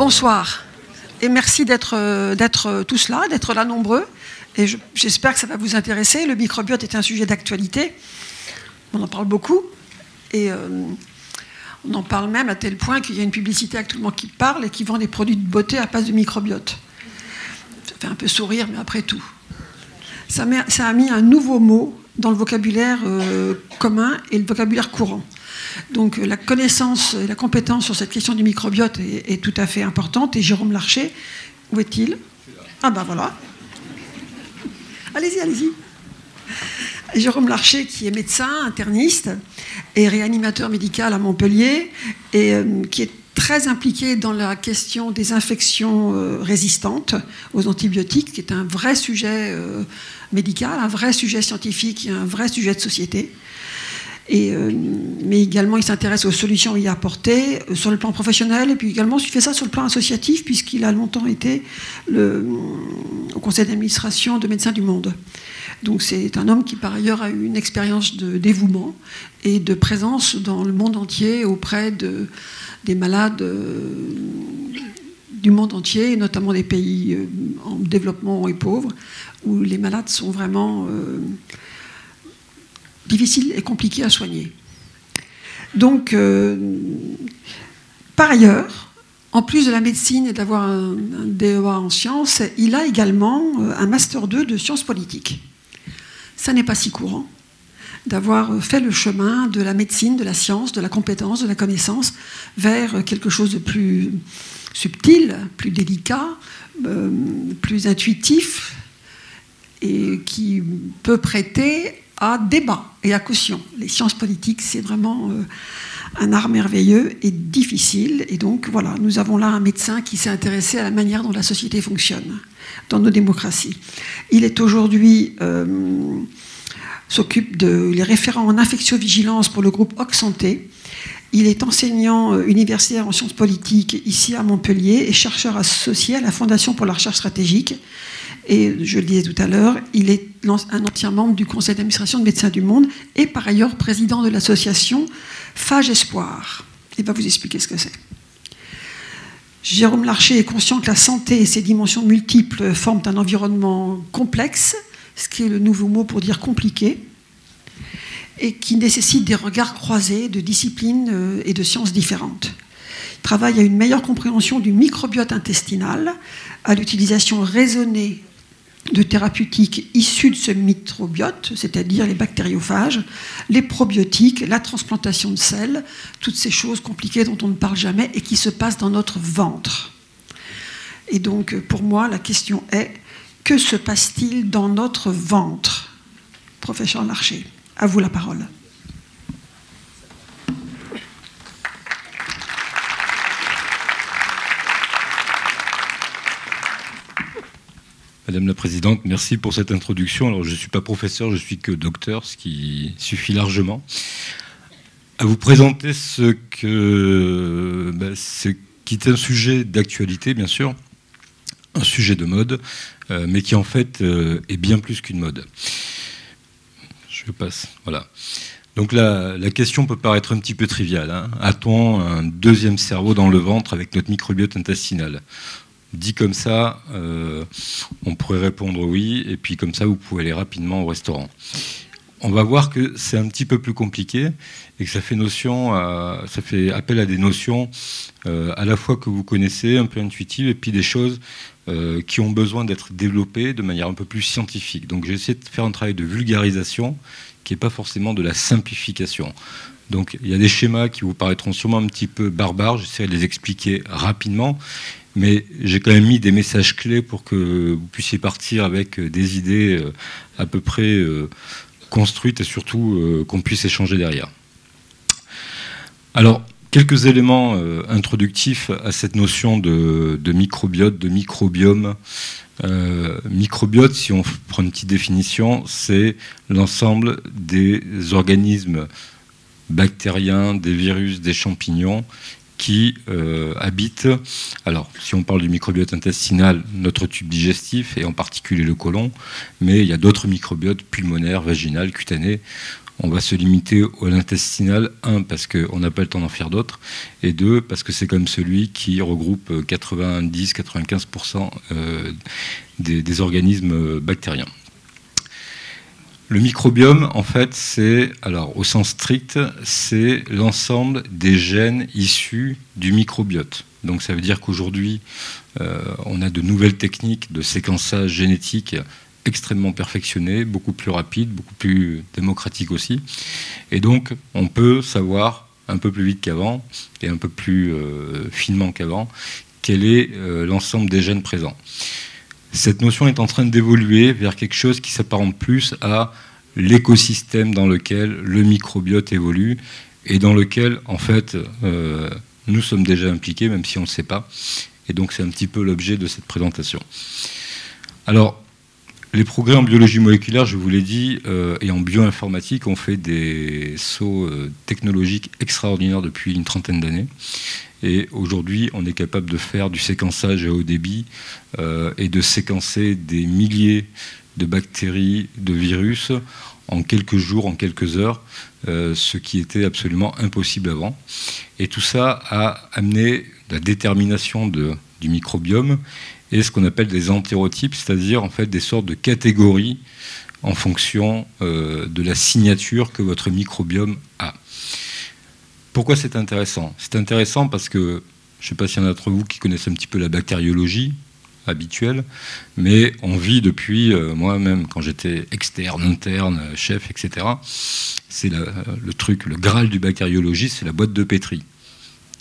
Bonsoir et merci d'être tous là, d'être là nombreux. Et j'espère que ça va vous intéresser. Le microbiote est un sujet d'actualité. On en parle beaucoup. Et on en parle même à tel point qu'il y a une publicité actuellement qui parle et qui vend des produits de beauté à base de microbiote. Ça fait un peu sourire, mais après tout. Ça a mis un nouveau mot dans le vocabulaire commun et le vocabulaire courant. Donc la connaissance et la compétence sur cette question du microbiote est tout à fait importante. Et Jérôme Larcher, où est-il? Ah ben voilà. Allez-y, allez-y. Jérôme Larcher, qui est médecin, interniste et réanimateur médical à Montpellier, et qui est très impliqué dans la question des infections résistantes aux antibiotiques, qui est un vrai sujet médical, un vrai sujet scientifique et un vrai sujet de société. Mais également, il s'intéresse aux solutions y apportées sur le plan professionnel, et puis également, il fait ça sur le plan associatif, puisqu'il a longtemps été au conseil d'administration de Médecins du Monde. Donc c'est un homme qui, par ailleurs, a eu une expérience de dévouement et de présence dans le monde entier auprès des malades du monde entier, et notamment des pays en développement et pauvres, où les malades sont vraiment difficiles et compliqués à soigner. Donc, par ailleurs, en plus de la médecine et d'avoir un DEA en sciences, il a également un Master 2 de sciences politiques. Ça n'est pas si courant d'avoir fait le chemin de la médecine, de la science, de la compétence, de la connaissance vers quelque chose de plus subtil, plus délicat, plus intuitif, et qui peut prêter à débat et à caution. Les sciences politiques, c'est vraiment un art merveilleux et difficile. Et donc, voilà, nous avons là un médecin qui s'est intéressé à la manière dont la société fonctionne dans nos démocraties. Il est aujourd'hui... s'occupe des référents en infectiovigilance pour le groupe Oc-Santé. Il est enseignant universitaire en sciences politiques ici à Montpellier et chercheur associé à la Fondation pour la recherche stratégique. Et je le disais tout à l'heure, il est un ancien membre du conseil d'administration de Médecins du Monde et par ailleurs président de l'association Phage Espoir. Il va vous expliquer ce que c'est. Jérôme Larcher est conscient que la santé et ses dimensions multiples forment un environnement complexe, ce qui est le nouveau mot pour dire compliqué, et qui nécessite des regards croisés de disciplines et de sciences différentes. Il travaille à une meilleure compréhension du microbiote intestinal, à l'utilisation raisonnée de thérapeutiques issues de ce microbiote, c'est-à-dire les bactériophages, les probiotiques, la transplantation de selles, toutes ces choses compliquées dont on ne parle jamais et qui se passent dans notre ventre. Et donc, pour moi, la question est: que se passe-t-il dans notre ventre? Professeur Larcher, à vous la parole. Madame la Présidente, merci pour cette introduction. Alors, je ne suis pas professeur, je suis que docteur, ce qui suffit largement. À vous présenter ce qui est un sujet d'actualité, bien sûr, un sujet de mode, mais qui en fait est bien plus qu'une mode. Je passe, voilà. Donc la question peut paraître un petit peu triviale. Hein. A-t-on un deuxième cerveau dans le ventre avec notre microbiote intestinal? Dit comme ça, on pourrait répondre oui, et puis comme ça, vous pouvez aller rapidement au restaurant. On va voir que c'est un petit peu plus compliqué et que ça fait appel à des notions à la fois que vous connaissez, un peu intuitives, et puis des choses qui ont besoin d'être développées de manière un peu plus scientifique. Donc j'ai essayé de faire un travail de vulgarisation qui n'est pas forcément de la simplification. Donc il y a des schémas qui vous paraîtront sûrement un petit peu barbares, j'essaierai de les expliquer rapidement, mais j'ai quand même mis des messages clés pour que vous puissiez partir avec des idées à peu près construites et surtout qu'on puisse échanger derrière. Alors, quelques éléments introductifs à cette notion de microbiote, de microbiome. Microbiote, si on prend une petite définition, c'est l'ensemble des organismes bactériens, des virus, des champignons qui habitent, alors si on parle du microbiote intestinal, notre tube digestif et en particulier le côlon, mais il y a d'autres microbiotes pulmonaires, vaginales, cutanés. on va se limiter à l'intestinal, 1, parce qu'on n'a pas le temps d'en faire d'autres, et 2, parce que c'est comme celui qui regroupe 90-95% des organismes bactériens. Le microbiome, en fait, c'est, alors au sens strict, c'est l'ensemble des gènes issus du microbiote. Donc ça veut dire qu'aujourd'hui, on a de nouvelles techniques de séquençage génétique extrêmement perfectionnées, beaucoup plus rapides, beaucoup plus démocratiques aussi. Et donc, on peut savoir un peu plus vite qu'avant, et un peu plus finement qu'avant, quel est l'ensemble des gènes présents. Cette notion est en train d'évoluer vers quelque chose qui s'apparente plus à l'écosystème dans lequel le microbiote évolue et dans lequel, en fait, nous sommes déjà impliqués, même si on ne le sait pas. Et donc, c'est un petit peu l'objet de cette présentation. Alors, les progrès en biologie moléculaire, je vous l'ai dit, et en bioinformatique, ont fait des sauts technologiques extraordinaires depuis une trentaine d'années. Et aujourd'hui, on est capable de faire du séquençage à haut débit et de séquencer des milliers de bactéries, de virus en quelques jours, en quelques heures, ce qui était absolument impossible avant. Et tout ça a amené la détermination du microbiome et ce qu'on appelle des entérotypes, c'est-à-dire en fait des sortes de catégories en fonction de la signature que votre microbiome a. Pourquoi c'est intéressant? C'est intéressant parce que, je ne sais pas s'il y en a d'entre vous qui connaissent un petit peu la bactériologie habituelle, mais on vit depuis, moi-même, quand j'étais externe, interne, chef, etc., c'est le truc, le graal du bactériologiste, c'est la boîte de Petri.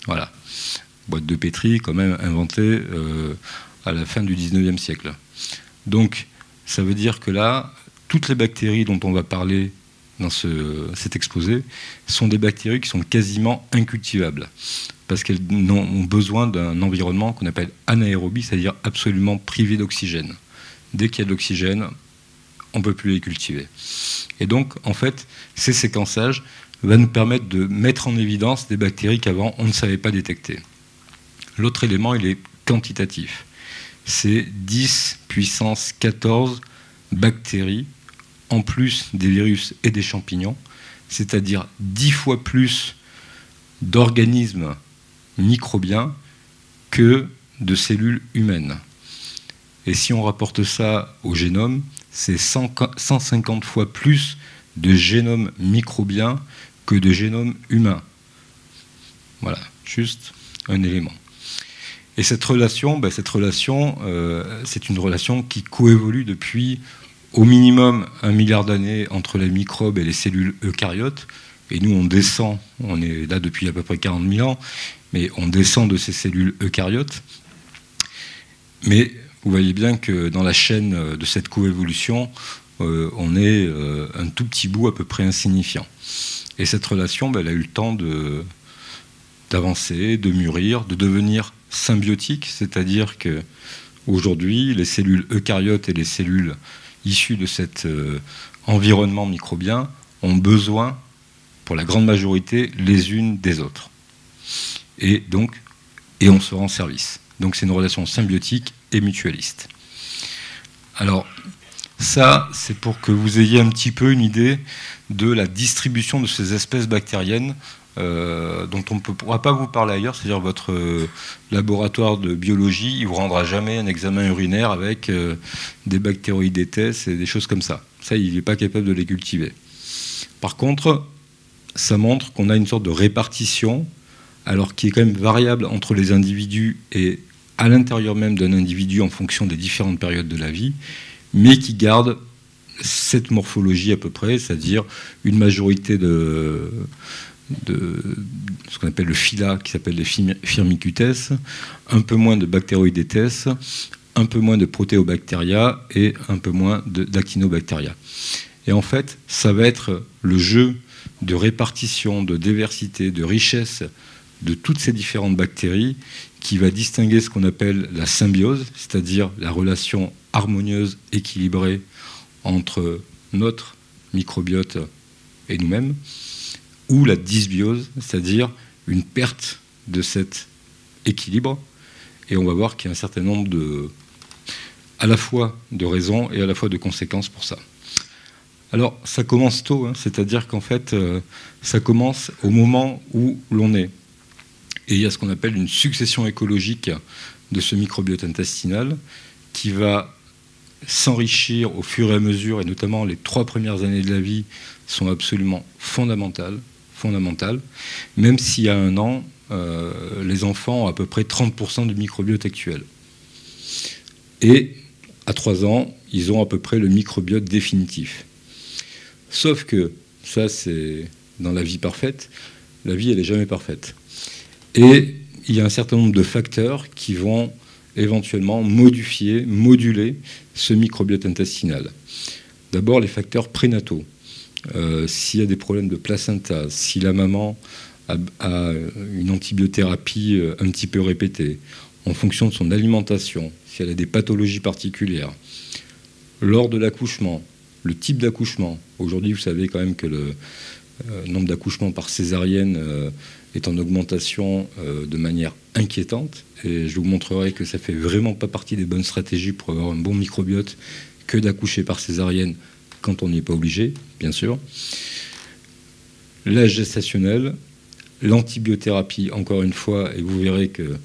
Voilà. Boîte de Petri, quand même, inventée à la fin du 19e siècle. Donc, ça veut dire que là, toutes les bactéries dont on va parler dans cet exposé sont des bactéries qui sont quasiment incultivables parce qu'elles ont besoin d'un environnement qu'on appelle anaérobie, c'est-à-dire absolument privé d'oxygène. Dès qu'il y a de l'oxygène, on ne peut plus les cultiver. Et donc, en fait, ces séquençages vont nous permettre de mettre en évidence des bactéries qu'avant, on ne savait pas détecter. L'autre élément, il est quantitatif. C'est 10 puissance 14 bactéries en plus des virus et des champignons, c'est-à-dire 10 fois plus d'organismes microbiens que de cellules humaines. Et si on rapporte ça au génome, c'est 150 fois plus de génome microbien que de génome humain. Voilà, juste un élément. Et cette relation, c'est une relation qui coévolue depuis au minimum 1 milliard d'années entre les microbes et les cellules eucaryotes. Et nous, on descend, on est là depuis à peu près 40 000 ans, mais on descend de ces cellules eucaryotes. Mais vous voyez bien que dans la chaîne de cette coévolution, on est un tout petit bout à peu près insignifiant. Et cette relation, elle a eu le temps d'avancer, de mûrir, de devenir symbiotique, c'est-à-dire qu'aujourd'hui, les cellules eucaryotes et les cellules issues de cet environnement microbien ont besoin, pour la grande majorité, les unes des autres. Et on se rend service. Donc c'est une relation symbiotique et mutualiste. Alors, ça, c'est pour que vous ayez un petit peu une idée de la distribution de ces espèces bactériennes dont on ne pourra pas vous parler ailleurs, c'est-à-dire votre laboratoire de biologie, il ne vous rendra jamais un examen urinaire avec des bactéroïdetes et des choses comme ça. Ça, il n'est pas capable de les cultiver. Par contre, ça montre qu'on a une sorte de répartition, alors qui est quand même variable entre les individus et à l'intérieur même d'un individu en fonction des différentes périodes de la vie, mais qui garde cette morphologie à peu près, c'est-à-dire une majorité de ce qu'on appelle le phyla, qui s'appelle les firmicutes, un peu moins de bactéroïdetes, un peu moins de protéobactéria et un peu moins d'actinobactéria. Et en fait, ça va être le jeu de répartition, de diversité, de richesse de toutes ces différentes bactéries qui va distinguer ce qu'on appelle la symbiose, c'est-à-dire la relation harmonieuse, équilibrée entre notre microbiote et nous-mêmes, ou la dysbiose, c'est-à-dire une perte de cet équilibre. Et on va voir qu'il y a un certain nombre à la fois de raisons et à la fois de conséquences pour ça. Alors, ça commence tôt, hein, c'est-à-dire qu'en fait, ça commence au moment où l'on est. Et il y a ce qu'on appelle une succession écologique de ce microbiote intestinal qui va s'enrichir au fur et à mesure, et notamment les 3 premières années de la vie sont absolument fondamentales, même s'il y a 1 an, les enfants ont à peu près 30% du microbiote actuel. Et à 3 ans, ils ont à peu près le microbiote définitif. Sauf que, ça c'est dans la vie parfaite, la vie elle n'est jamais parfaite. Et il y a un certain nombre de facteurs qui vont éventuellement moduler ce microbiote intestinal. D'abord les facteurs prénataux. S'il y a des problèmes de placenta, si la maman a une antibiothérapie un petit peu répétée, en fonction de son alimentation, si elle a des pathologies particulières, lors de l'accouchement, le type d'accouchement. Aujourd'hui, vous savez quand même que le nombre d'accouchements par césarienne est en augmentation de manière inquiétante. Et je vous montrerai que ça fait vraiment pas partie des bonnes stratégies pour avoir un bon microbiote que d'accoucher par césarienne quand on n'y est pas obligé, bien sûr. L'âge gestationnel, l'antibiothérapie, encore une fois, et vous verrez que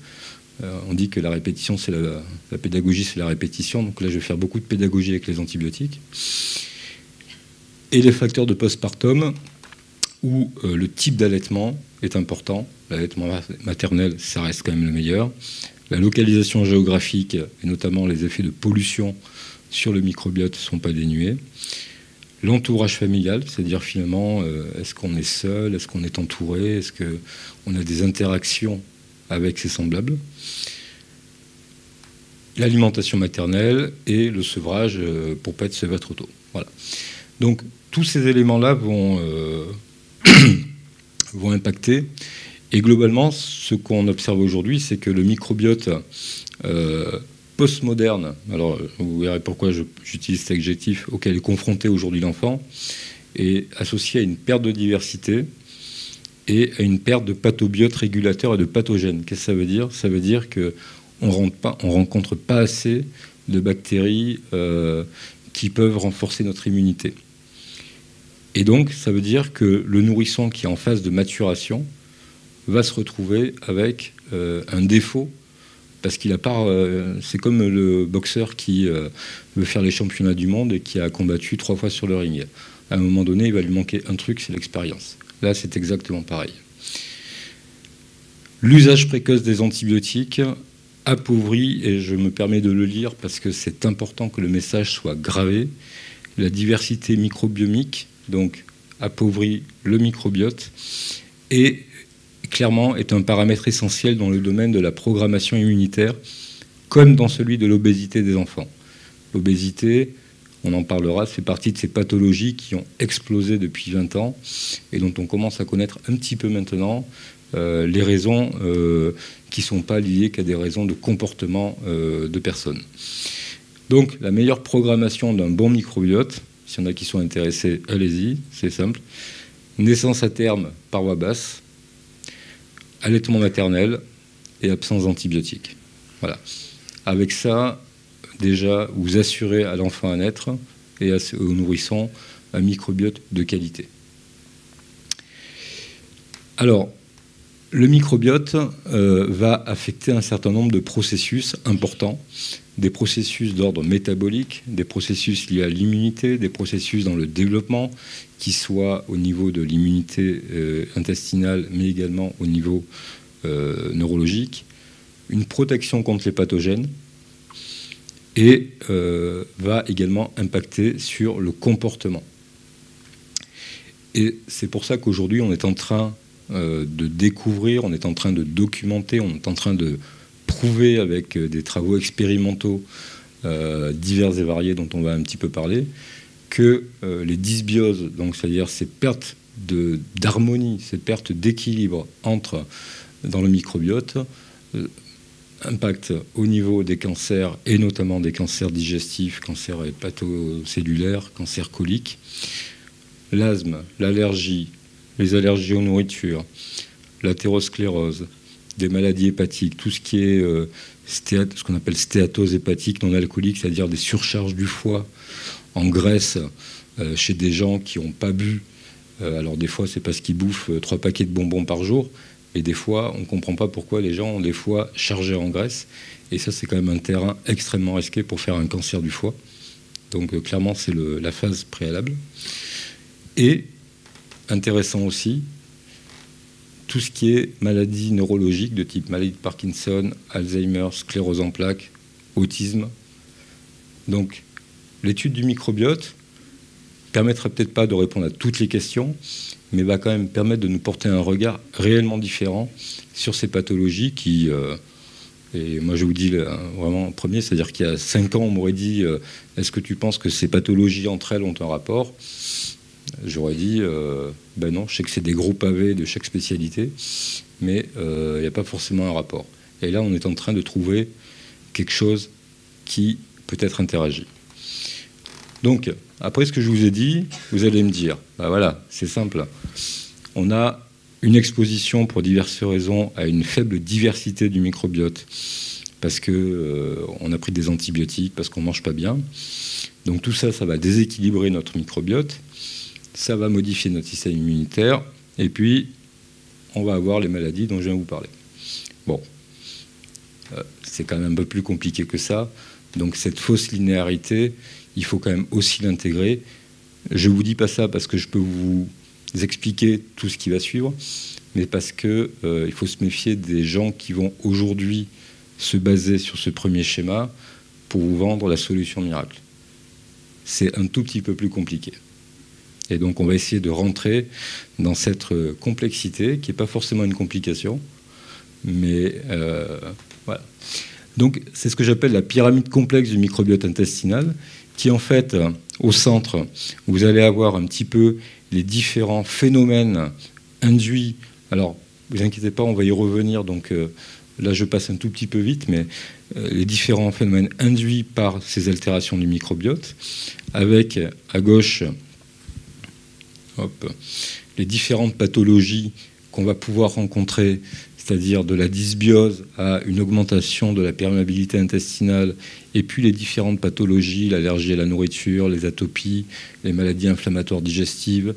on dit que la répétition, c'est la pédagogie, c'est la répétition. Donc là, je vais faire beaucoup de pédagogie avec les antibiotiques. Et les facteurs de postpartum, où le type d'allaitement est important. L'allaitement maternel, ça reste quand même le meilleur. La localisation géographique, et notamment les effets de pollution sur le microbiote, ne sont pas dénués. L'entourage familial, c'est-à-dire finalement, est-ce qu'on est seul, est-ce qu'on est entouré, est-ce qu'on a des interactions avec ses semblables. L'alimentation maternelle et le sevrage pour ne pas être sevré trop tôt. Voilà. Donc tous ces éléments-là vont impacter. Et globalement, ce qu'on observe aujourd'hui, c'est que le microbiote postmoderne, alors vous verrez pourquoi j'utilise cet adjectif, auquel est confronté aujourd'hui l'enfant, est associé à une perte de diversité et à une perte de pathobiotes régulateurs et de pathogènes. Qu'est-ce que ça veut dire ? Ça veut dire qu'on ne rencontre pas assez de bactéries qui peuvent renforcer notre immunité. Et donc, ça veut dire que le nourrisson qui est en phase de maturation va se retrouver avec un défaut, parce qu'il a pas... c'est comme le boxeur qui veut faire les championnats du monde et qui a combattu 3 fois sur le ring. À un moment donné, il va lui manquer un truc, c'est l'expérience. Là, c'est exactement pareil. L'usage précoce des antibiotiques appauvrit, et je me permets de le lire parce que c'est important que le message soit gravé, la diversité microbiomique, donc appauvrit le microbiote, et clairement est un paramètre essentiel dans le domaine de la programmation immunitaire, comme dans celui de l'obésité des enfants. L'obésité, on en parlera, fait partie de ces pathologies qui ont explosé depuis 20 ans et dont on commence à connaître un petit peu maintenant les raisons qui ne sont pas liées qu'à des raisons de comportement de personnes. Donc la meilleure programmation d'un bon microbiote, s'il y en a qui sont intéressés, allez-y, c'est simple. Naissance à terme par voie basse, allaitement maternel et absence d'antibiotiques. Voilà. Avec ça, déjà, vous assurez à l'enfant à naître et au nourrisson un microbiote de qualité. Alors, le microbiote va affecter un certain nombre de processus importants, des processus d'ordre métabolique, des processus liés à l'immunité, des processus dans le développement, qui soient au niveau de l'immunité intestinale, mais également au niveau neurologique, une protection contre les pathogènes, et va également impacter sur le comportement. Et c'est pour ça qu'aujourd'hui, on est en train de découvrir, on est en train de documenter, on est en train de prouver avec des travaux expérimentaux divers et variés dont on va un petit peu parler, que les dysbioses, donc c'est-à-dire ces pertes d'harmonie, ces pertes d'équilibre dans le microbiote, impactent au niveau des cancers et notamment des cancers digestifs, cancers hépatocellulaires, cancers coliques, l'asthme, l'allergie, les allergies aux nourritures, l'athérosclérose, des maladies hépatiques, tout ce qui est ce qu'on appelle stéatose hépatique non alcoolique, c'est-à-dire des surcharges du foie en Grèce chez des gens qui n'ont pas bu. Alors des fois, c'est parce qu'ils bouffent 3 paquets de bonbons par jour. Et des fois, on ne comprend pas pourquoi les gens ont des foies chargés en graisse. Et ça, c'est quand même un terrain extrêmement risqué pour faire un cancer du foie. Donc clairement, c'est la phase préalable. Et intéressant aussi, tout ce qui est maladies neurologiques de type maladie de Parkinson, Alzheimer, sclérose en plaques, autisme. Donc l'étude du microbiote permettra peut-être pas de répondre à toutes les questions, mais va quand même permettre de nous porter un regard réellement différent sur ces pathologies qui... et moi, je vous dis vraiment en premier, c'est-à-dire qu'il y a 5 ans, on m'aurait dit est-ce que tu penses que ces pathologies entre elles ont un rapport ? J'aurais dit ben non, je sais que c'est des gros pavés de chaque spécialité, mais il n'y a pas forcément un rapport. Et là, on est en train de trouver quelque chose qui peut-être interagit. Donc, après ce que je vous ai dit, vous allez me dire, ben voilà, c'est simple. On a une exposition pour diverses raisons à une faible diversité du microbiote, parce qu'on a pris des antibiotiques, parce qu'on ne mange pas bien. Donc tout ça, ça va déséquilibrer notre microbiote, ça va modifier notre système immunitaire, et puis on va avoir les maladies dont je viens de vous parler. Bon, c'est quand même un peu plus compliqué que ça. Donc cette fausse linéarité, il faut quand même aussi l'intégrer. Je ne vous dis pas ça parce que je peux vous expliquer tout ce qui va suivre, mais parce qu'il faut se méfier des gens qui vont aujourd'hui se baser sur ce premier schéma pour vous vendre la solution miracle. C'est un tout petit peu plus compliqué. Et donc on va essayer de rentrer dans cette complexité, qui n'est pas forcément une complication, mais voilà. Donc c'est ce que j'appelle la pyramide complexe du microbiote intestinal, qui en fait, au centre, vous allez avoir un petit peu les différents phénomènes induits. Alors, vous inquiétez pas, on va y revenir, donc là je passe un tout petit peu vite, mais les différents phénomènes induits par ces altérations du microbiote, avec à gauche les différentes pathologies qu'on va pouvoir rencontrer, c'est-à-dire de la dysbiose à une augmentation de la perméabilité intestinale, et puis les différentes pathologies, l'allergie à la nourriture, les atopies, les maladies inflammatoires digestives,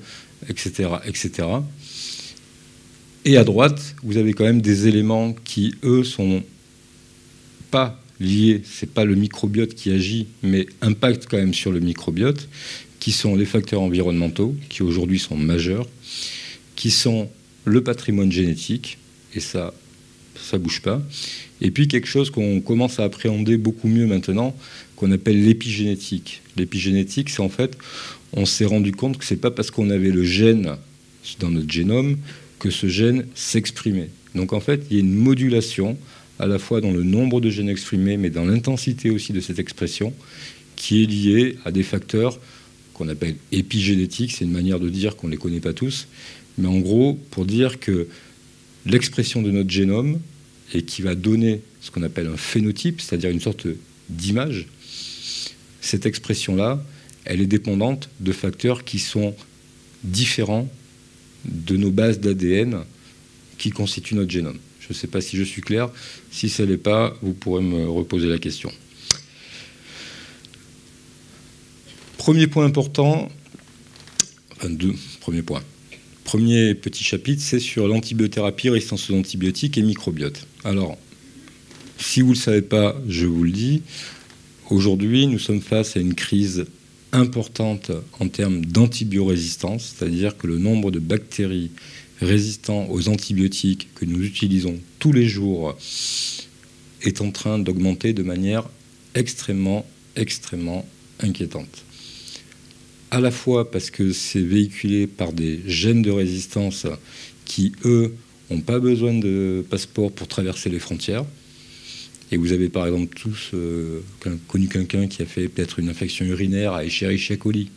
etc., etc. Et à droite, vous avez quand même des éléments qui, eux, sont pas liés, c'est pas le microbiote qui agit, mais impactent quand même sur le microbiote, qui sont les facteurs environnementaux, qui aujourd'hui sont majeurs, qui sont le patrimoine génétique, et ça bouge pas. Et puis quelque chose qu'on commence à appréhender beaucoup mieux maintenant, qu'on appelle l'épigénétique. L'épigénétique, c'est en fait, on s'est rendu compte que c'est pas parce qu'on avait le gène dans notre génome que ce gène s'exprimait. Donc en fait, il y a une modulation à la fois dans le nombre de gènes exprimés, mais dans l'intensité aussi de cette expression, qui est liée à des facteurs qu'on appelle épigénétiques. C'est une manière de dire qu'on ne les connaît pas tous, mais en gros, pour dire que l'expression de notre génome, et qui va donner ce qu'on appelle un phénotype, c'est-à-dire une sorte d'image, cette expression-là, elle est dépendante de facteurs qui sont différents de nos bases d'ADN qui constituent notre génome. Je ne sais pas si je suis clair. Si ça ne l'est pas, vous pourrez me reposer la question. Premier point important, enfin deux premiers points. Premier petit chapitre, c'est sur l'antibiothérapie, résistance aux antibiotiques et microbiote. Alors, si vous ne le savez pas, je vous le dis, aujourd'hui, nous sommes face à une crise importante en termes d'antibiorésistance, c'est-à-dire que le nombre de bactéries résistant aux antibiotiques que nous utilisons tous les jours est en train d'augmenter de manière extrêmement, extrêmement inquiétante. À la fois parce que c'est véhiculé par des gènes de résistance qui, eux, n'ont pas besoin de passeport pour traverser les frontières. Et vous avez par exemple tous connu quelqu'un qui a fait peut-être une infection urinaire à Escherichia coli.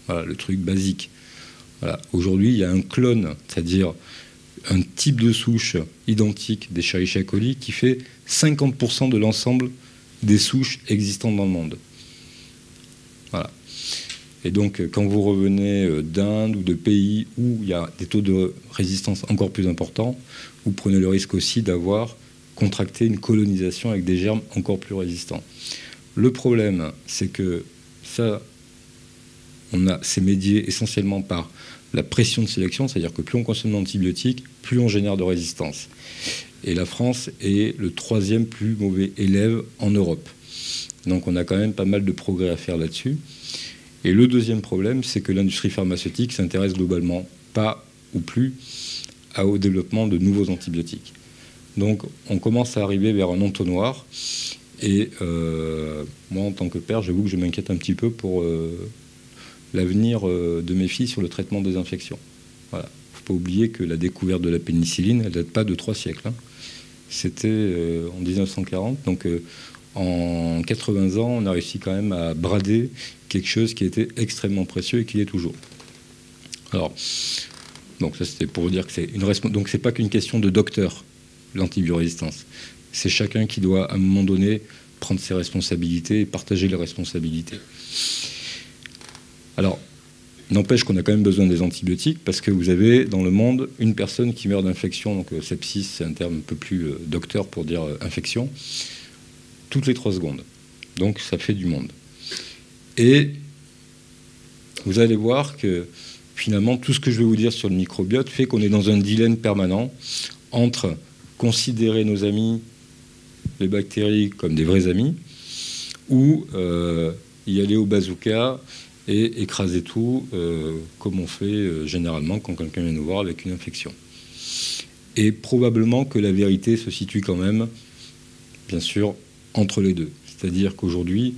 Voilà, le truc basique. Voilà. Aujourd'hui, il y a un clone, c'est-à-dire un type de souche identique d'Escherichia coli qui fait 50% de l'ensemble des souches existantes dans le monde. Voilà. Et donc, quand vous revenez d'Inde ou de pays où il y a des taux de résistance encore plus importants, vous prenez le risque aussi d'avoir contracté une colonisation avec des germes encore plus résistants. Le problème, c'est que ça, c'est médié essentiellement par la pression de sélection, c'est-à-dire que plus on consomme d'antibiotiques, plus on génère de résistance. Et la France est le 3e plus mauvais élève en Europe. Donc on a quand même pas mal de progrès à faire là-dessus. Et le deuxième problème, c'est que l'industrie pharmaceutique s'intéresse globalement pas ou plus au développement de nouveaux antibiotiques. Donc on commence à arriver vers un entonnoir. Et moi, en tant que père, j'avoue que je m'inquiète un petit peu pour l'avenir de mes filles sur le traitement des infections. Voilà. Il ne faut pas oublier que la découverte de la pénicilline, elle ne date pas de 3 siècles. Hein. C'était en 1940. Donc en 80 ans, on a réussi quand même à brader quelque chose qui était extrêmement précieux et qui l'est toujours. Alors, donc ça c'était pour vous dire que c'est une donc c'est pas qu'une question de docteur, l'antibiorésistance. C'est chacun qui doit, à un moment donné, prendre ses responsabilités et partager les responsabilités. Alors, n'empêche qu'on a quand même besoin des antibiotiques parce que vous avez dans le monde une personne qui meurt d'infection, donc sepsis, c'est un terme un peu plus docteur pour dire infection, toutes les 3 secondes. Donc ça fait du monde. Et vous allez voir que finalement, tout ce que je vais vous dire sur le microbiote fait qu'on est dans un dilemme permanent entre considérer nos amis, les bactéries, comme des vrais amis, ou y aller au bazooka et écraser tout, comme on fait généralement quand quelqu'un vient nous voir avec une infection. Et probablement que la vérité se situe quand même, bien sûr, entre les deux. C'est-à-dire qu'aujourd'hui,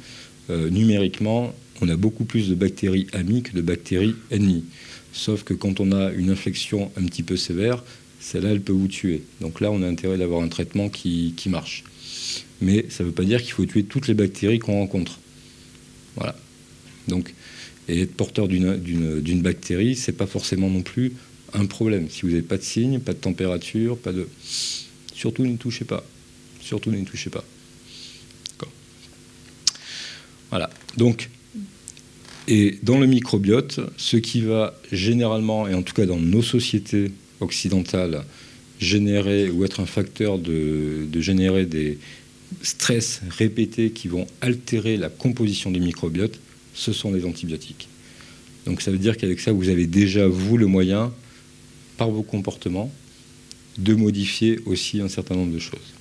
numériquement, on a beaucoup plus de bactéries amies que de bactéries ennemies. Sauf que quand on a une infection un petit peu sévère, celle-là, elle peut vous tuer. Donc là, on a intérêt d'avoir un traitement qui marche. Mais ça ne veut pas dire qu'il faut tuer toutes les bactéries qu'on rencontre. Voilà. Donc, et être porteur d'une bactérie, ce n'est pas forcément non plus un problème. Si vous n'avez pas de signes, pas de température, pas de... Surtout, ne touchez pas. Surtout, ne touchez pas. D'accord. Voilà. Donc, et dans le microbiote, ce qui va généralement, et en tout cas dans nos sociétés occidentales, générer ou être un facteur de générer des stress répétés qui vont altérer la composition du microbiote, ce sont les antibiotiques. Donc ça veut dire qu'avec ça, vous avez déjà, vous, le moyen, par vos comportements, de modifier aussi un certain nombre de choses.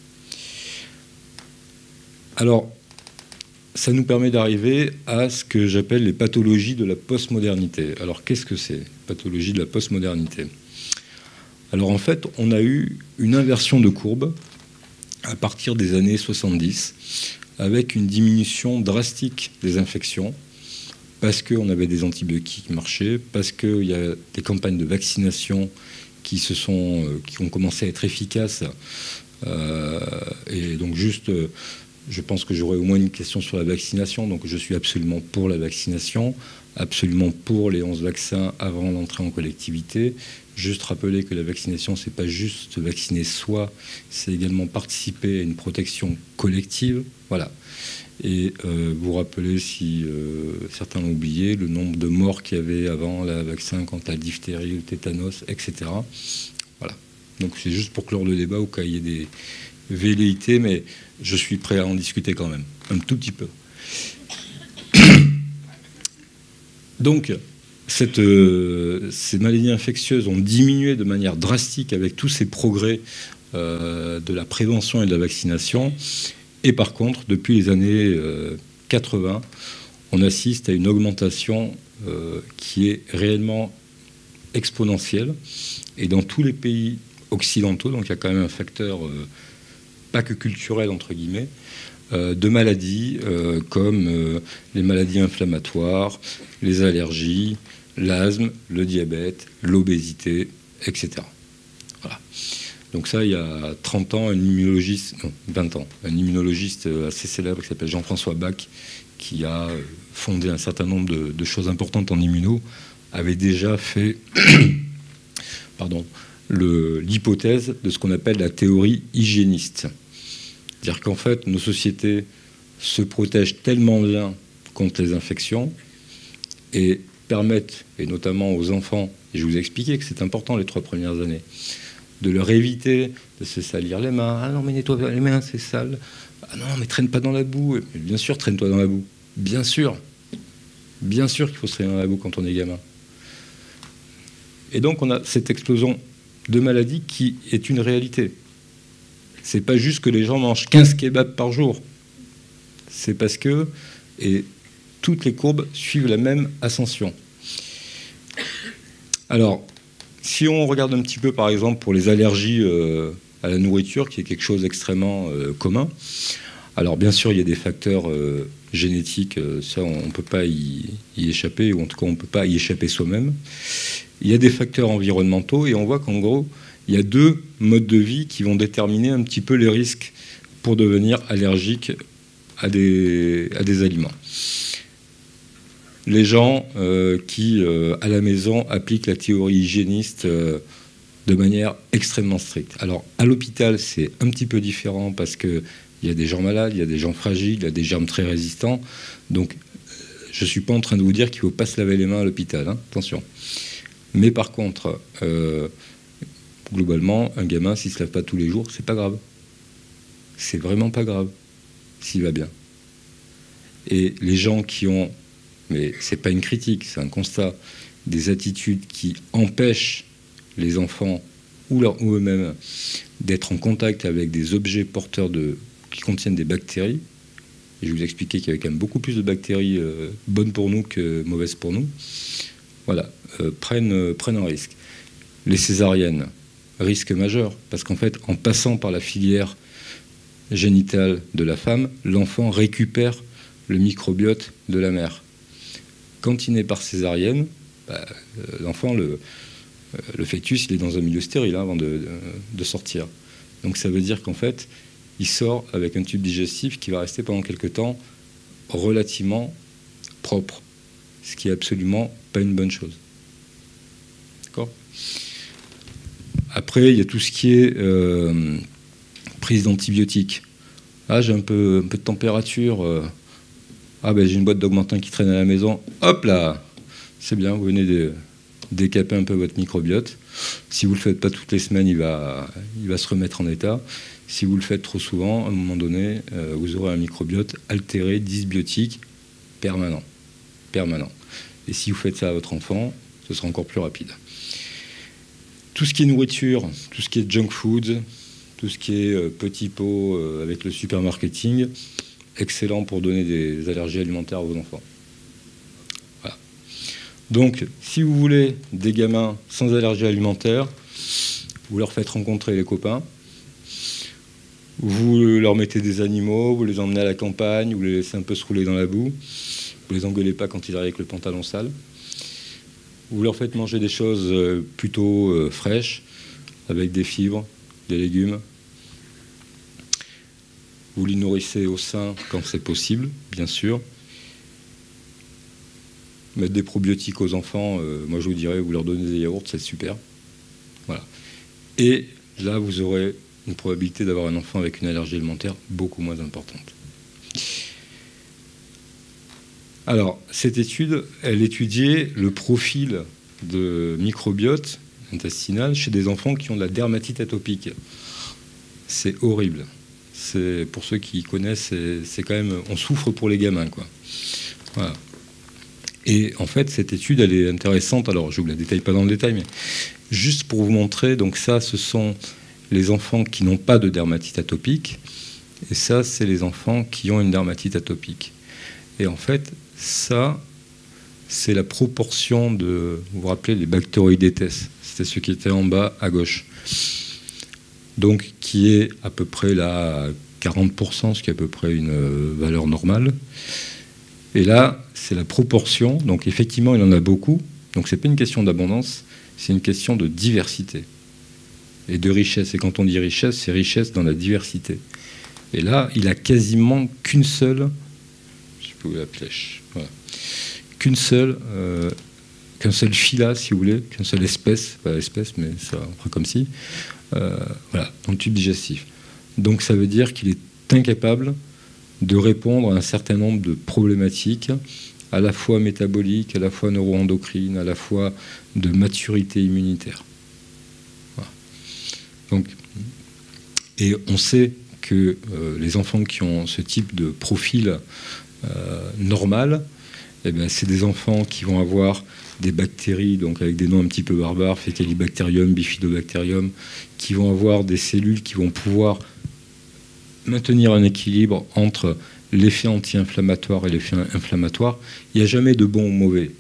Alors, ça nous permet d'arriver à ce que j'appelle les pathologies de la postmodernité. Alors, qu'est-ce que c'est, pathologie de la postmodernité ? Alors, en fait, on a eu une inversion de courbe à partir des années 70, avec une diminution drastique des infections, parce qu'on avait des antibiotiques qui marchaient, parce qu'il y a des campagnes de vaccination qui ont commencé à être efficaces. Et donc, juste... Je pense que j'aurai au moins une question sur la vaccination. Donc je suis absolument pour la vaccination, absolument pour les 11 vaccins avant l'entrée en collectivité. Juste rappeler que la vaccination, c'est pas juste se vacciner soi, c'est également participer à une protection collective. Voilà. Et vous rappelez, si certains l'ont oublié, le nombre de morts qu'il y avait avant le vaccin contre la diphtérie, le tétanos, etc. Voilà. Donc c'est juste pour clore le débat au cas où il y ait des velléités, mais je suis prêt à en discuter quand même, un tout petit peu. Donc, ces maladies infectieuses ont diminué de manière drastique avec tous ces progrès de la prévention et de la vaccination. Et par contre, depuis les années 80, on assiste à une augmentation qui est réellement exponentielle. Et dans tous les pays occidentaux, donc il y a quand même un facteur... pas que culturel, entre guillemets, de maladies comme les maladies inflammatoires, les allergies, l'asthme, le diabète, l'obésité, etc. Voilà. Donc ça, il y a 30 ans, 20 ans, un immunologiste assez célèbre qui s'appelle Jean-François Bach, qui a fondé un certain nombre de choses importantes en immuno, avait déjà fait l'hypothèse de ce qu'on appelle la théorie hygiéniste. C'est-à-dire qu'en fait, nos sociétés se protègent tellement bien contre les infections et permettent, et notamment aux enfants, et je vous ai expliqué que c'est important les 3 premières années, de leur éviter de se salir les mains. Ah non, mais nettoie les mains, c'est sale. Ah non, mais traîne pas dans la boue. Mais bien sûr, traîne-toi dans la boue. Bien sûr. Bien sûr qu'il faut se réveiller dans la boue quand on est gamin. Et donc on a cette explosion de maladies qui est une réalité. C'est pas juste que les gens mangent 15 kebabs par jour. C'est parce que, et toutes les courbes suivent la même ascension. Alors, si on regarde un petit peu, par exemple, pour les allergies à la nourriture, qui est quelque chose d'extrêmement commun, alors bien sûr, il y a des facteurs génétiques, ça, on ne peut pas y échapper, ou en tout cas, on ne peut pas y échapper soi-même. Il y a des facteurs environnementaux, et on voit qu'en gros, il y a 2 modes de vie qui vont déterminer un petit peu les risques pour devenir allergique à des aliments. Les gens qui, à la maison, appliquent la théorie hygiéniste de manière extrêmement stricte. Alors, à l'hôpital, c'est un petit peu différent parce qu'il y a des gens malades, il y a des gens fragiles, il y a des germes très résistants. Donc, je ne suis pas en train de vous dire qu'il ne faut pas se laver les mains à l'hôpital, hein, attention. Mais par contre, globalement, un gamin, s'il ne se lave pas tous les jours, c'est pas grave. C'est vraiment pas grave s'il va bien. Et les gens qui ont, mais c'est pas une critique, c'est un constat, des attitudes qui empêchent les enfants ou eux-mêmes d'être en contact avec des objets porteurs qui contiennent des bactéries. Et je vais vous expliquer qu'il y avait quand même beaucoup plus de bactéries bonnes pour nous que mauvaises pour nous. Voilà, prennent un risque. Les césariennes, risque majeur, parce qu'en fait, en passant par la filière génitale de la femme, l'enfant récupère le microbiote de la mère. Quand il naît par césarienne, l'enfant, le fœtus, il est dans un milieu stérile avant de sortir. Donc ça veut dire qu'en fait, il sort avec un tube digestif qui va rester pendant quelque temps relativement propre, ce qui est absolument pas une bonne chose. D'accord ? Après, il y a tout ce qui est prise d'antibiotiques. Ah, j'ai un peu de température. J'ai une boîte d'Augmentin qui traîne à la maison. Hop là, c'est bien, vous venez de décaper un peu votre microbiote. Si vous ne le faites pas toutes les semaines, il va se remettre en état. Si vous le faites trop souvent, à un moment donné, vous aurez un microbiote altéré, dysbiotique, permanent. Et si vous faites ça à votre enfant, ce sera encore plus rapide. Tout ce qui est nourriture, tout ce qui est junk food, tout ce qui est petits pots avec le supermarketing, excellent pour donner des allergies alimentaires à vos enfants. Voilà. Donc, si vous voulez des gamins sans allergie alimentaire, vous leur faites rencontrer les copains, vous leur mettez des animaux, vous les emmenez à la campagne, vous les laissez un peu se rouler dans la boue, vous les engueulez pas quand ils arrivent avec le pantalon sale. Vous leur faites manger des choses plutôt fraîches, avec des fibres, des légumes. Vous les nourrissez au sein quand c'est possible, bien sûr. Mettre des probiotiques aux enfants, moi je vous dirais, vous leur donnez des yaourts, c'est super. Voilà. Et là, vous aurez une probabilité d'avoir un enfant avec une allergie alimentaire beaucoup moins importante. Alors, cette étude, elle étudiait le profil de microbiote intestinal chez des enfants qui ont de la dermatite atopique. C'est horrible. Pour ceux qui connaissent, c'est quand même... On souffre pour les gamins, quoi. Voilà. Et en fait, cette étude, elle est intéressante. Alors, je ne vous la détaille pas dans le détail, mais juste pour vous montrer, donc ça, ce sont les enfants qui n'ont pas de dermatite atopique. Et ça, c'est les enfants qui ont une dermatite atopique. Et en fait, ça, c'est la proportion de... Vous vous rappelez, les bactéroïdétes. C'était ce qui était en bas à gauche. Donc, qui est à peu près là à 40%, ce qui est à peu près une valeur normale. Et là, c'est la proportion. Donc, effectivement, il en a beaucoup. Donc, ce n'est pas une question d'abondance, c'est une question de diversité et de richesse. Et quand on dit richesse, c'est richesse dans la diversité. Et là, il a quasiment qu'une seule... Je peux vous la flèche. Voilà. Qu'un seul phyla, si vous voulez, qu'une seule espèce, pas espèce, mais ça on fera comme si, voilà, dans le tube digestif. Donc ça veut dire qu'il est incapable de répondre à un certain nombre de problématiques, à la fois métaboliques, à la fois neuroendocrines, à la fois de maturité immunitaire. Voilà. Donc, et on sait que les enfants qui ont ce type de profil normal, eh ben, c'est des enfants qui vont avoir des bactéries, donc avec des noms un petit peu barbares, Faecalibacterium, Bifidobacterium, qui vont avoir des cellules qui vont pouvoir maintenir un équilibre entre l'effet anti-inflammatoire et l'effet inflammatoire. Il n'y a jamais de bon ou mauvais.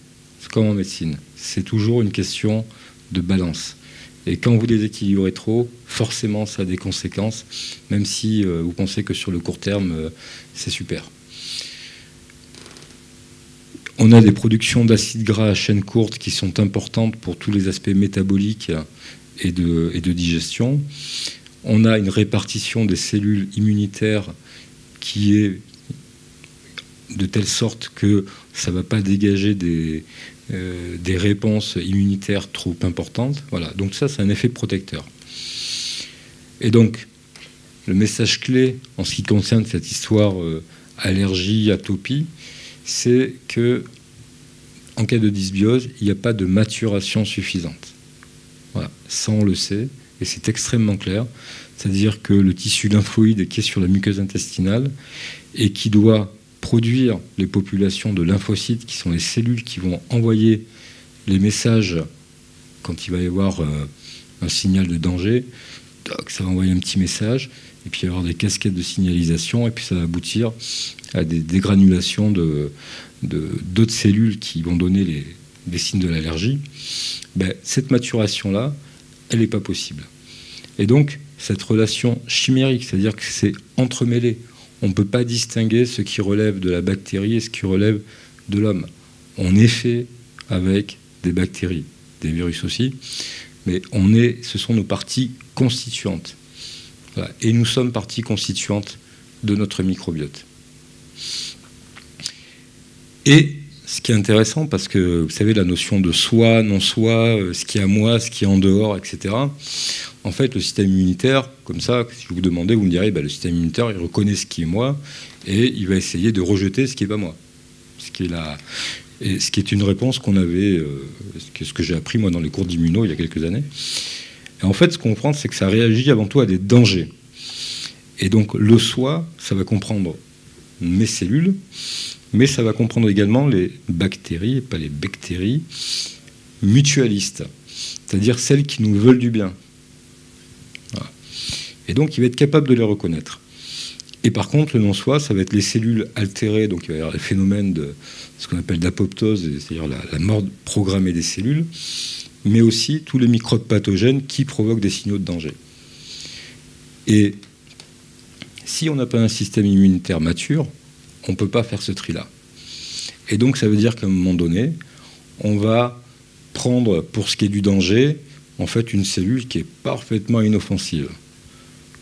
C'est comme en médecine. C'est toujours une question de balance. Et quand vous déséquilibrez trop, forcément, ça a des conséquences, même si vous pensez que sur le court terme, c'est super. On a des productions d'acides gras à chaîne courte qui sont importantes pour tous les aspects métaboliques et de digestion. On a une répartition des cellules immunitaires qui est de telle sorte que ça ne va pas dégager des réponses immunitaires trop importantes. Voilà. Donc ça, c'est un effet protecteur. Et donc, le message clé en ce qui concerne cette histoire allergie, atopie, c'est que en cas de dysbiose, il n'y a pas de maturation suffisante. Voilà. Ça, on le sait, et c'est extrêmement clair. C'est-à-dire que le tissu lymphoïde qui est sur la muqueuse intestinale et qui doit produire les populations de lymphocytes, qui sont les cellules qui vont envoyer les messages quand il va y avoir un signal de danger. Donc, ça va envoyer un petit message, et puis il va y avoir des cascades de signalisation, et puis ça va aboutir à des dégranulations d'autres cellules qui vont donner les signes de l'allergie. Ben, cette maturation-là, elle n'est pas possible. Et donc, cette relation chimérique, c'est-à-dire que c'est entremêlé. On ne peut pas distinguer ce qui relève de la bactérie et ce qui relève de l'homme. On est fait avec des bactéries, des virus aussi, mais ce sont nos parties constituantes. Voilà. Et nous sommes partie constituante de notre microbiote. Et ce qui est intéressant, parce que vous savez, la notion de soi, non-soi, ce qui est à moi, ce qui est en dehors, etc. En fait, le système immunitaire, comme ça, si je vous demandais, vous me direz, le système immunitaire, il reconnaît ce qui est moi et il va essayer de rejeter ce qui n'est pas moi. Ce qui est une réponse qu'on avait, ce que j'ai appris moi dans les cours d'immuno il y a quelques années. Et en fait, ce qu'on comprend, c'est que ça réagit avant tout à des dangers. Et donc, le soi, ça va comprendre mes cellules, mais ça va comprendre également les bactéries, et pas les bactéries, mutualistes, c'est-à-dire celles qui nous veulent du bien. Voilà. Et donc, il va être capable de les reconnaître. Et par contre, le non-soi, ça va être les cellules altérées, donc il va y avoir les phénomènes de ce qu'on appelle d'apoptose, c'est-à-dire la mort programmée des cellules, mais aussi tous les microbes pathogènes qui provoquent des signaux de danger. Et si on n'a pas un système immunitaire mature, on ne peut pas faire ce tri-là. Et donc, ça veut dire qu'à un moment donné, on va prendre, pour ce qui est du danger, en fait, une cellule qui est parfaitement inoffensive.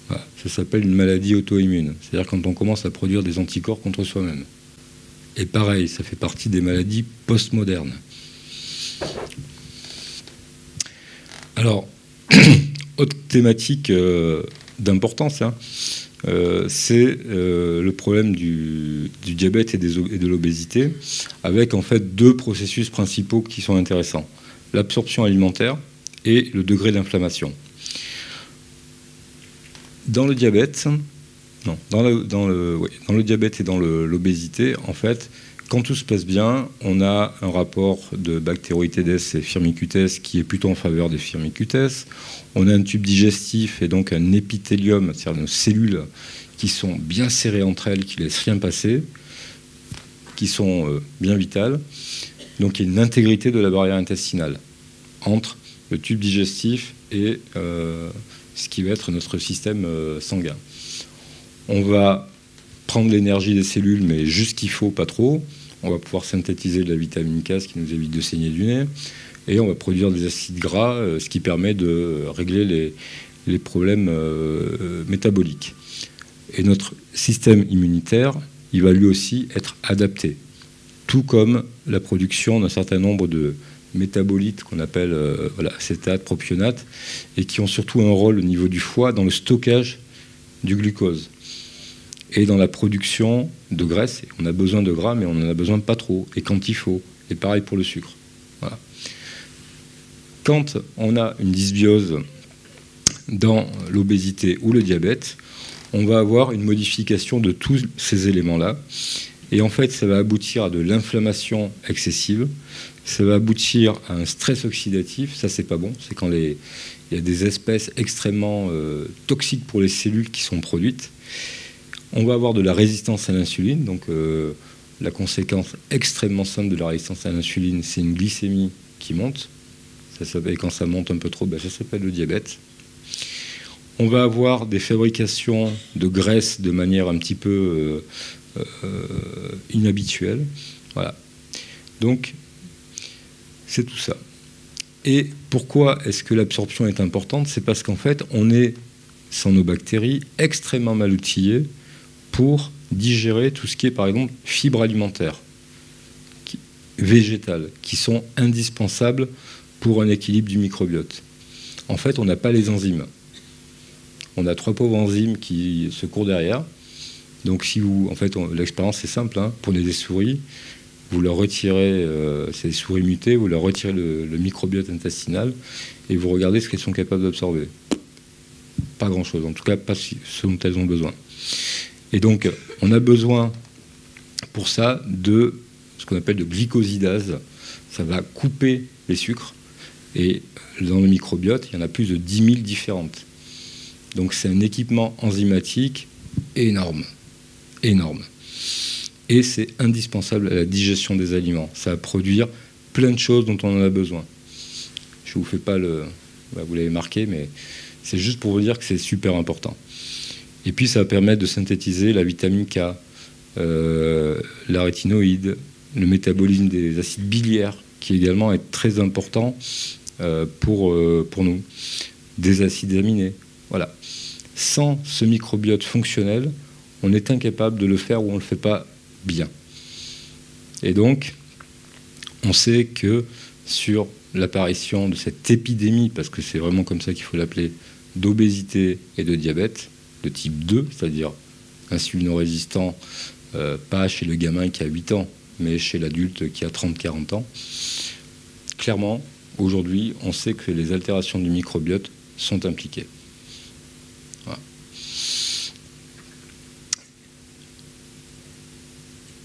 Voilà. Ça s'appelle une maladie auto-immune. C'est-à-dire quand on commence à produire des anticorps contre soi-même. Et pareil, ça fait partie des maladies postmodernes. Alors, autre thématique d'importance, c'est le problème du diabète et de l'obésité, avec en fait deux processus principaux qui sont intéressants. L'absorption alimentaire et le degré d'inflammation. Dans le diabète, dans le diabète et dans l'obésité, en fait, quand tout se passe bien, on a un rapport de Bacteroidetes et Firmicutes qui est plutôt en faveur des Firmicutes. On a un tube digestif et donc un épithélium, c'est-à-dire nos cellules qui sont bien serrées entre elles, qui ne laissent rien passer, qui sont bien vitales. Donc il y a une intégrité de la barrière intestinale entre le tube digestif et ce qui va être notre système sanguin. On va prendre l'énergie des cellules, mais juste ce qu'il faut, pas trop. On va pouvoir synthétiser de la vitamine K, ce qui nous évite de saigner du nez. Et on va produire des acides gras, ce qui permet de régler les problèmes métaboliques. Et notre système immunitaire, il va lui aussi être adapté. Tout comme la production d'un certain nombre de métabolites qu'on appelle acétate, propionate, et qui ont surtout un rôle au niveau du foie dans le stockage du glucose. Et dans la production de graisse, on a besoin de gras, mais on n'en a besoin pas trop, et quand il faut. Et pareil pour le sucre. Voilà. Quand on a une dysbiose dans l'obésité ou le diabète, on va avoir une modification de tous ces éléments-là. Et en fait, ça va aboutir à de l'inflammation excessive, ça va aboutir à un stress oxydatif, ça c'est pas bon, c'est quand il y a des espèces extrêmement toxiques pour les cellules qui sont produites. On va avoir de la résistance à l'insuline, donc la conséquence extrêmement simple de la résistance à l'insuline, c'est une glycémie qui monte. Et quand ça monte un peu trop, ça s'appelle le diabète. On va avoir des fabrications de graisse de manière un petit peu inhabituelle. Voilà. Donc, c'est tout ça. Et pourquoi est-ce que l'absorption est importante? C'est parce qu'en fait, on est, sans nos bactéries, extrêmement mal outillés pour digérer tout ce qui est, par exemple, fibres alimentaires, végétales, qui sont indispensables pour un équilibre du microbiote. En fait, on n'a pas les enzymes. On a 3 pauvres enzymes qui se courent derrière. Donc, si vous, en fait, l'expérience est simple. Prenez des souris, vous leur retirez, c'est des souris mutées, vous leur retirez le microbiote intestinal et vous regardez ce qu'elles sont capables d'absorber. Pas grand-chose, en tout cas pas ce dont elles ont besoin. Et donc, on a besoin pour ça de ce qu'on appelle de glycosidase. Ça va couper les sucres. Et dans le microbiote, il y en a plus de 10 000 différentes. Donc c'est un équipement enzymatique énorme. Énorme. Et c'est indispensable à la digestion des aliments. Ça va produire plein de choses dont on en a besoin. Je ne vous fais pas le... vous l'avez marqué, mais c'est juste pour vous dire que c'est super important. Et puis ça va permettre de synthétiser la vitamine K, la rétinoïde, le métabolisme des acides biliaires, qui également est très important pour nous, des acides aminés. Voilà. Sans ce microbiote fonctionnel, on est incapable de le faire ou on ne le fait pas bien. Et donc, on sait que sur l'apparition de cette épidémie, parce que c'est vraiment comme ça qu'il faut l'appeler, d'obésité et de diabète de type 2, c'est-à-dire insulino-résistant, pas chez le gamin qui a 8 ans, mais chez l'adulte qui a 30-40 ans, clairement, aujourd'hui, on sait que les altérations du microbiote sont impliquées. Voilà.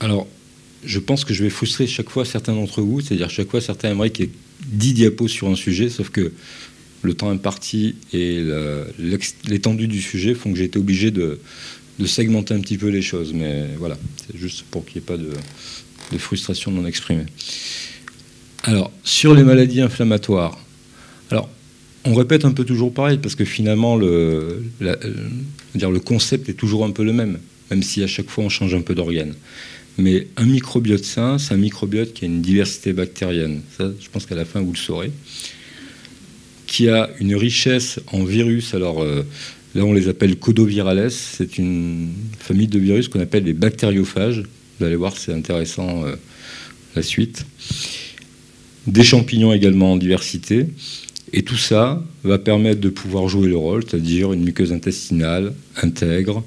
Alors, je pense que je vais frustrer chaque fois certains d'entre vous, c'est-à-dire chaque fois certains aimeraient qu'il y ait 10 diapos sur un sujet, sauf que le temps imparti et l'étendue du sujet font que j'ai été obligé de segmenter un petit peu les choses. Mais voilà, c'est juste pour qu'il n'y ait pas de frustration non exprimée. Alors, sur les maladies inflammatoires, alors, on répète un peu toujours pareil, parce que finalement, le concept est toujours un peu le même si à chaque fois on change un peu d'organe. Mais un microbiote sain, c'est un microbiote qui a une diversité bactérienne. Ça, je pense qu'à la fin, vous le saurez. Qui a une richesse en virus. Alors, là, on les appelle codovirales. C'est une famille de virus qu'on appelle les bactériophages. Vous allez voir, c'est intéressant la suite. Des champignons également en diversité. Et tout ça va permettre de pouvoir jouer le rôle, c'est-à-dire une muqueuse intestinale intègre,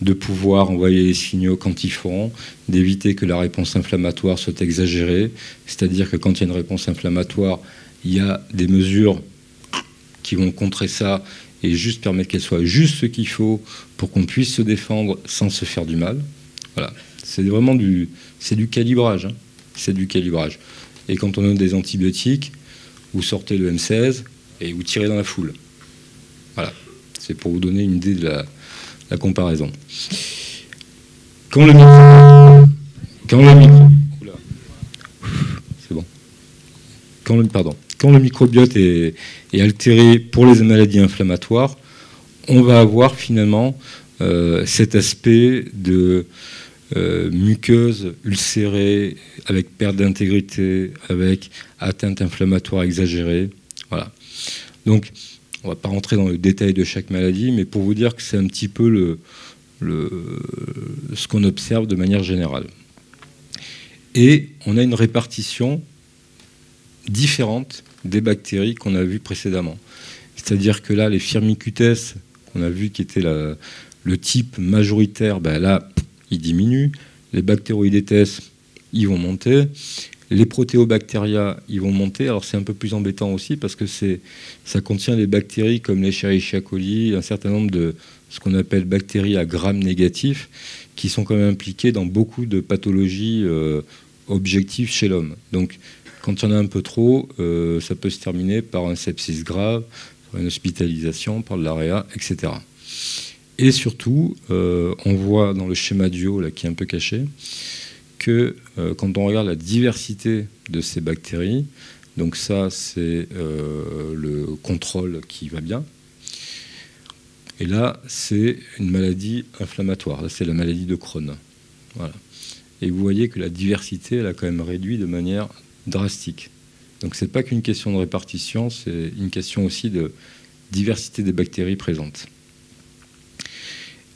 de pouvoir envoyer les signaux quand il faut, d'éviter que la réponse inflammatoire soit exagérée. C'est-à-dire que quand il y a une réponse inflammatoire, il y a des mesures qui vont contrer ça et juste permettre qu'elle soit juste ce qu'il faut pour qu'on puisse se défendre sans se faire du mal. Voilà. C'est vraiment du calibrage. C'est du calibrage. Et quand on donne des antibiotiques, vous sortez le M16 et vous tirez dans la foule. Voilà. C'est pour vous donner une idée de la comparaison. Quand le microbiote est altéré pour les maladies inflammatoires, on va avoir finalement cet aspect de muqueuse ulcérée, avec perte d'intégrité, avec atteinte inflammatoire exagérée. Voilà. Donc, on ne va pas rentrer dans le détail de chaque maladie, mais pour vous dire que c'est un petit peu ce qu'on observe de manière générale. Et on a une répartition différente des bactéries qu'on a vues précédemment. C'est-à-dire que là, les Firmicutes, qu'on a vu qui était le type majoritaire, là, ils diminuent. Les Bacteroidetes, ils vont monter. Les protéobactéria, ils vont monter. Alors c'est un peu plus embêtant aussi parce que ça contient des bactéries comme l'Escherichia coli, un certain nombre de ce qu'on appelle bactéries à gram négatif, qui sont quand même impliquées dans beaucoup de pathologies objectives chez l'homme. Donc quand il y en a un peu trop, ça peut se terminer par un sepsis grave, par une hospitalisation, par de l'AREA, etc. Et surtout, on voit dans le schéma du haut, là, qui est un peu caché, que quand on regarde la diversité de ces bactéries, donc ça c'est le contrôle qui va bien, et là c'est une maladie inflammatoire, là c'est la maladie de Crohn. Voilà. Et vous voyez que la diversité elle a quand même réduit de manière drastique. Donc c'est pas qu'une question de répartition, c'est une question aussi de diversité des bactéries présentes.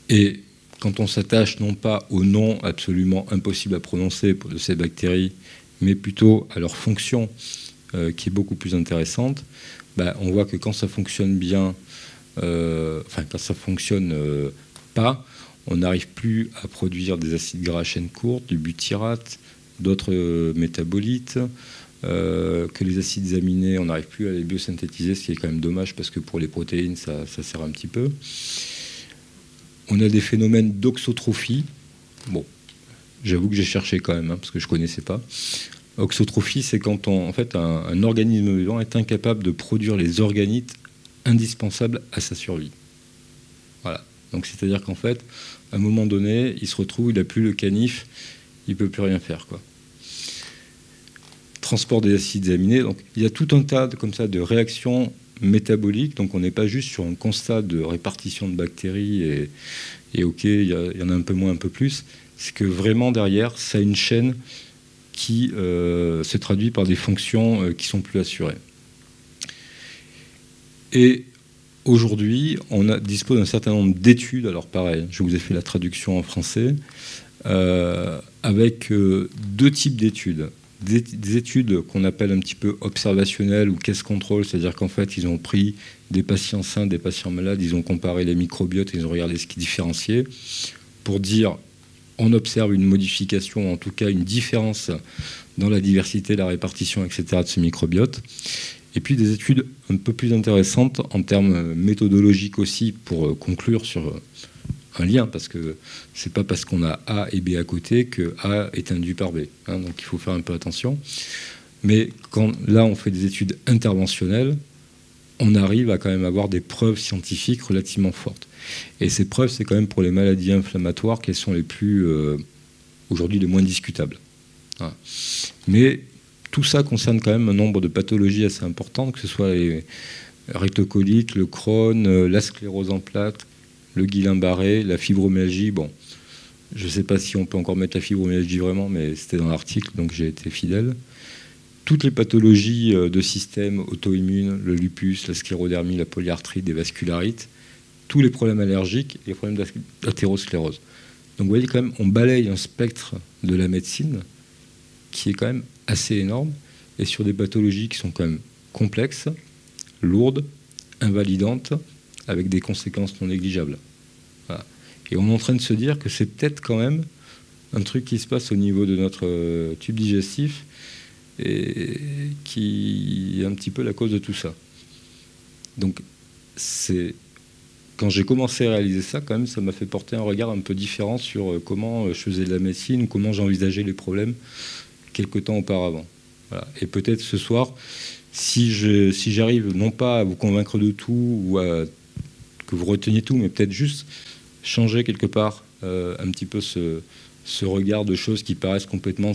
Et quand on s'attache non pas au nom absolument impossible à prononcer de ces bactéries, mais plutôt à leur fonction qui est beaucoup plus intéressante, on voit que quand ça fonctionne bien, quand ça fonctionne pas, on n'arrive plus à produire des acides gras à chaîne courte, du butyrate, d'autres métabolites, que les acides aminés, on n'arrive plus à les biosynthétiser, ce qui est quand même dommage parce que pour les protéines, ça sert un petit peu. On a des phénomènes d'oxotrophie. Bon, j'avoue que j'ai cherché quand même, parce que je ne connaissais pas. Oxotrophie, c'est quand un organisme vivant est incapable de produire les organites indispensables à sa survie. Voilà. Donc c'est-à-dire qu'en fait, à un moment donné, il se retrouve, il n'a plus le canif, il ne peut plus rien faire, quoi. Transport des acides aminés. Donc il y a tout un tas de réactions métabolique, donc on n'est pas juste sur un constat de répartition de bactéries et ok, il y en a un peu moins, un peu plus, c'est que vraiment derrière, ça a une chaîne qui se traduit par des fonctions qui sont plus assurées. Et aujourd'hui, on dispose d'un certain nombre d'études, alors pareil, je vous ai fait la traduction en français, avec deux types d'études. Des études qu'on appelle un petit peu observationnelles ou case control, c'est-à-dire qu'en fait, ils ont pris des patients sains, des patients malades, ils ont comparé les microbiotes, ils ont regardé ce qui différenciait, pour dire, on observe une modification, en tout cas une différence dans la diversité, la répartition, etc. de ce microbiote. Et puis des études un peu plus intéressantes en termes méthodologiques aussi, pour conclure sur un lien, parce que c'est pas parce qu'on a A et B à côté que A est induit par B. Donc il faut faire un peu attention. Mais quand là on fait des études interventionnelles, on arrive à quand même avoir des preuves scientifiques relativement fortes. Et ces preuves, c'est quand même pour les maladies inflammatoires qu'elles sont les plus aujourd'hui les moins discutables. Voilà. Mais tout ça concerne quand même un nombre de pathologies assez importantes, que ce soit les rectocolites, le Crohn, la sclérose en plaques, le Guillain-Barré, la fibromyalgie. Bon, je ne sais pas si on peut encore mettre la fibromyalgie vraiment, mais c'était dans l'article, donc j'ai été fidèle. Toutes les pathologies de système auto-immunes, le lupus, la sclérodermie, la polyarthrite, les vascularites, tous les problèmes allergiques et les problèmes d'athérosclérose. Donc vous voyez quand même, on balaye un spectre de la médecine qui est quand même assez énorme et sur des pathologies qui sont quand même complexes, lourdes, invalidantes, avec des conséquences non négligeables. Voilà. Et on est en train de se dire que c'est peut-être quand même un truc qui se passe au niveau de notre tube digestif et qui est un petit peu la cause de tout ça. Donc, quand j'ai commencé à réaliser ça, quand même, ça m'a fait porter un regard un peu différent sur comment je faisais de la médecine ou comment j'envisageais les problèmes quelque temps auparavant. Voilà. Et peut-être ce soir, si j'arrive non pas à vous convaincre de tout ou que vous reteniez tout, mais peut-être juste changer quelque part un petit peu ce regard de choses qui paraissent complètement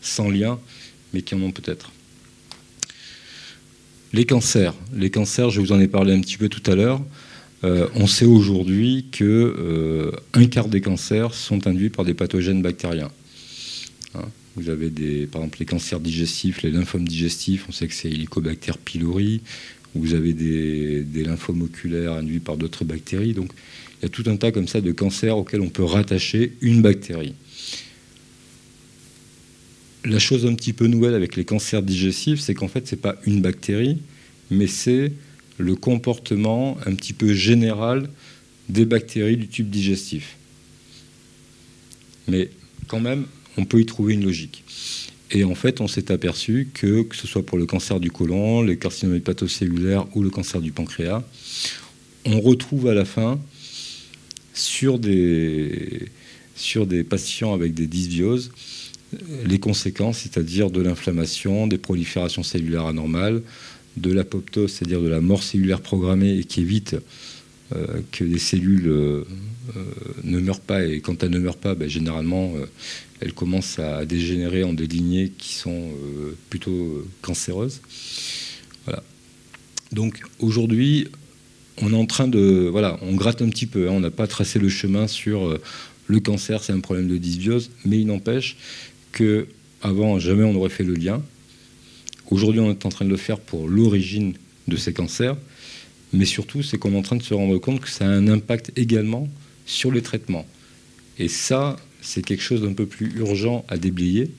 sans lien, mais qui en ont peut-être. Les cancers, je vous en ai parlé un petit peu tout à l'heure. On sait aujourd'hui qu'un quart des cancers sont induits par des pathogènes bactériens. Vous avez par exemple les cancers digestifs, les lymphomes digestifs, on sait que c'est Helicobacter pylori. Vous avez des lymphomes oculaires induits par d'autres bactéries. Donc il y a tout un tas comme ça de cancers auxquels on peut rattacher une bactérie. La chose un petit peu nouvelle avec les cancers digestifs, c'est qu'en fait, ce n'est pas une bactérie, mais c'est le comportement un petit peu général des bactéries du tube digestif. Mais quand même, on peut y trouver une logique. Et en fait, on s'est aperçu que ce soit pour le cancer du côlon, les carcinomes hépatocellulaires ou le cancer du pancréas, on retrouve à la fin, sur des patients avec des dysbioses, les conséquences, c'est-à-dire de l'inflammation, des proliférations cellulaires anormales, de l'apoptose, c'est-à-dire de la mort cellulaire programmée et qui évite que les cellules ne meurent pas. Et quand elles ne meurent pas, généralement, elles commencent à dégénérer en des lignées qui sont plutôt cancéreuses. Voilà. Donc aujourd'hui, on est en train de... Voilà, on gratte un petit peu. On n'a pas tracé le chemin sur le cancer, c'est un problème de dysbiose, mais il n'empêche qu'avant, jamais on n'aurait fait le lien. Aujourd'hui, on est en train de le faire pour l'origine de ces cancers, mais surtout, c'est qu'on est en train de se rendre compte que ça a un impact également sur les traitements. Et ça, c'est quelque chose d'un peu plus urgent à déblayer,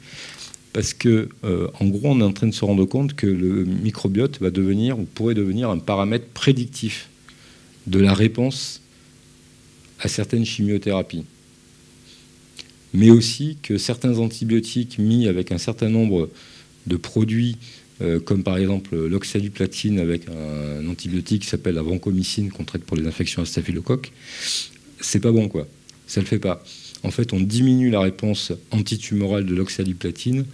parce que, en gros, on est en train de se rendre compte que le microbiote va devenir, ou pourrait devenir, un paramètre prédictif de la réponse à certaines chimiothérapies. Mais aussi que certains antibiotiques mis avec un certain nombre de produits, comme par exemple l'oxaliplatine avec un antibiotique qui s'appelle la vancomycine qu'on traite pour les infections à staphylocoque, c'est pas bon, quoi. Ça le fait pas. En fait, on diminue la réponse antitumorale de l'oxaliplatine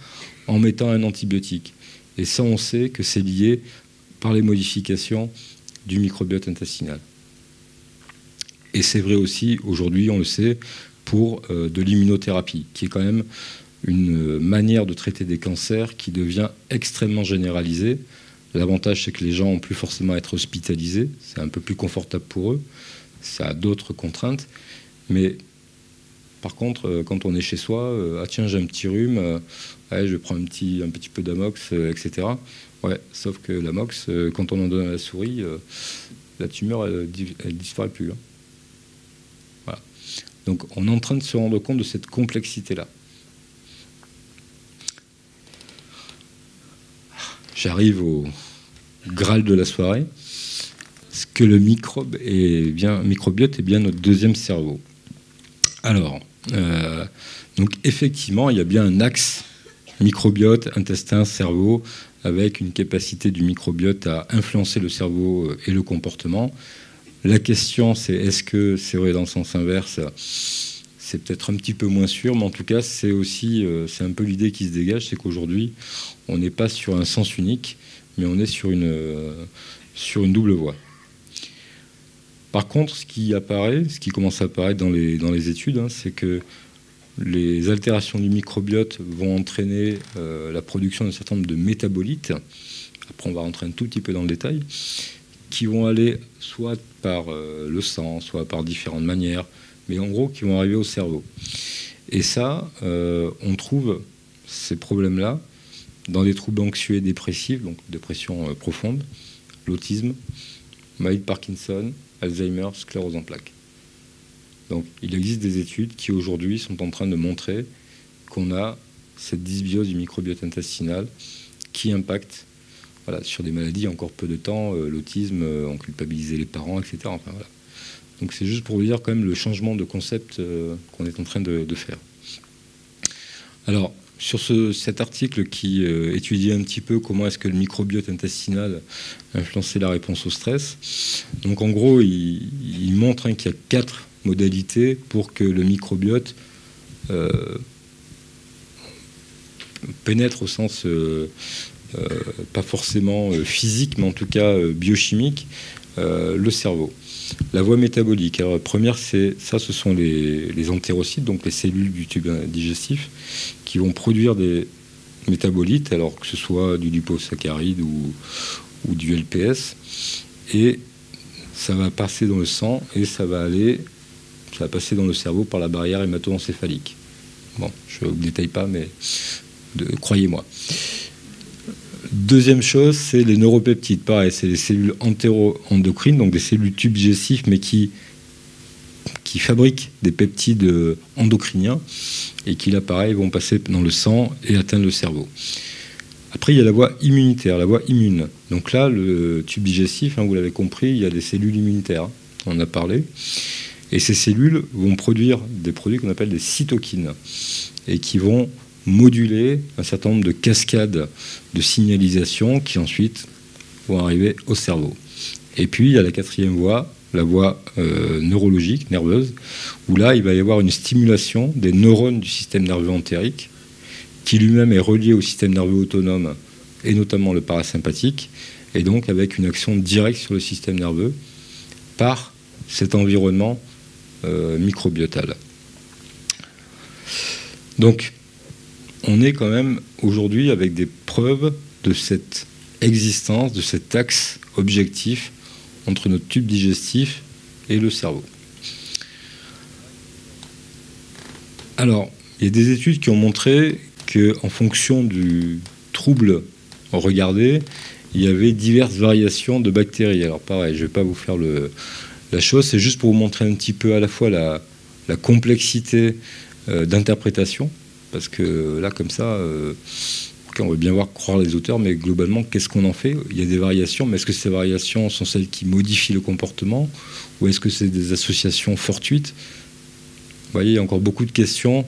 en mettant un antibiotique. Et ça, on sait que c'est lié par les modifications du microbiote intestinal. Et c'est vrai aussi, aujourd'hui, on le sait, pour de l'immunothérapie, qui est quand même une manière de traiter des cancers qui devient extrêmement généralisée. L'avantage, c'est que les gens n'ont plus forcément à être hospitalisés. C'est un peu plus confortable pour eux. Ça a d'autres contraintes. Mais par contre, quand on est chez soi, ah tiens, j'ai un petit rhume, ouais, je prends un petit peu d'Amox, etc. Ouais, sauf que l'Amox, quand on en donne à la souris, la tumeur, elle disparaît plus. Hein. Voilà. Donc on est en train de se rendre compte de cette complexité-là. J'arrive au Graal de la soirée, ce que le microbiote est bien notre deuxième cerveau. Alors, donc effectivement, il y a bien un axe microbiote, intestin, cerveau, avec une capacité du microbiote à influencer le cerveau et le comportement. La question, c'est est-ce que c'est vrai dans le sens inverse? C'est peut-être un petit peu moins sûr, mais en tout cas, c'est un peu l'idée qui se dégage, c'est qu'aujourd'hui, on n'est pas sur un sens unique, mais on est sur une double voie. Par contre, ce qui commence à apparaître dans les études, hein, c'est que les altérations du microbiote vont entraîner la production d'un certain nombre de métabolites. Après, on va rentrer un tout petit peu dans le détail, qui vont aller soit par le sang, soit par différentes manières, mais en gros qui vont arriver au cerveau. Et ça, on trouve ces problèmes-là dans des troubles anxieux et dépressifs, donc dépression profonde, l'autisme, maladie de Parkinson, Alzheimer, sclérose en plaques. Donc il existe des études qui aujourd'hui sont en train de montrer qu'on a cette dysbiose du microbiote intestinal qui impacte sur des maladies encore peu de temps, l'autisme, on culpabilisait les parents, etc. Enfin, voilà. Donc c'est juste pour vous dire quand même le changement de concept qu'on est en train de faire. Alors, sur cet article qui étudiait un petit peu comment est-ce que le microbiote intestinal influençait la réponse au stress, donc en gros, il montre qu'il y a 4 modalités pour que le microbiote pénètre au sens pas forcément physique, mais en tout cas biochimique, le cerveau. La voie métabolique. Alors, la première, ce sont les entérocytes, donc les cellules du tube digestif, qui vont produire des métabolites, alors que ce soit du liposaccharide ou du LPS, et ça va passer dans le sang et ça va passer dans le cerveau par la barrière hémato-encéphalique. Bon, je ne vous détaille pas, mais croyez-moi. Deuxième chose, c'est les neuropeptides. Pareil, c'est les cellules entéro-endocrines, donc des cellules tubes digestifs, mais qui fabriquent des peptides endocriniens et qui, là, pareil, vont passer dans le sang et atteindre le cerveau. Après, il y a la voie immunitaire, la voie immune. Donc là, le tube digestif, vous l'avez compris, il y a des cellules immunitaires. On en a parlé. Et ces cellules vont produire des produits qu'on appelle des cytokines et qui vont moduler un certain nombre de cascades de signalisation qui ensuite vont arriver au cerveau. Et puis il y a la quatrième voie, la voie neurologique, nerveuse, où là il va y avoir une stimulation des neurones du système nerveux entérique, qui lui-même est relié au système nerveux autonome, et notamment le parasympathique, et donc avec une action directe sur le système nerveux par cet environnement microbiotal. Donc, on est quand même aujourd'hui avec des preuves de cette existence, de cet axe objectif entre notre tube digestif et le cerveau. Alors, il y a des études qui ont montré qu'en fonction du trouble regardé, il y avait diverses variations de bactéries. Alors pareil, je ne vais pas vous faire la chose, c'est juste pour vous montrer un petit peu à la fois la complexité d'interprétation, parce que là, comme ça, on va bien croire les auteurs, mais globalement, qu'est-ce qu'on en fait? Il y a des variations, mais est-ce que ces variations sont celles qui modifient le comportement, ou est-ce que c'est des associations fortuites? Vous voyez, il y a encore beaucoup de questions,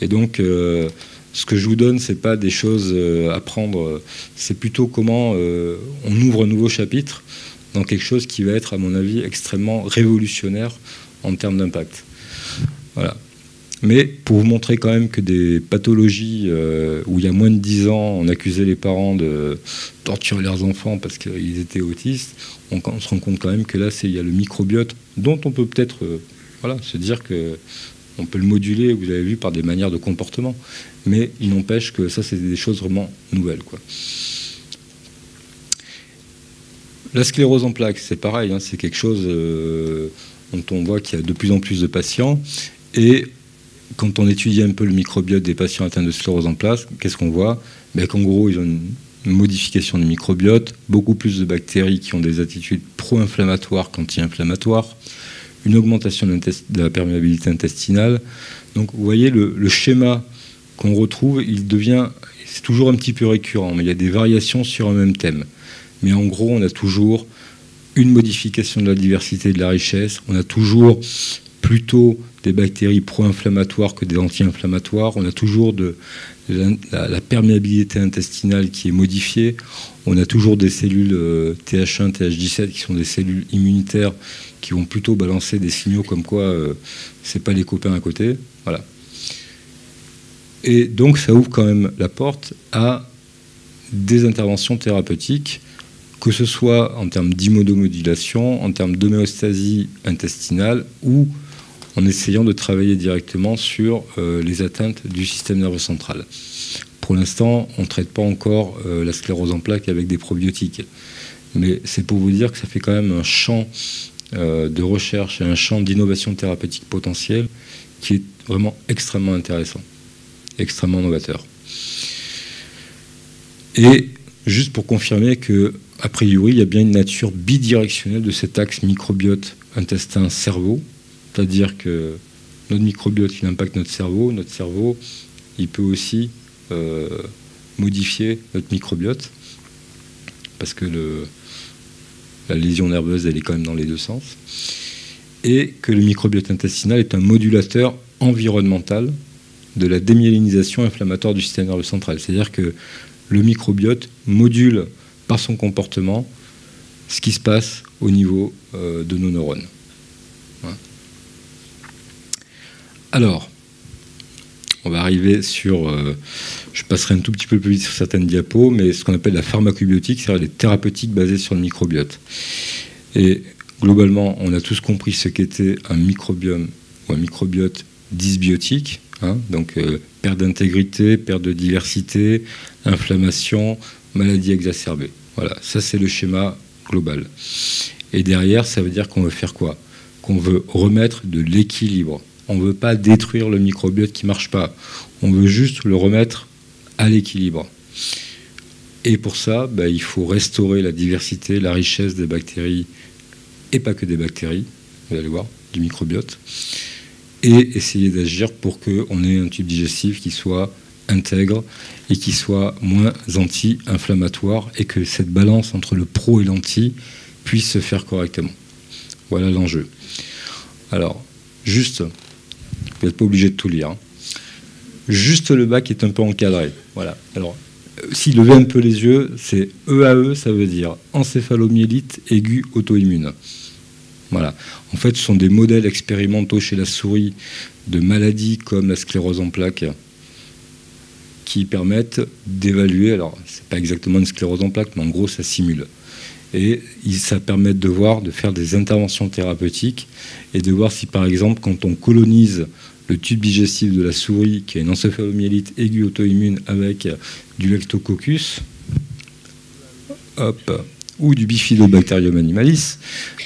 et donc ce que je vous donne, c'est pas des choses à prendre, c'est plutôt comment on ouvre un nouveau chapitre dans quelque chose qui va être, à mon avis, extrêmement révolutionnaire en termes d'impact. Voilà. Mais pour vous montrer quand même que des pathologies où il y a moins de 10 ans, on accusait les parents de torturer leurs enfants parce qu'ils étaient autistes, on se rend compte quand même que là, il y a le microbiote dont on peut peut-être se dire qu'on peut le moduler, vous avez vu, par des manières de comportement. Mais il n'empêche que ça, c'est des choses vraiment nouvelles, quoi. La sclérose en plaques, c'est pareil, hein, c'est quelque chose dont on voit qu'il y a de plus en plus de patients. Et quand on étudie un peu le microbiote des patients atteints de sclérose en plaques, qu'est-ce qu'on voit? Qu'en gros, ils ont une modification du microbiote, beaucoup plus de bactéries qui ont des attitudes pro-inflammatoires qu'anti-inflammatoires, une augmentation de la perméabilité intestinale. Donc vous voyez le schéma qu'on retrouve, c'est toujours un petit peu récurrent, mais il y a des variations sur un même thème. Mais en gros, on a toujours une modification de la diversité et de la richesse, on a toujours plutôt des bactéries pro-inflammatoires que des anti-inflammatoires, on a toujours la perméabilité intestinale qui est modifiée, on a toujours des cellules TH1, TH17 qui sont des cellules immunitaires qui vont plutôt balancer des signaux comme quoi c'est pas les copains à côté. Voilà. Et donc ça ouvre quand même la porte à des interventions thérapeutiques, que ce soit en termes d'immunomodulation, en termes d'homéostasie intestinale, ou en essayant de travailler directement sur les atteintes du système nerveux central. Pour l'instant, on ne traite pas encore la sclérose en plaques avec des probiotiques. Mais c'est pour vous dire que ça fait quand même un champ de recherche et un champ d'innovation thérapeutique potentielle qui est vraiment extrêmement intéressant, extrêmement novateur. Et juste pour confirmer que, a priori, il y a bien une nature bidirectionnelle de cet axe microbiote intestin-cerveau, c'est-à-dire que notre microbiote, il impacte notre cerveau, il peut aussi modifier notre microbiote, parce que la lésion nerveuse, elle est quand même dans les deux sens, et que le microbiote intestinal est un modulateur environnemental de la démyélinisation inflammatoire du système nerveux central. C'est-à-dire que le microbiote module par son comportement ce qui se passe au niveau de nos neurones. Voilà. Alors, on va arriver sur... je passerai un tout petit peu plus vite sur certaines diapos, mais ce qu'on appelle la pharmacobiotique, c'est-à-dire les thérapeutiques basées sur le microbiote. Et globalement, on a tous compris ce qu'était un microbiome ou un microbiote dysbiotique, hein, donc perte d'intégrité, perte de diversité, inflammation, maladie exacerbée. Voilà, ça c'est le schéma global. Et derrière, ça veut dire qu'on veut faire quoi? Qu'on veut remettre de l'équilibre. On ne veut pas détruire le microbiote qui ne marche pas. On veut juste le remettre à l'équilibre. Et pour ça, il faut restaurer la diversité, la richesse des bactéries, et pas que des bactéries, vous allez voir, du microbiote, et essayer d'agir pour qu'on ait un tube digestif qui soit intègre et qui soit moins anti-inflammatoire, et que cette balance entre le pro et l'anti puisse se faire correctement. Voilà l'enjeu. Alors, juste, vous n'êtes pas obligé de tout lire, hein. juste le bas qui est un peu encadré. Voilà. Alors, s'il levait un peu les yeux, c'est EAE, ça veut dire encéphalomyélite aiguë auto-immune. Voilà. En fait, ce sont des modèles expérimentaux chez la souris de maladies comme la sclérose en plaques qui permettent d'évaluer, alors c'est pas exactement une sclérose en plaques, mais en gros ça simule. Et ça permet de voir, de faire des interventions thérapeutiques et de voir si par exemple quand on colonise le tube digestif de la souris qui a une encéphalomyélite aiguë auto-immune avec du lactococcus, hop, ou du Bifidobacterium animalis,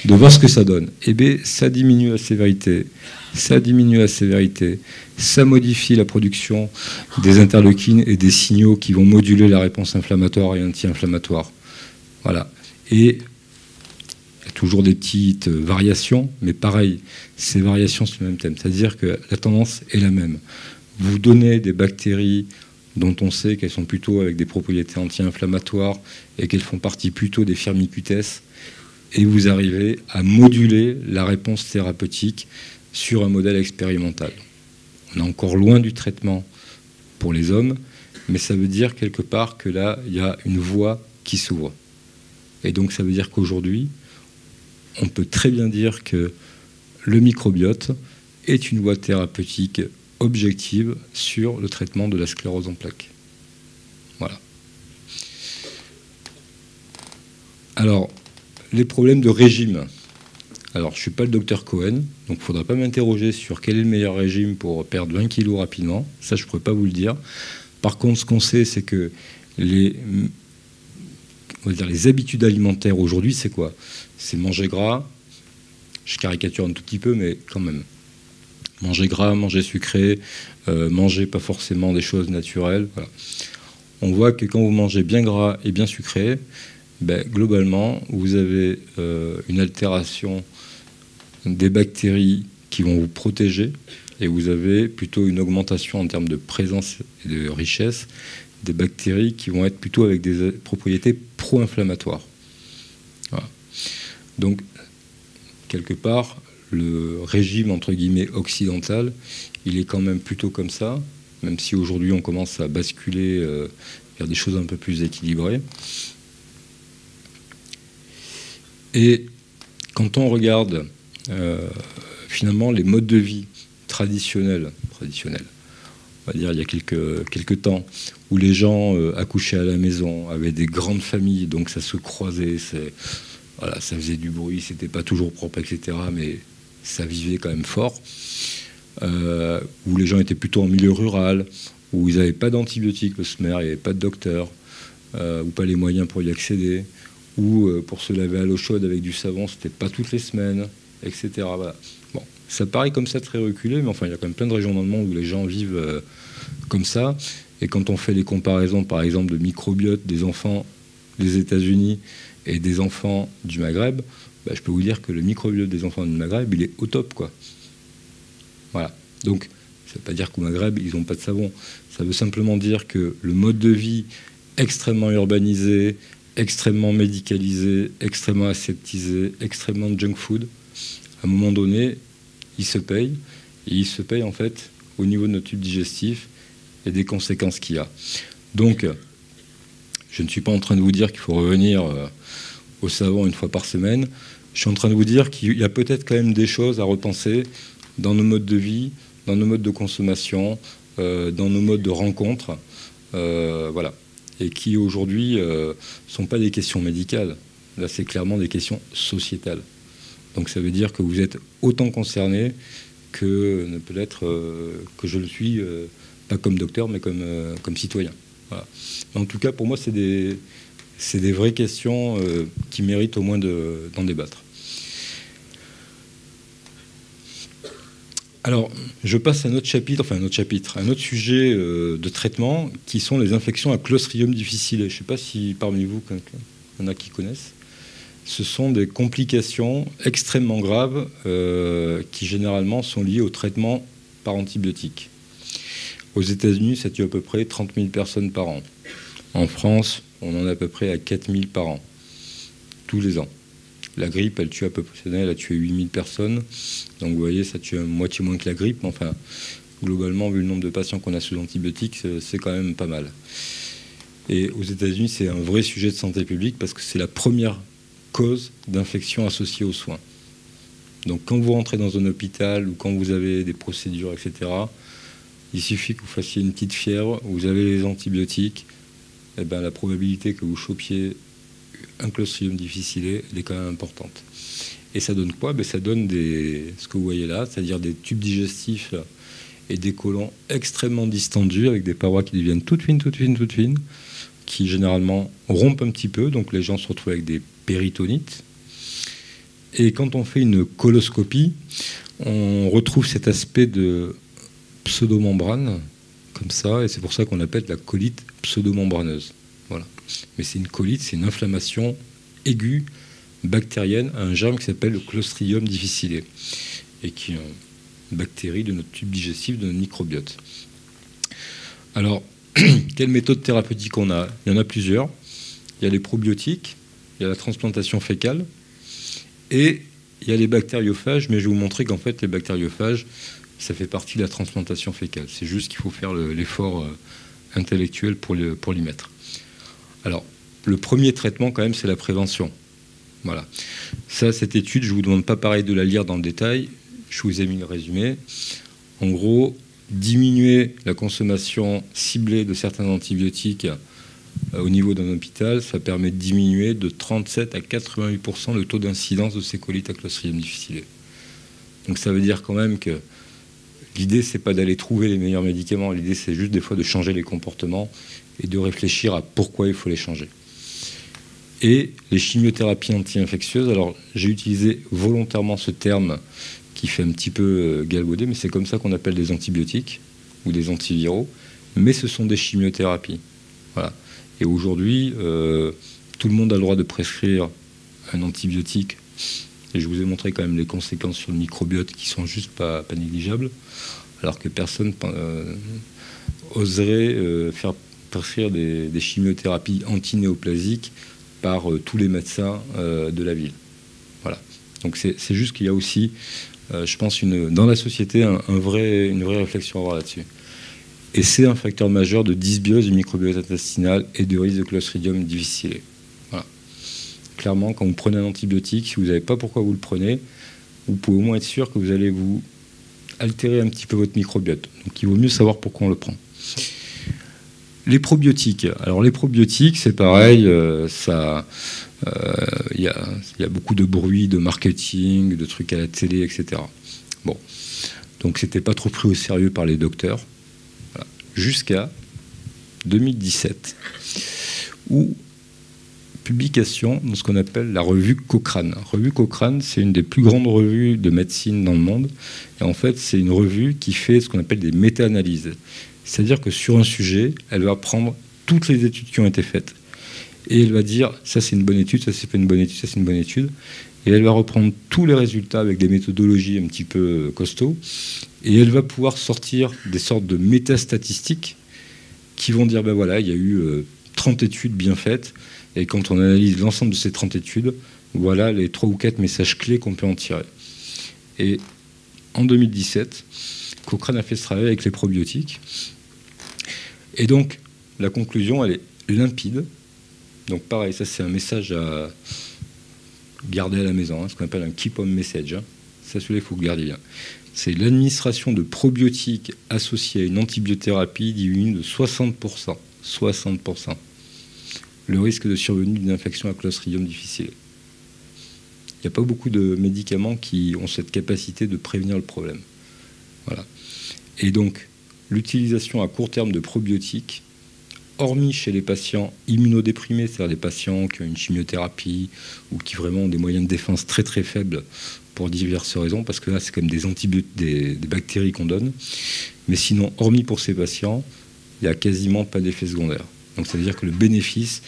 de voir ce que ça donne. Eh bien, ça diminue la sévérité, ça diminue la sévérité, ça modifie la production des interleukines et des signaux qui vont moduler la réponse inflammatoire et anti-inflammatoire. Voilà. Et il y a toujours des petites variations, mais pareil, ces variations sur le même thème. C'est-à-dire que la tendance est la même. Vous donnez des bactéries dont on sait qu'elles sont plutôt avec des propriétés anti-inflammatoires et qu'elles font partie plutôt des firmicutes, et vous arrivez à moduler la réponse thérapeutique sur un modèle expérimental. On est encore loin du traitement pour les hommes, mais ça veut dire quelque part que là, il y a une voie qui s'ouvre. Et donc ça veut dire qu'aujourd'hui, on peut très bien dire que le microbiote est une voie thérapeutique objective sur le traitement de la sclérose en plaques. Voilà. Alors, les problèmes de régime. Alors, je ne suis pas le docteur Cohen, donc il ne faudra pas m'interroger sur quel est le meilleur régime pour perdre 20 kilos rapidement. Ça, je ne pourrais pas vous le dire. Par contre, ce qu'on sait, c'est que les habitudes alimentaires aujourd'hui, c'est quoi? C'est manger gras. Je caricature un tout petit peu, mais quand même. Manger gras, manger sucré, manger pas forcément des choses naturelles. Voilà. On voit que quand vous mangez bien gras et bien sucré, ben, globalement, vous avez une altération des bactéries qui vont vous protéger et vous avez plutôt une augmentation en termes de présence et de richesse des bactéries qui vont être plutôt avec des propriétés pro-inflammatoires. Voilà. Donc, quelque part, le régime, entre guillemets, occidental, il est quand même plutôt comme ça, même si aujourd'hui on commence à basculer vers des choses un peu plus équilibrées. Et quand on regarde finalement les modes de vie traditionnels, on va dire il y a quelques temps, où les gens accouchaient à la maison, avaient des grandes familles, donc ça se croisait, voilà, ça faisait du bruit, c'était pas toujours propre, etc., mais ça vivait quand même fort, où les gens étaient plutôt en milieu rural, où ils n'avaient pas d'antibiotiques, le SMER, il n'y avait pas de docteur, ou pas les moyens pour y accéder, ou pour se laver à l'eau chaude avec du savon, c'était pas toutes les semaines, etc. Voilà. Bon, ça paraît comme ça très reculé, mais enfin, il y a quand même plein de régions dans le monde où les gens vivent comme ça. Et quand on fait les comparaisons, par exemple, de microbiote des enfants des États-Unis et des enfants du Maghreb, bah, je peux vous dire que le microbiote des enfants du Maghreb, il est au top, quoi. Voilà. Donc, ça ne veut pas dire qu'au Maghreb, ils n'ont pas de savon. Ça veut simplement dire que le mode de vie extrêmement urbanisé, extrêmement médicalisé, extrêmement aseptisé, extrêmement junk food, à un moment donné, il se paye. Et il se paye, en fait, au niveau de notre tube digestif et des conséquences qu'il y a. Donc, je ne suis pas en train de vous dire qu'il faut revenir au savon une fois par semaine. Je suis en train de vous dire qu'il y a peut-être quand même des choses à repenser dans nos modes de vie, dans nos modes de consommation, dans nos modes de rencontre, voilà, et qui aujourd'hui ne sont pas des questions médicales. Là, c'est clairement des questions sociétales. Donc ça veut dire que vous êtes autant concerné que peut-être que je le suis, pas comme docteur, mais comme citoyen. Voilà. En tout cas, pour moi, c'est des vraies questions qui méritent au moins d'en débattre. Alors, je passe à un autre chapitre, un autre sujet de traitement, qui sont les infections à Clostridium difficile. Je ne sais pas si parmi vous, il y en a qui connaissent. Ce sont des complications extrêmement graves qui généralement sont liées au traitement par antibiotiques. Aux États-Unis, ça tue à peu près 30 000 personnes par an. En France, on en est à peu près à 4 000 par an, tous les ans. La grippe, elle a tué 8 000 personnes. Donc vous voyez, ça tue à moitié moins que la grippe. Enfin, Globalement, vu le nombre de patients qu'on a sous antibiotiques, c'est quand même pas mal. Et aux États-Unis, c'est un vrai sujet de santé publique parce que c'est la première cause d'infection associée aux soins. Donc quand vous rentrez dans un hôpital ou quand vous avez des procédures, etc., il suffit que vous fassiez une petite fièvre, vous avez les antibiotiques, et ben, la probabilité que vous chopiez un Clostridium difficile, elle est quand même importante. Et ça donne quoi? Ben, ça donne ce que vous voyez là, c'est-à-dire des tubes digestifs et des côlons extrêmement distendus avec des parois qui deviennent toutes fines, qui généralement rompent un petit peu, donc les gens se retrouvent avec des péritonites. Et quand on fait une coloscopie, on retrouve cet aspect de pseudomembrane, comme ça, et c'est pour ça qu'on appelle la colite pseudomembraneuse. Voilà. Mais c'est une colite, c'est une inflammation aiguë, bactérienne, à un germe qui s'appelle le Clostridium difficile, et qui est une bactérie de notre tube digestif, de notre microbiote. Alors, quelle méthode thérapeutique on a? Il y en a plusieurs. Il y a les probiotiques, il y a la transplantation fécale, et il y a les bactériophages, mais je vais vous montrer qu'en fait, les bactériophages, ça fait partie de la transplantation fécale. C'est juste qu'il faut faire l'effort intellectuel pour l'y mettre. Alors, le premier traitement, quand même, c'est la prévention. Voilà. Ça, cette étude, je ne vous demande pas pareil de la lire dans le détail. Je vous ai mis le résumé. En gros, diminuer la consommation ciblée de certains antibiotiques au niveau d'un hôpital, ça permet de diminuer de 37 à 88% le taux d'incidence de ces colites à Clostridium difficile. Donc ça veut dire quand même que l'idée, c'est pas d'aller trouver les meilleurs médicaments. L'idée, c'est juste des fois de changer les comportements et de réfléchir à pourquoi il faut les changer. Et les chimiothérapies anti-infectieuses, alors j'ai utilisé volontairement ce terme qui fait un petit peu galvaudé, mais c'est comme ça qu'on appelle des antibiotiques ou des antiviraux, mais ce sont des chimiothérapies. Voilà. Et aujourd'hui, tout le monde a le droit de prescrire un antibiotique. Et je vous ai montré quand même les conséquences sur le microbiote qui sont juste pas négligeables, alors que personne oserait faire prescrire des chimiothérapies antinéoplasiques par tous les médecins de la ville. Voilà. Donc c'est juste qu'il y a aussi, je pense, dans la société une vraie réflexion à avoir là-dessus. Et c'est un facteur majeur de dysbiose du microbiote intestinal et de risque de Clostridium difficile. Voilà. Clairement, quand vous prenez un antibiotique, si vous ne savez pas pourquoi vous le prenez, vous pouvez au moins être sûr que vous allez vous altérer un petit peu votre microbiote. Donc il vaut mieux savoir pourquoi on le prend. Les probiotiques. Alors les probiotiques, c'est pareil, il y a beaucoup de bruit, de marketing, de trucs à la télé, etc. Bon, donc c'était pas trop pris au sérieux par les docteurs. Voilà. Jusqu'à 2017, où publication dans ce qu'on appelle la revue Cochrane. La revue Cochrane, c'est une des plus grandes revues de médecine dans le monde. Et en fait, c'est une revue qui fait ce qu'on appelle des méta-analyses. C'est-à-dire que sur un sujet, elle va prendre toutes les études qui ont été faites. Et elle va dire, ça c'est une bonne étude, ça c'est pas une bonne étude, ça c'est une bonne étude. Et elle va reprendre tous les résultats avec des méthodologies un petit peu costauds. Et elle va pouvoir sortir des sortes de métastatistiques qui vont dire, ben voilà, il y a eu 30 études bien faites. Et quand on analyse l'ensemble de ces 30 études, voilà les 3 ou 4 messages clés qu'on peut en tirer. Et en 2017, Cochrane a fait ce travail avec les probiotiques. Et donc, la conclusion, elle est limpide. Donc pareil, ça c'est un message à garder à la maison, ce qu'on appelle un keep-on message. Ça, celui-là, il faut que vous gardiez bien. C'est l'administration de probiotiques associés à une antibiothérapie diminue de 60%. 60%. Le risque de survenue d'une infection à Clostridium difficile. Il n'y a pas beaucoup de médicaments qui ont cette capacité de prévenir le problème. Voilà. Et donc, l'utilisation à court terme de probiotiques, hormis chez les patients immunodéprimés, c'est-à-dire des patients qui ont une chimiothérapie ou qui vraiment ont des moyens de défense très très faibles pour diverses raisons, parce que là, c'est comme des bactéries qu'on donne. Mais sinon, hormis pour ces patients, il n'y a quasiment pas d'effet secondaire. Donc, ça veut dire que le bénéfice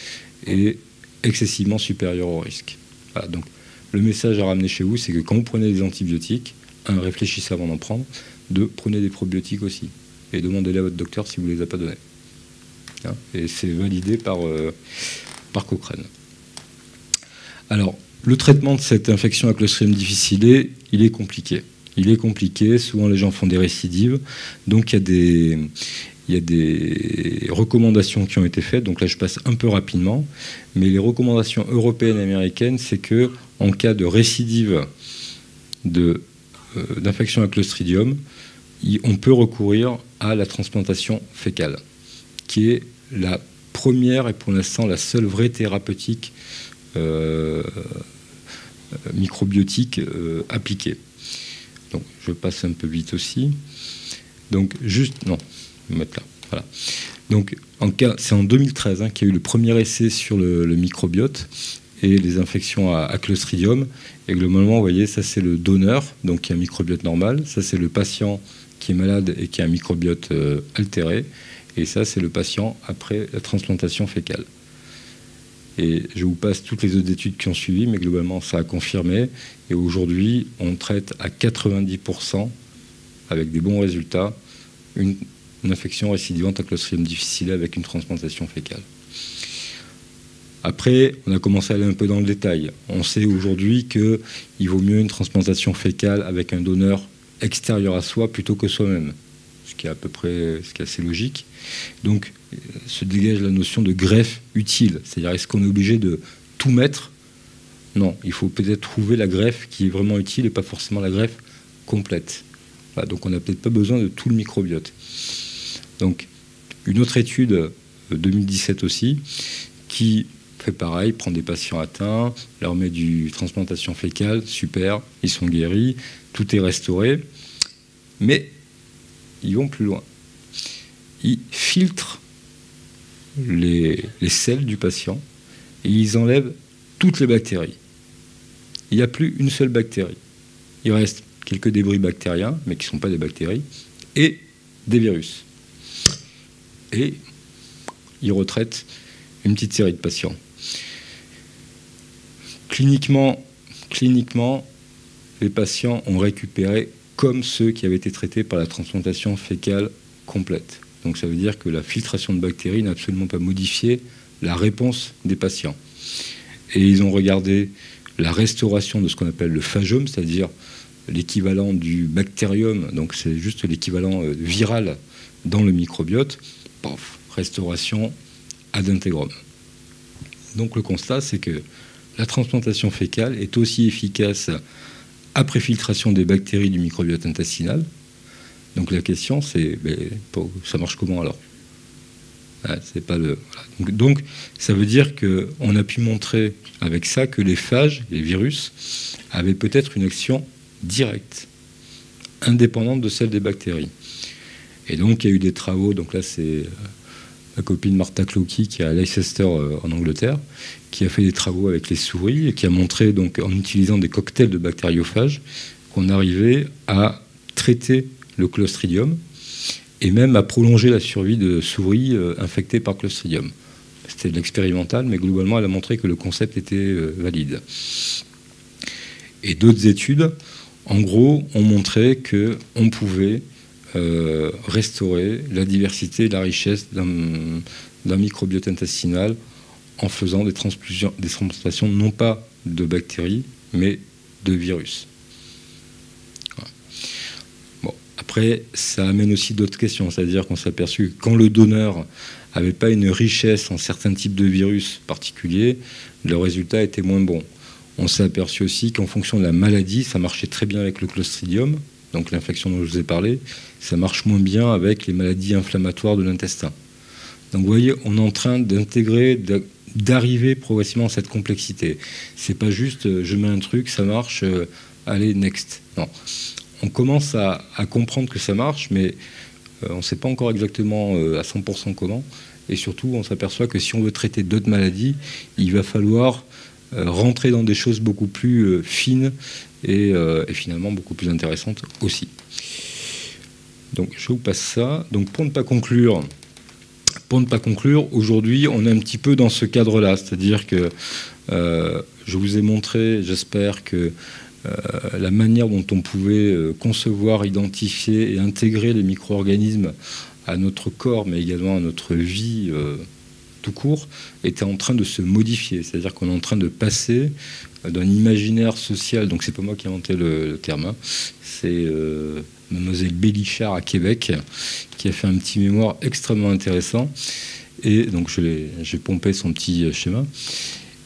est excessivement supérieur au risque. Voilà, donc, le message à ramener chez vous, c'est que quand vous prenez des antibiotiques, réfléchissez avant d'en prendre, prenez des probiotiques aussi. Et demandez-les à votre docteur si vous ne les a pas donnés. Et c'est validé par Cochrane. Alors, le traitement de cette infection à Clostridium difficile, il est compliqué. il est compliqué, souvent les gens font des récidives, donc il y a des recommandations qui ont été faites, donc là je passe un peu rapidement, mais les recommandations européennes et américaines, c'est que en cas de récidive d'infection à Clostridium, on peut recourir à la transplantation fécale, qui est la première et pour l'instant la seule vraie thérapeutique microbiotique appliquée. Donc je passe un peu vite aussi. Donc juste, non, je vais mettre là. Voilà. Donc c'est en 2013 qu'il y a eu le premier essai sur le microbiote et les infections à Clostridium. Et globalement, vous voyez, ça c'est le donneur, donc qui a un microbiote normal. Ça c'est le patient qui est malade et qui a un microbiote altéré. Et ça c'est le patient après la transplantation fécale. Et je vous passe toutes les autres études qui ont suivi, mais globalement ça a confirmé. Et aujourd'hui, on traite à 90%, avec des bons résultats, une infection récidivante à Clostridium difficile avec une transplantation fécale. Après, on a commencé à aller un peu dans le détail. On sait aujourd'hui qu'il vaut mieux une transplantation fécale avec un donneur extérieur à soi plutôt que soi-même, ce qui est à peu près, ce qui est assez logique. Donc, se dégage la notion de greffe utile. C'est-à-dire, est-ce qu'on est obligé de tout mettre? Non, il faut peut-être trouver la greffe qui est vraiment utile et pas forcément la greffe complète. Voilà, donc, on n'a peut-être pas besoin de tout le microbiote. Donc, une autre étude, 2017 aussi, qui fait pareil, prend des patients atteints, leur met du transplantation fécale, super, ils sont guéris, tout est restauré, mais ils vont plus loin. Ils filtrent les selles du patient et ils enlèvent toutes les bactéries. Il n'y a plus une seule bactérie. Il reste quelques débris bactériens, mais qui ne sont pas des bactéries, et des virus. Et ils retraitent une petite série de patients. Cliniquement, les patients ont récupéré comme ceux qui avaient été traités par la transplantation fécale complète. Donc ça veut dire que la filtration de bactéries n'a absolument pas modifié la réponse des patients. Et ils ont regardé la restauration de ce qu'on appelle le phageome, c'est-à-dire l'équivalent du bactérium, donc c'est juste l'équivalent viral dans le microbiote. Paf, restauration ad intégrum. Donc le constat, c'est que la transplantation fécale est aussi efficace après filtration des bactéries du microbiote intestinal. Donc la question, c'est ça marche comment alors? C'est pas le, voilà. Donc ça veut dire qu'on a pu montrer avec ça que les phages, les virus, avaient peut-être une action directe, indépendante de celle des bactéries. Et donc il y a eu des travaux, donc là c'est ma copine Martha Clowkey qui est à Leicester en Angleterre, qui a fait des travaux avec les souris et qui a montré, donc, en utilisant des cocktails de bactériophages, qu'on arrivait à traiter le Clostridium et même à prolonger la survie de souris infectées par Clostridium. C'était de l'expérimental, mais globalement, elle a montré que le concept était valide. Et d'autres études, en gros, ont montré qu'on pouvait restaurer la diversité et la richesse d'un microbiote intestinal en faisant des transplantations non pas de bactéries, mais de virus. Voilà. Bon, après, ça amène aussi d'autres questions, c'est-à-dire qu'on s'est aperçu que quand le donneur n'avait pas une richesse en certains types de virus particuliers, le résultat était moins bon. On s'est aperçu aussi qu'en fonction de la maladie, ça marchait très bien avec le Clostridium, donc l'infection dont je vous ai parlé, ça marche moins bien avec les maladies inflammatoires de l'intestin. Donc vous voyez, on est en train d'intégrer, d'arriver progressivement à cette complexité. C'est pas juste je mets un truc, ça marche, allez, next. Non. On commence à comprendre que ça marche, mais on ne sait pas encore exactement à 100% comment. Et surtout, on s'aperçoit que si on veut traiter d'autres maladies, il va falloir rentrer dans des choses beaucoup plus fines et finalement beaucoup plus intéressantes aussi. Donc je vous passe ça. Donc pour ne pas conclure, aujourd'hui, on est un petit peu dans ce cadre-là, c'est-à-dire que je vous ai montré, j'espère que la manière dont on pouvait concevoir, identifier et intégrer les micro-organismes à notre corps, mais également à notre vie tout court était en train de se modifier. C'est-à-dire qu'on est en train de passer d'un imaginaire social, donc c'est pas moi qui ai inventé le terme, hein, c'est mademoiselle Bélichard à Québec qui a fait un petit mémoire extrêmement intéressant, et donc j'ai pompé son petit schéma,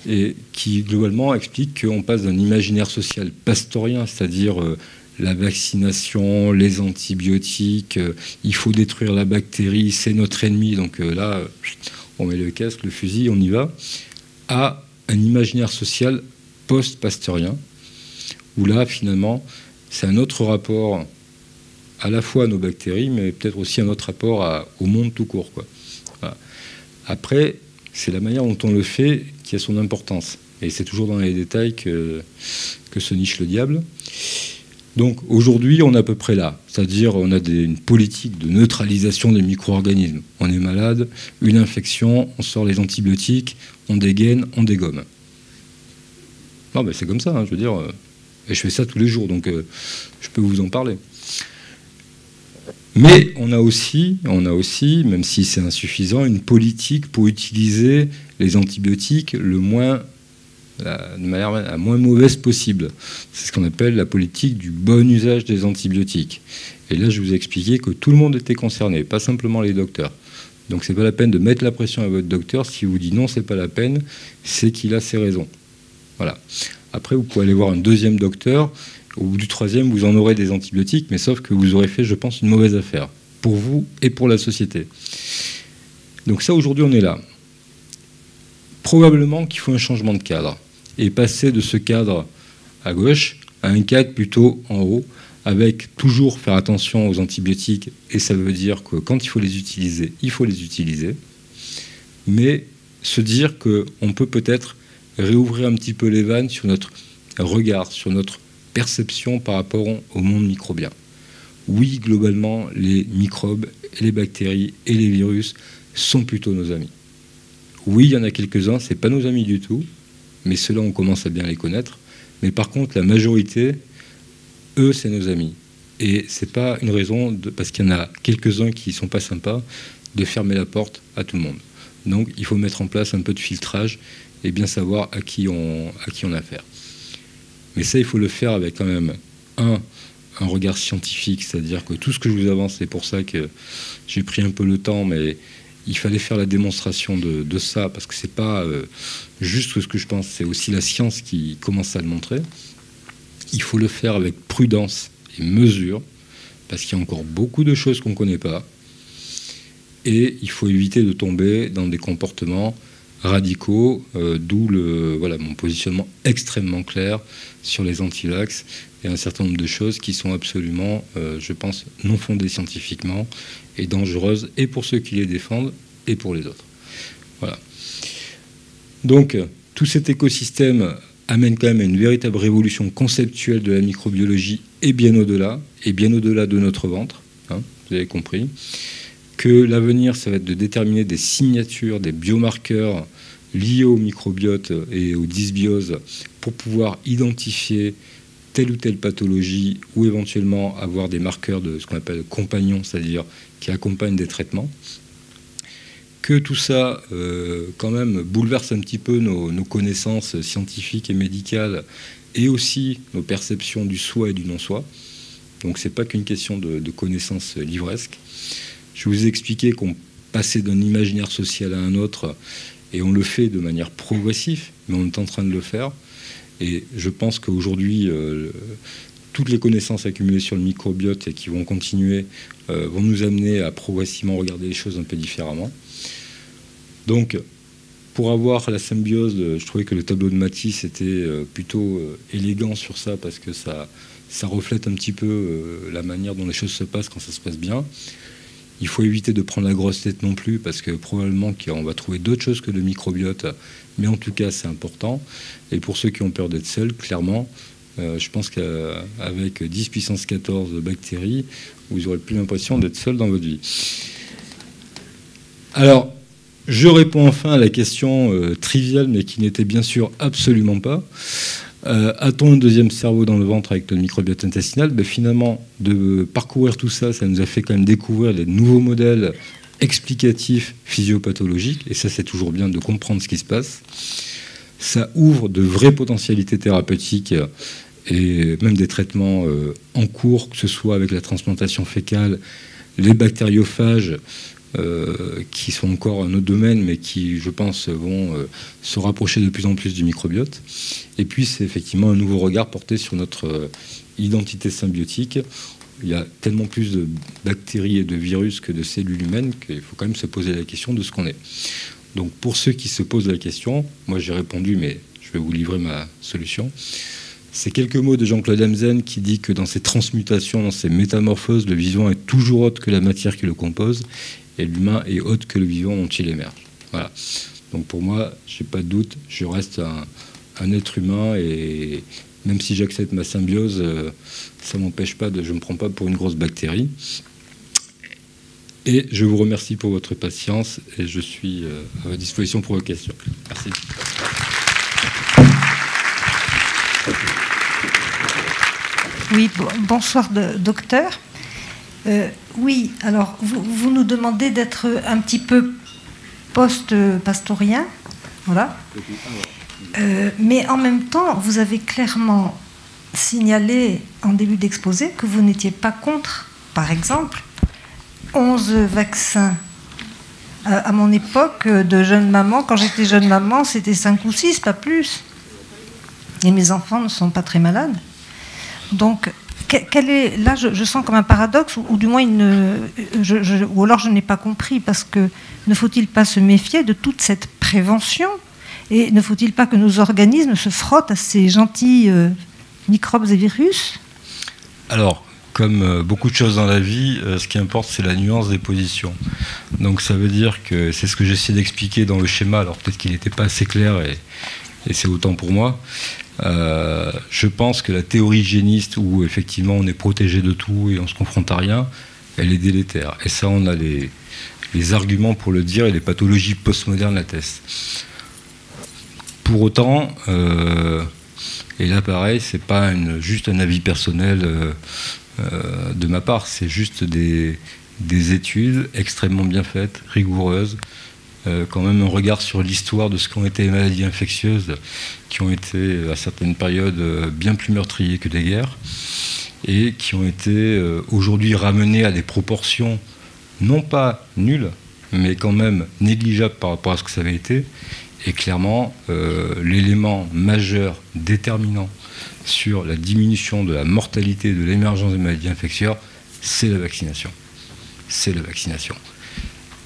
et qui globalement explique qu'on passe d'un imaginaire social pastorien, c'est-à-dire la vaccination, les antibiotiques, il faut détruire la bactérie, c'est notre ennemi, donc là, on met le casque, le fusil, on y va, à un imaginaire social post-pasteurien, où là, finalement, c'est un autre rapport à la fois à nos bactéries, mais peut-être aussi un autre rapport au monde tout court, quoi. Voilà. Après, c'est la manière dont on le fait qui a son importance. Et c'est toujours dans les détails que se niche le diable. Donc aujourd'hui, on est à peu près là. C'est-à-dire on a une politique de neutralisation des micro-organismes. On est malade, une infection, on sort les antibiotiques, on dégaine, on dégomme. Non, mais c'est comme ça, hein, je veux dire. Et je fais ça tous les jours, donc je peux vous en parler. Mais on a aussi, même si c'est insuffisant, une politique pour utiliser les antibiotiques de manière la moins mauvaise possible. C'est ce qu'on appelle la politique du bon usage des antibiotiques. Et là, je vous ai expliqué que tout le monde était concerné, pas simplement les docteurs. Donc c'est pas la peine de mettre la pression à votre docteur. S'il vous dit non, c'est pas la peine, c'est qu'il a ses raisons. Voilà. Après, vous pouvez aller voir un deuxième docteur. Au bout du troisième, vous en aurez des antibiotiques, mais sauf que vous aurez fait, je pense, une mauvaise affaire pour vous et pour la société. Donc ça, aujourd'hui, on est là. Probablement qu'il faut un changement de cadre et passer de ce cadre à gauche à un cadre plutôt en haut, avec toujours faire attention aux antibiotiques, et ça veut dire que quand il faut les utiliser, il faut les utiliser, mais se dire qu'on peut peut-être réouvrir un petit peu les vannes sur notre regard, sur notre perception par rapport au monde microbien. Oui, globalement, les microbes, les bactéries et les virus sont plutôt nos amis. Oui, il y en a quelques-uns, ce n'est pas nos amis du tout, mais ceux-là, on commence à bien les connaître. Mais par contre, la majorité, eux, c'est nos amis. Et ce n'est pas une raison, parce qu'il y en a quelques-uns qui ne sont pas sympas, de fermer la porte à tout le monde. Donc, il faut mettre en place un peu de filtrage et bien savoir à qui on a affaire. Mais ça, il faut le faire avec quand même un regard scientifique, c'est-à-dire que tout ce que je vous avance, c'est pour ça que j'ai pris un peu le temps, mais il fallait faire la démonstration de ça, parce que c'est pas juste ce que je pense, c'est aussi la science qui commence à le montrer. Il faut le faire avec prudence et mesure, parce qu'il y a encore beaucoup de choses qu'on ne connaît pas, et il faut éviter de tomber dans des comportements radicaux, d'où mon positionnement extrêmement clair sur les antivax et un certain nombre de choses qui sont absolument, je pense, non fondées scientifiquement et dangereuses, et pour ceux qui les défendent et pour les autres. Voilà. Donc, tout cet écosystème amène quand même à une véritable révolution conceptuelle de la microbiologie, et bien au-delà de notre ventre, hein, vous avez compris, que l'avenir, ça va être de déterminer des signatures, des biomarqueurs liés au microbiote et aux dysbioses pour pouvoir identifier telle ou telle pathologie, ou éventuellement avoir des marqueurs de ce qu'on appelle compagnons, c'est-à-dire qui accompagnent des traitements. Que tout ça, quand même, bouleverse un petit peu nos connaissances scientifiques et médicales, et aussi nos perceptions du soi et du non-soi. Donc c'est pas qu'une question de connaissances livresques. Je vous ai expliqué qu'on passait d'un imaginaire social à un autre, et on le fait de manière progressive, mais on est en train de le faire. Et je pense qu'aujourd'hui, toutes les connaissances accumulées sur le microbiote et qui vont continuer vont nous amener à progressivement regarder les choses un peu différemment. Donc, pour avoir la symbiose, je trouvais que le tableau de Matisse était plutôt élégant sur ça, parce que ça reflète un petit peu la manière dont les choses se passent quand ça se passe bien. Il faut éviter de prendre la grosse tête non plus, parce que probablement qu'on va trouver d'autres choses que le microbiote, mais en tout cas c'est important. Et pour ceux qui ont peur d'être seuls, clairement, je pense qu'avec 10 puissance 14 bactéries, vous n'aurez plus l'impression d'être seul dans votre vie. Alors, je réponds enfin à la question triviale, mais qui n'était bien sûr absolument pas. A-t-on un deuxième cerveau dans le ventre avec le microbiote intestinal ? Finalement, de parcourir tout ça, ça nous a fait quand même découvrir des nouveaux modèles explicatif, physiopathologique, et ça c'est toujours bien de comprendre ce qui se passe. Ça ouvre de vraies potentialités thérapeutiques et même des traitements en cours, que ce soit avec la transplantation fécale, les bactériophages, qui sont encore un autre domaine, mais qui, je pense, vont se rapprocher de plus en plus du microbiote. Et puis, c'est effectivement un nouveau regard porté sur notre identité symbiotique. Il y a tellement plus de bactéries et de virus que de cellules humaines qu'il faut quand même se poser la question de ce qu'on est. Donc, pour ceux qui se posent la question, moi j'ai répondu, mais je vais vous livrer ma solution. C'est quelques mots de Jean-Claude Emzen qui dit que dans ses transmutations, dans ses métamorphoses, le vivant est toujours autre que la matière qui le compose, et l'humain est autre que le vivant dont il émerge. Voilà. Donc pour moi, je n'ai pas de doute, je reste un être humain, et même si j'accepte ma symbiose, ça ne m'empêche pas je ne me prends pas pour une grosse bactérie. Et je vous remercie pour votre patience, et je suis à votre disposition pour vos questions. Merci. Oui, bonsoir docteur. Oui, alors vous nous demandez d'être un petit peu post-pastorien, voilà. Mais en même temps, vous avez clairement signalé en début d'exposé que vous n'étiez pas contre, par exemple, 11 vaccins. À mon époque de jeune maman, quand j'étais jeune maman, c'était 5 ou 6, pas plus. Et mes enfants ne sont pas très malades. Donc, là, je sens comme un paradoxe, ou du moins, ou alors je n'ai pas compris, parce que ne faut-il pas se méfier de toute cette prévention, et ne faut-il pas que nos organismes se frottent à ces gentils microbes et virus? Alors, comme beaucoup de choses dans la vie, ce qui importe, c'est la nuance des positions. Donc ça veut dire que c'est ce que j'essaie d'expliquer dans le schéma, alors peut-être qu'il n'était pas assez clair, et c'est autant pour moi. Je pense que la théorie hygiéniste, où effectivement on est protégé de tout et on se confronte à rien, elle est délétère. Et ça, on a les arguments pour le dire, et les pathologies postmodernes l'attestent. Pour autant, et là pareil, c'est pas juste un avis personnel de ma part, c'est juste des études extrêmement bien faites, rigoureuses, quand même un regard sur l'histoire de ce qu'ont été les maladies infectieuses, qui ont été à certaines périodes bien plus meurtriers que des guerres, et qui ont été aujourd'hui ramenées à des proportions non pas nulles, mais quand même négligeables par rapport à ce que ça avait été. Et clairement, l'élément majeur, déterminant sur la diminution de la mortalité, de l'émergence des maladies infectieuses, c'est la vaccination. C'est la vaccination.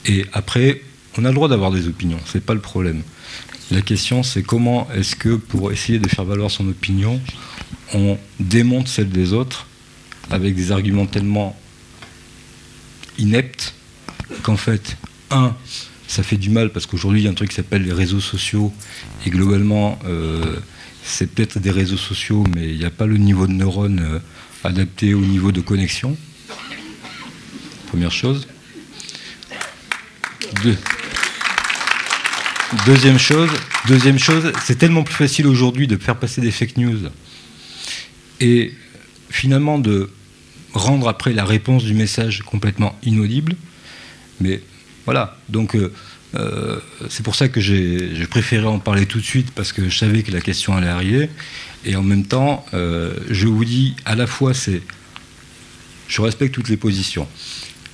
Et après, on a le droit d'avoir des opinions, c'est pas le problème. La question, c'est comment est-ce que, pour essayer de faire valoir son opinion, on démonte celle des autres avec des arguments tellement ineptes qu'en fait, ça fait du mal, parce qu'aujourd'hui, il y a un truc qui s'appelle les réseaux sociaux, et globalement, c'est peut-être des réseaux sociaux, mais il n'y a pas le niveau de neurones adapté au niveau de connexion. Première chose. Deuxième chose, c'est tellement plus facile aujourd'hui de faire passer des fake news et finalement de rendre après la réponse du message complètement inaudible. Mais voilà, donc c'est pour ça que j'ai préféré en parler tout de suite, parce que je savais que la question allait arriver. Et en même temps, je vous dis, à la fois, je respecte toutes les positions.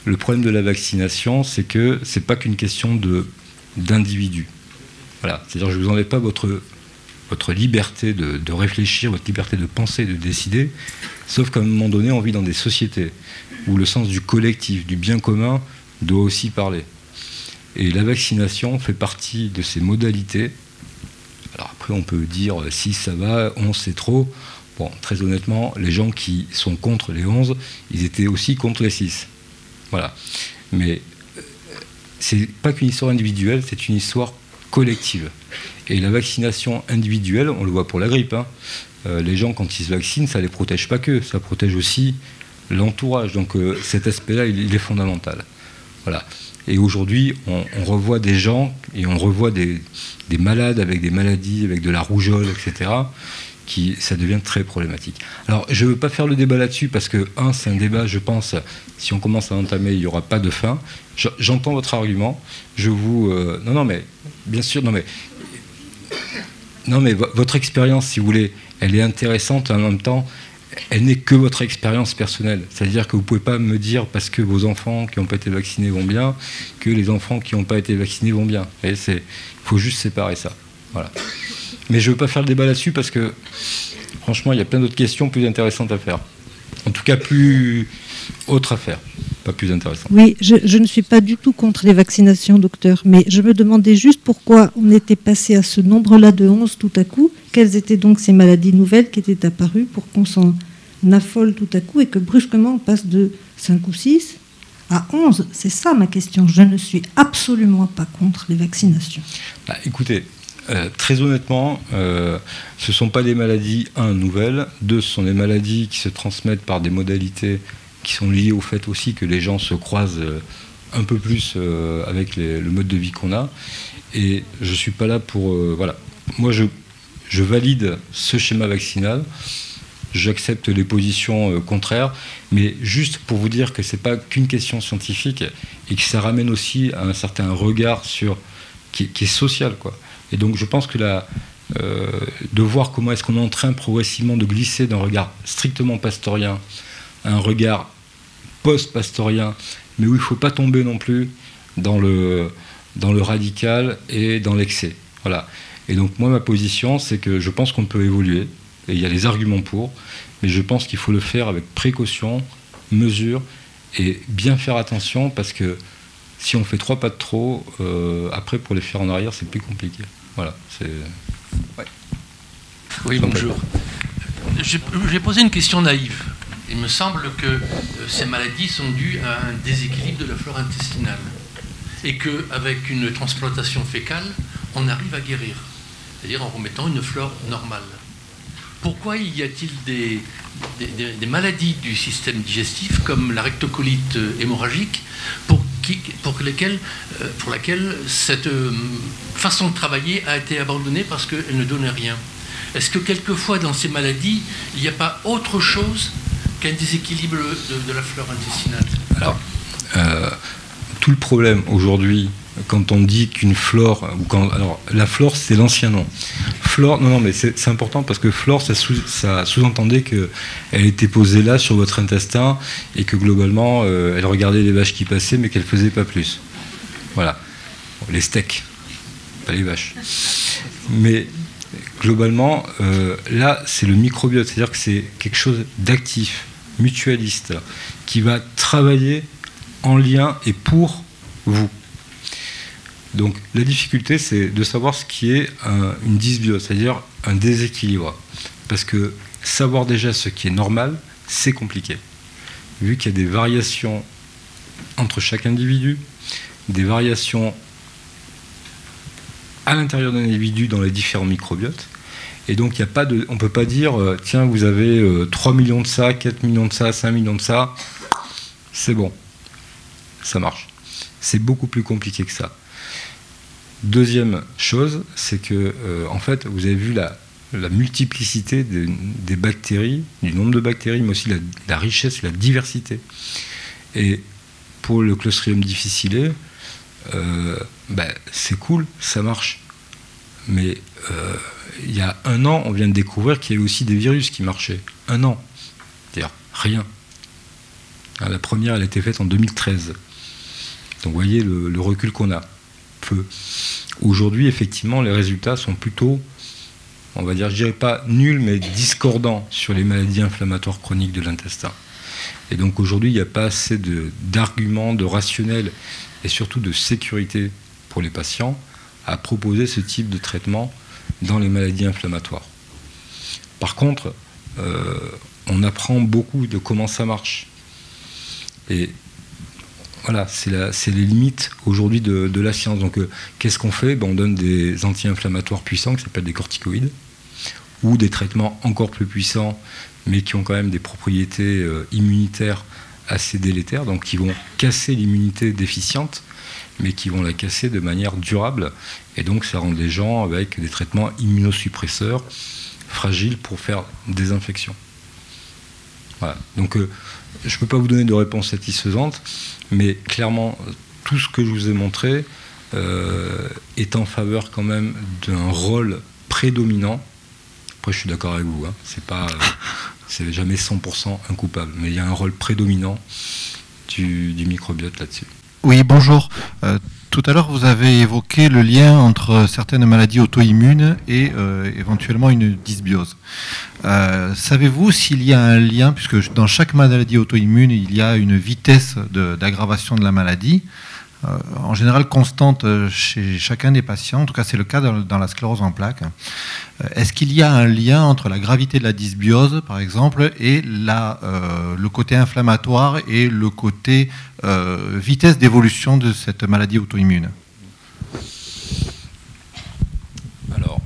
Le problème de la vaccination, c'est que c'est pas qu'une question d'individu. Voilà, c'est-à-dire je ne vous enlève pas votre liberté de réfléchir, votre liberté de penser, de décider, sauf qu'à un moment donné, on vit dans des sociétés où le sens du collectif, du bien commun, doit aussi parler. Et la vaccination fait partie de ces modalités. Alors après, on peut dire 6 ça va, 11 c'est trop. Bon, très honnêtement, les gens qui sont contre les 11, ils étaient aussi contre les 6. Voilà. Mais c'est pas qu'une histoire individuelle, c'est une histoire collective. Et la vaccination individuelle, on le voit pour la grippe, hein. Les gens, quand ils se vaccinent, ça ne les protège pas que, ça protège aussi l'entourage. Donc cet aspect-là, il est fondamental. Voilà. Et aujourd'hui, on revoit des gens, et on revoit des malades avec des maladies, avec de la rougeole, etc., ça devient très problématique. Alors, je ne veux pas faire le débat là-dessus, parce que, c'est un débat, je pense, si on commence à entamer, il n'y aura pas de fin. J'entends votre argument, non, mais, bien sûr, non, mais votre expérience, si vous voulez, elle est intéressante, en même temps, elle n'est que votre expérience personnelle. C'est-à-dire que vous ne pouvez pas me dire, parce que vos enfants qui n'ont pas été vaccinés vont bien, que les enfants qui n'ont pas été vaccinés vont bien. Il faut juste séparer ça. Voilà. Mais je ne veux pas faire le débat là-dessus, parce que, franchement, il y a plein d'autres questions plus intéressantes à faire. En tout cas, plus autres à faire, pas plus intéressantes. Oui, je ne suis pas du tout contre les vaccinations, docteur, mais je me demandais juste pourquoi on était passé à ce nombre-là de 11 tout à coup. Quelles étaient donc ces maladies nouvelles qui étaient apparues pour qu'on s'en affole tout à coup et que brusquement on passe de 5 ou 6 à 11 ? C'est ça ma question. Je ne suis absolument pas contre les vaccinations. Écoutez, très honnêtement, ce ne sont pas des maladies, nouvelles. 2, ce sont des maladies qui se transmettent par des modalités qui sont liées au fait aussi que les gens se croisent un peu plus avec le mode de vie qu'on a. Et je ne suis pas là pour... voilà. Moi, je valide ce schéma vaccinal. J'accepte les positions contraires, mais juste pour vous dire que ce n'est pas qu'une question scientifique et que ça ramène aussi à un certain regard qui est social, quoi. Et donc je pense que de voir comment est-ce qu'on est en train progressivement de glisser d'un regard strictement pastorien à un regard post-pastorien, mais où il ne faut pas tomber non plus dans le radical et dans l'excès. Voilà. Et donc moi, ma position, c'est que je pense qu'on peut évoluer, et il y a les arguments pour, mais je pense qu'il faut le faire avec précaution, mesure, et bien faire attention, parce que si on fait 3 pas de trop, après pour les faire en arrière, c'est plus compliqué. Voilà. Ouais. Oui, bonjour. J'ai posé une question naïve. Il me semble que ces maladies sont dues à un déséquilibre de la flore intestinale et qu'avec une transplantation fécale, on arrive à guérir, c'est-à-dire en remettant une flore normale. Pourquoi y a-t-il des maladies du système digestif comme la rectocolite hémorragique pour laquelle cette façon de travailler a été abandonnée parce qu'elle ne donnait rien? Est-ce que quelquefois dans ces maladies, il n'y a pas autre chose qu'un déséquilibre de la flore intestinale? Alors, tout le problème aujourd'hui, quand on dit qu'une flore, alors la flore c'est l'ancien nom. Flore, non mais c'est important parce que flore ça sous-entendait qu'elle était posée là sur votre intestin et que globalement elle regardait les vaches qui passaient mais qu'elle faisait pas plus. Voilà, les steaks, pas les vaches. Mais globalement là c'est le microbiote, c'est-à-dire que c'est quelque chose d'actif, mutualiste, qui va travailler en lien et pour vous. Donc la difficulté, c'est de savoir ce qui est une dysbiose, c'est-à-dire un déséquilibre. Parce que savoir déjà ce qui est normal, c'est compliqué. Vu qu'il y a des variations entre chaque individu, des variations à l'intérieur d'un individu dans les différents microbiotes, et donc on ne peut pas dire, tiens, vous avez 3 millions de ça, 4 millions de ça, 5 millions de ça, c'est bon, ça marche. C'est beaucoup plus compliqué que ça. Deuxième chose, c'est que, en fait, vous avez vu la multiplicité des bactéries, du nombre de bactéries, mais aussi la richesse et la diversité. Et pour le Clostridium difficile, c'est cool, ça marche. Mais il y a 1 an, on vient de découvrir qu'il y avait aussi des virus qui marchaient. 1 an. C'est-à-dire rien. Alors, la première, elle a été faite en 2013. Donc vous voyez le recul qu'on a. Peu. Aujourd'hui, effectivement, les résultats sont plutôt, on va dire, je dirais pas nuls, mais discordants sur les maladies inflammatoires chroniques de l'intestin. Et donc aujourd'hui, il n'y a pas assez d'arguments, de rationnel et surtout de sécurité pour les patients à proposer ce type de traitement dans les maladies inflammatoires. Par contre, on apprend beaucoup de comment ça marche. Et voilà, c'est les limites aujourd'hui de la science. Donc, qu'est-ce qu'on fait ? On donne des anti-inflammatoires puissants qui s'appellent des corticoïdes, ou des traitements encore plus puissants, mais qui ont quand même des propriétés immunitaires assez délétères, donc qui vont casser l'immunité déficiente, mais qui vont la casser de manière durable. Et donc, ça rend des gens avec des traitements immunosuppresseurs fragile pour faire des infections. Voilà. Donc, je ne peux pas vous donner de réponse satisfaisante, mais clairement, tout ce que je vous ai montré est en faveur quand même d'un rôle prédominant. Après, je suis d'accord avec vous, hein, c'est jamais 100% un coupable, mais il y a un rôle prédominant du microbiote là-dessus. Oui, bonjour. Tout à l'heure, vous avez évoqué le lien entre certaines maladies auto-immunes et éventuellement une dysbiose. Savez-vous s'il y a un lien, puisque dans chaque maladie auto-immune, il y a une vitesse d'aggravation de la maladie, en général constante chez chacun des patients, en tout cas c'est le cas dans la sclérose en plaques. Est-ce qu'il y a un lien entre la gravité de la dysbiose, par exemple, et le côté inflammatoire et le côté vitesse d'évolution de cette maladie auto-immune? Alors,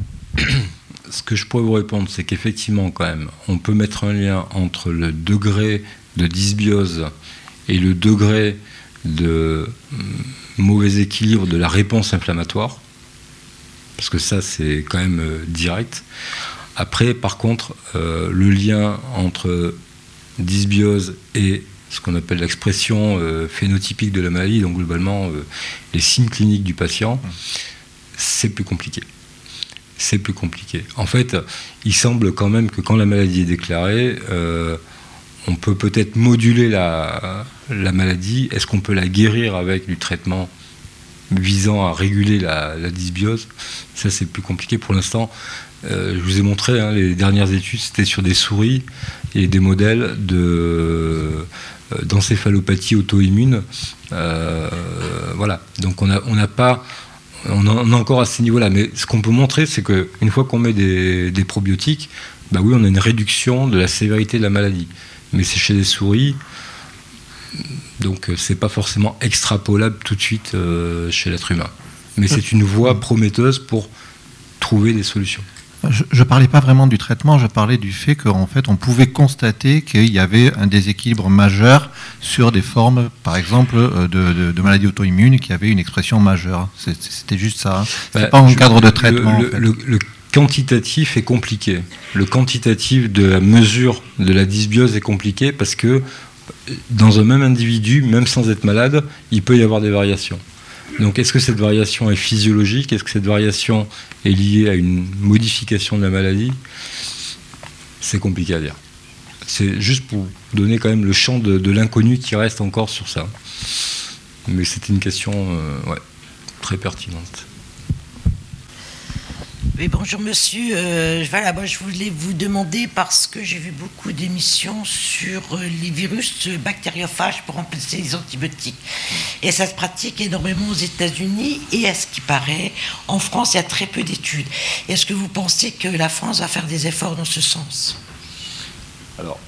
ce que je pourrais vous répondre, c'est qu'effectivement, quand même, on peut mettre un lien entre le degré de dysbiose et le degré de mauvais équilibre de la réponse inflammatoire, parce que ça c'est quand même direct. Après, par contre, le lien entre dysbiose et ce qu'on appelle l'expression phénotypique de la maladie, donc globalement les signes cliniques du patient, c'est plus compliqué. C'est plus compliqué. En fait, il semble quand même que quand la maladie est déclarée, on peut peut-être moduler la maladie. Est-ce qu'on peut la guérir avec du traitement visant à réguler la dysbiose? Ça, c'est plus compliqué. Pour l'instant, je vous ai montré, hein, les dernières études, c'était sur des souris et des modèles d'encéphalopathie auto-immune. Voilà. Donc, on a encore à ce niveau-là. Mais ce qu'on peut montrer, c'est qu'une fois qu'on met des probiotiques, bah oui, on a une réduction de la sévérité de la maladie. Mais c'est chez les souris, donc c'est pas forcément extrapolable tout de suite chez l'être humain. Mais c'est une voie prometteuse pour trouver des solutions. Je ne parlais pas vraiment du traitement, je parlais du fait qu'en fait on pouvait constater qu'il y avait un déséquilibre majeur sur des formes, par exemple, de maladies auto-immunes qui avaient une expression majeure. C'était juste ça. C'est pas en cadre de traitement. Le quantitatif est compliqué. Le quantitatif de la mesure de la dysbiose est compliqué parce que dans un même individu, même sans être malade, il peut y avoir des variations. Donc est-ce que cette variation est physiologique? Est-ce que cette variation est liée à une modification de la maladie? C'est compliqué à dire. C'est juste pour donner quand même le champ de l'inconnu qui reste encore sur ça. Mais c'est une question très pertinente. Oui, bonjour monsieur. Voilà, moi, je voulais vous demander, parce que j'ai vu beaucoup d'émissions sur les virus bactériophages pour remplacer les antibiotiques. Et ça se pratique énormément aux États-Unis et à ce qui paraît, en France, il y a très peu d'études. Est-ce que vous pensez que la France va faire des efforts dans ce sens? Alors,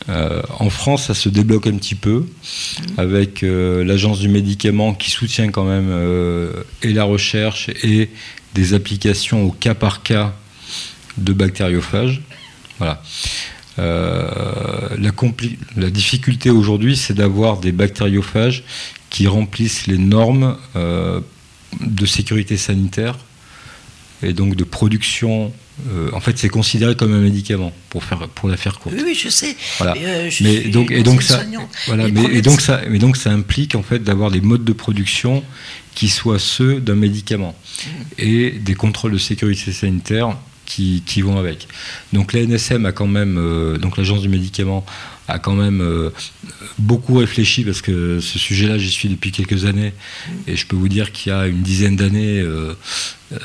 en France, ça se débloque un petit peu avec l'Agence du médicament qui soutient quand même et la recherche et des applications au cas par cas de bactériophages. Voilà. La difficulté aujourd'hui, c'est d'avoir des bactériophages qui remplissent les normes de sécurité sanitaire et donc de production. En fait, c'est considéré comme un médicament pour la faire courte. Oui, je sais. Voilà. Mais donc ça implique en fait d'avoir des modes de production qui soient ceux d'un médicament et des contrôles de sécurité sanitaire qui vont avec. Donc l'ANSM a quand même, donc l'Agence du médicament a quand même beaucoup réfléchi, parce que ce sujet-là, j'y suis depuis quelques années, et je peux vous dire qu'il y a une dizaine d'années,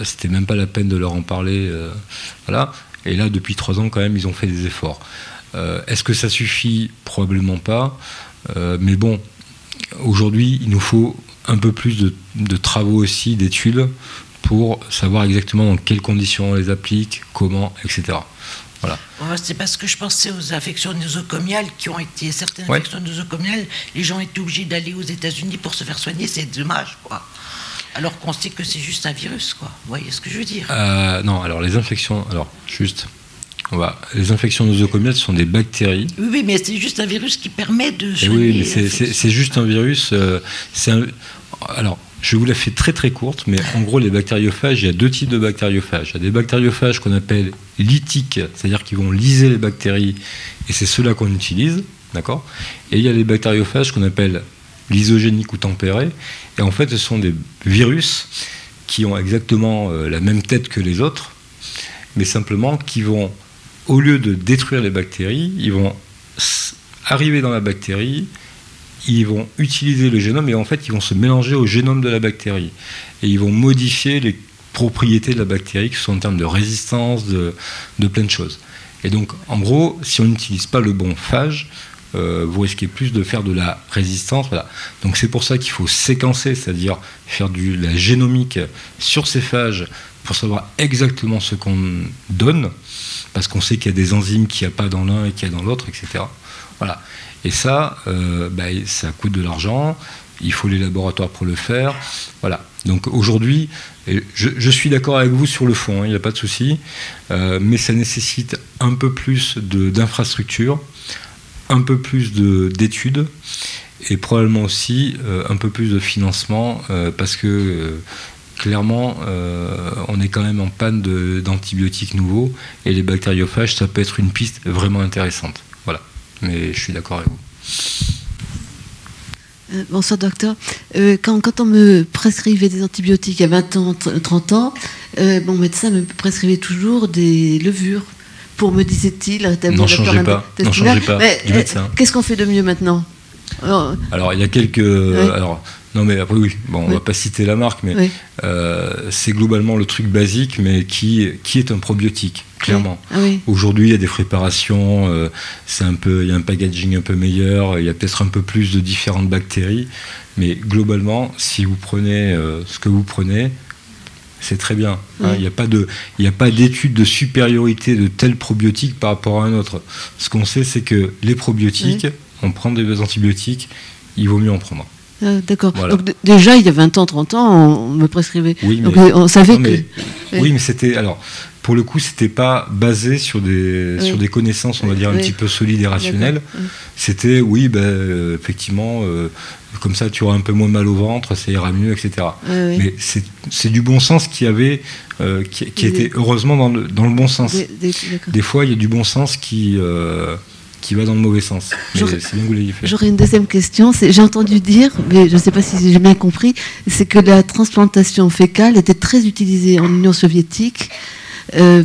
c'était même pas la peine de leur en parler. Voilà. Et là, depuis 3 ans, quand même, ils ont fait des efforts. Est-ce que ça suffit? Probablement pas. Mais bon, aujourd'hui, il nous faut un peu plus de travaux aussi, d'études, pour savoir exactement dans quelles conditions on les applique, comment, etc. Voilà. C'est parce que je pensais aux infections nosocomiales certaines infections nosocomiales, les gens étaient obligés d'aller aux États-Unis pour se faire soigner, c'est dommage, quoi. Alors qu'on sait que c'est juste un virus, quoi. Vous voyez ce que je veux dire? Non, alors les infections, les infections nosocomiales sont des bactéries. Oui, mais c'est juste un virus qui permet de soigner. Oui, mais c'est juste un virus. Alors, Je vous la fais très très courte, mais en gros, les bactériophages, il y a 2 types de bactériophages. Il y a des bactériophages qu'on appelle lytiques, c'est-à-dire qu'ils vont lyser les bactéries, et c'est ceux-là qu'on utilise, d'accord ? Et il y a les bactériophages qu'on appelle lysogéniques ou tempérés, et en fait, ce sont des virus qui ont exactement la même tête que les autres, mais simplement qui vont, au lieu de détruire les bactéries, ils vont arriver dans la bactérie, ils vont utiliser le génome et en fait ils vont se mélanger au génome de la bactérie et ils vont modifier les propriétés de la bactérie qui sont en termes de résistance, de plein de choses. Et donc en gros, si on n'utilise pas le bon phage, vous risquez plus de faire de la résistance. Voilà. Donc c'est pour ça qu'il faut séquencer, c'est-à-dire faire de la génomique sur ces phages pour savoir exactement ce qu'on donne, parce qu'on sait qu'il y a des enzymes qu'il n'y a pas dans l'un et qu'il y a dans l'autre, etc. Voilà. Et ça, ça coûte de l'argent, il faut les laboratoires pour le faire. Voilà. Donc aujourd'hui, je suis d'accord avec vous sur le fond, il n'y a pas de souci, mais ça nécessite un peu plus d'infrastructures, un peu plus d'études, et probablement aussi un peu plus de financement, parce que clairement, on est quand même en panne d'antibiotiques nouveaux, et les bactériophages, ça peut être une piste vraiment intéressante. Voilà. Mais je suis d'accord avec vous. Bonsoir docteur. Quand on me prescrivait des antibiotiques il y a 20 ans, 30 ans, mon médecin me prescrivait toujours des levures pour, me disait-il, rétablir la flore intestinale. N'en changez pas du médecin. Qu'est-ce qu'on fait de mieux maintenant ? Alors il y a quelques... Oui. Non mais après oui, bon, on ne va pas citer la marque, mais oui. C'est globalement le truc basique, mais qui est un probiotique, clairement. Oui. Ah oui. Aujourd'hui, il y a des préparations, il y a un packaging un peu meilleur, il y a peut-être un peu plus de différentes bactéries, mais globalement, si vous prenez ce que vous prenez, c'est très bien. Hein, il n'y a pas d'étude de supériorité de tel probiotique par rapport à un autre. Ce qu'on sait, c'est que les probiotiques, on prend des antibiotiques, il vaut mieux en prendre. D'accord. Voilà. Donc déjà, il y a 20 ans, 30 ans, on me prescrivait. Oui, donc on savait Oui, mais c'était... Alors, pour le coup, c'était pas basé sur des connaissances, on va dire, un petit peu solides et rationnelles. C'était, effectivement, comme ça, tu auras un peu moins mal au ventre, ça ira mieux, etc. Mais c'est du bon sens qui était heureusement dans le bon sens. Des fois, il y a du bon sens qui va dans le mauvais sens. Mais c'est bien que vous l'ayez fait. J'aurais une deuxième question. J'ai entendu dire, mais je ne sais pas si j'ai bien compris, c'est que la transplantation fécale était très utilisée en Union soviétique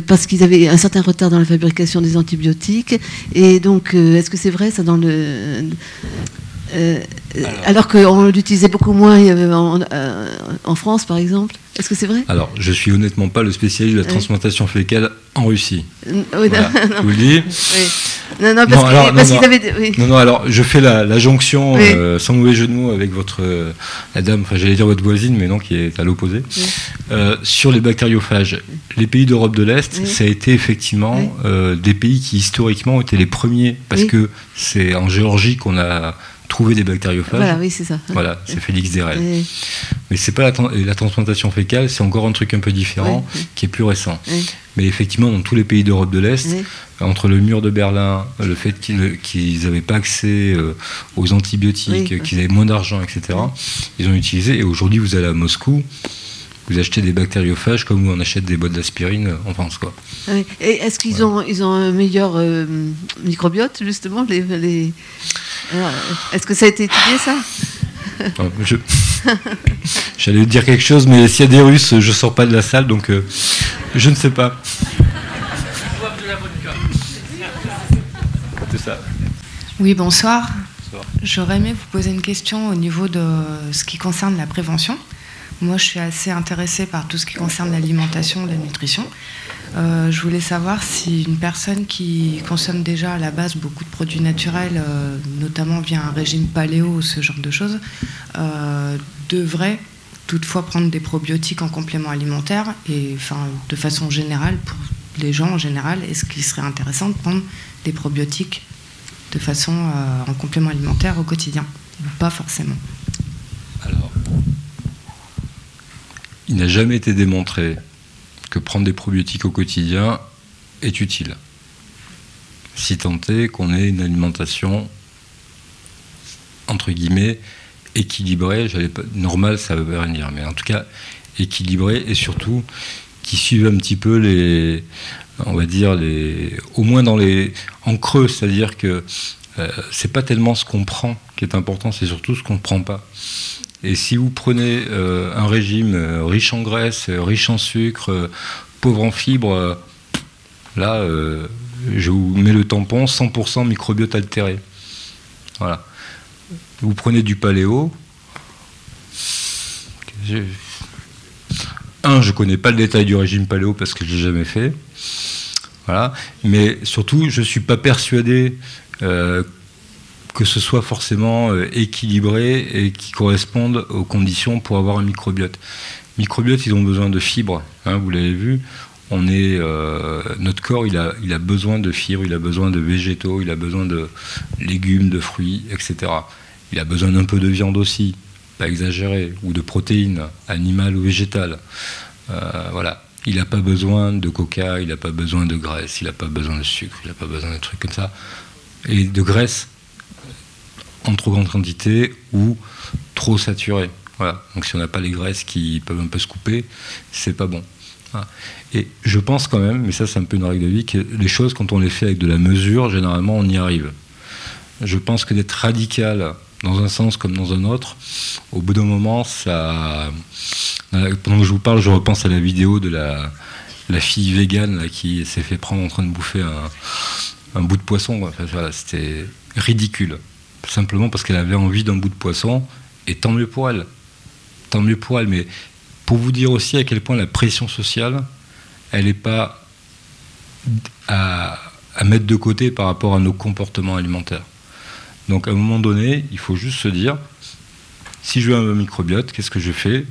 parce qu'ils avaient un certain retard dans la fabrication des antibiotiques. Et donc, est-ce que c'est vrai ça dans le... alors qu'on l'utilisait beaucoup moins en France, par exemple. Est-ce que c'est vrai ? Alors, je suis honnêtement pas le spécialiste de la transplantation fécale en Russie. Oui, voilà, je vous le dis. Oui. Parce qu'ils avaient... Oui. Non, alors, je fais la jonction, sans mauvais jeu de mots, avec la dame, enfin j'allais dire votre voisine, mais non, qui est à l'opposé. Oui. Sur les bactériophages, les pays d'Europe de l'Est, ça a été effectivement des pays qui, historiquement, étaient les premiers, parce que c'est en Géorgie qu'on a trouvé des bactériophages. Voilà, oui, c'est ça. Voilà, c'est Félix Derel. Mais c'est pas la transplantation fécale, c'est encore un truc un peu différent, qui est plus récent. Mais effectivement, dans tous les pays d'Europe de l'Est, entre le mur de Berlin, le fait qu'ils n'avaient pas accès aux antibiotiques, qu'ils avaient moins d'argent, etc., ils ont utilisé. Et aujourd'hui, vous allez à Moscou, vous achetez des bactériophages comme on achète des boîtes d'aspirine en France, quoi. Et est-ce qu'ils ont un meilleur microbiote, justement Est-ce que ça a été étudié, ça ? J'allais dire quelque chose, mais s'il y a des Russes, je sors pas de la salle, donc je ne sais pas. C'est ça. Oui, bonsoir. J'aurais aimé vous poser une question au niveau de ce qui concerne la prévention. Moi, je suis assez intéressée par tout ce qui concerne l'alimentation, la nutrition. Je voulais savoir si une personne qui consomme déjà à la base beaucoup de produits naturels, notamment via un régime paléo ou ce genre de choses, devrait toutefois prendre des probiotiques en complément alimentaire et enfin, de façon générale, pour les gens en général, est-ce qu'il serait intéressant de prendre des probiotiques de façon en complément alimentaire au quotidien ou pas forcément? Alors, il n'a jamais été démontré que prendre des probiotiques au quotidien est utile, si tant est qu'on ait une alimentation entre guillemets équilibré, normal, ça veut rien dire, mais en tout cas équilibré, et surtout qui suivent un petit peu on va dire au moins en creux, c'est-à-dire que c'est pas tellement ce qu'on prend qui est important, c'est surtout ce qu'on ne prend pas. Et si vous prenez un régime riche en graisse, riche en sucre, pauvre en fibres, là, je vous mets le tampon 100% microbiote altéré. Voilà. Vous prenez du paléo. Je ne connais pas le détail du régime paléo parce que je ne l'ai jamais fait. Voilà. Mais surtout, je ne suis pas persuadé que ce soit forcément équilibré et qui corresponde aux conditions pour avoir un microbiote. Microbiote, ils ont besoin de fibres, hein, vous l'avez vu. Notre corps, il a besoin de fibres, il a besoin de végétaux, il a besoin de légumes, de fruits, etc. Il a besoin d'un peu de viande aussi, pas exagéré, ou de protéines, animales ou végétales. Voilà. Il n'a pas besoin de coca, il n'a pas besoin de graisse, il n'a pas besoin de sucre, il n'a pas besoin de trucs comme ça. Et de graisse en trop grande quantité ou trop saturée. Voilà. Donc si on n'a pas les graisses qui peuvent un peu se couper, c'est pas bon. Voilà. Et je pense quand même, mais ça c'est un peu une règle de vie, que les choses, quand on les fait avec de la mesure, généralement on y arrive. Je pense que d'être radical dans un sens comme dans un autre, au bout d'un moment, ça... Pendant que je vous parle, je repense à la vidéo de la fille végane là, qui s'est fait prendre en train de bouffer un bout de poisson. Enfin, voilà, c'était ridicule. Simplement parce qu'elle avait envie d'un bout de poisson, et tant mieux pour elle. Tant mieux pour elle, mais pour vous dire aussi à quel point la pression sociale, elle n'est pas à mettre de côté par rapport à nos comportements alimentaires. Donc à un moment donné, il faut juste se dire, si je veux un microbiote, qu'est-ce que je fais ?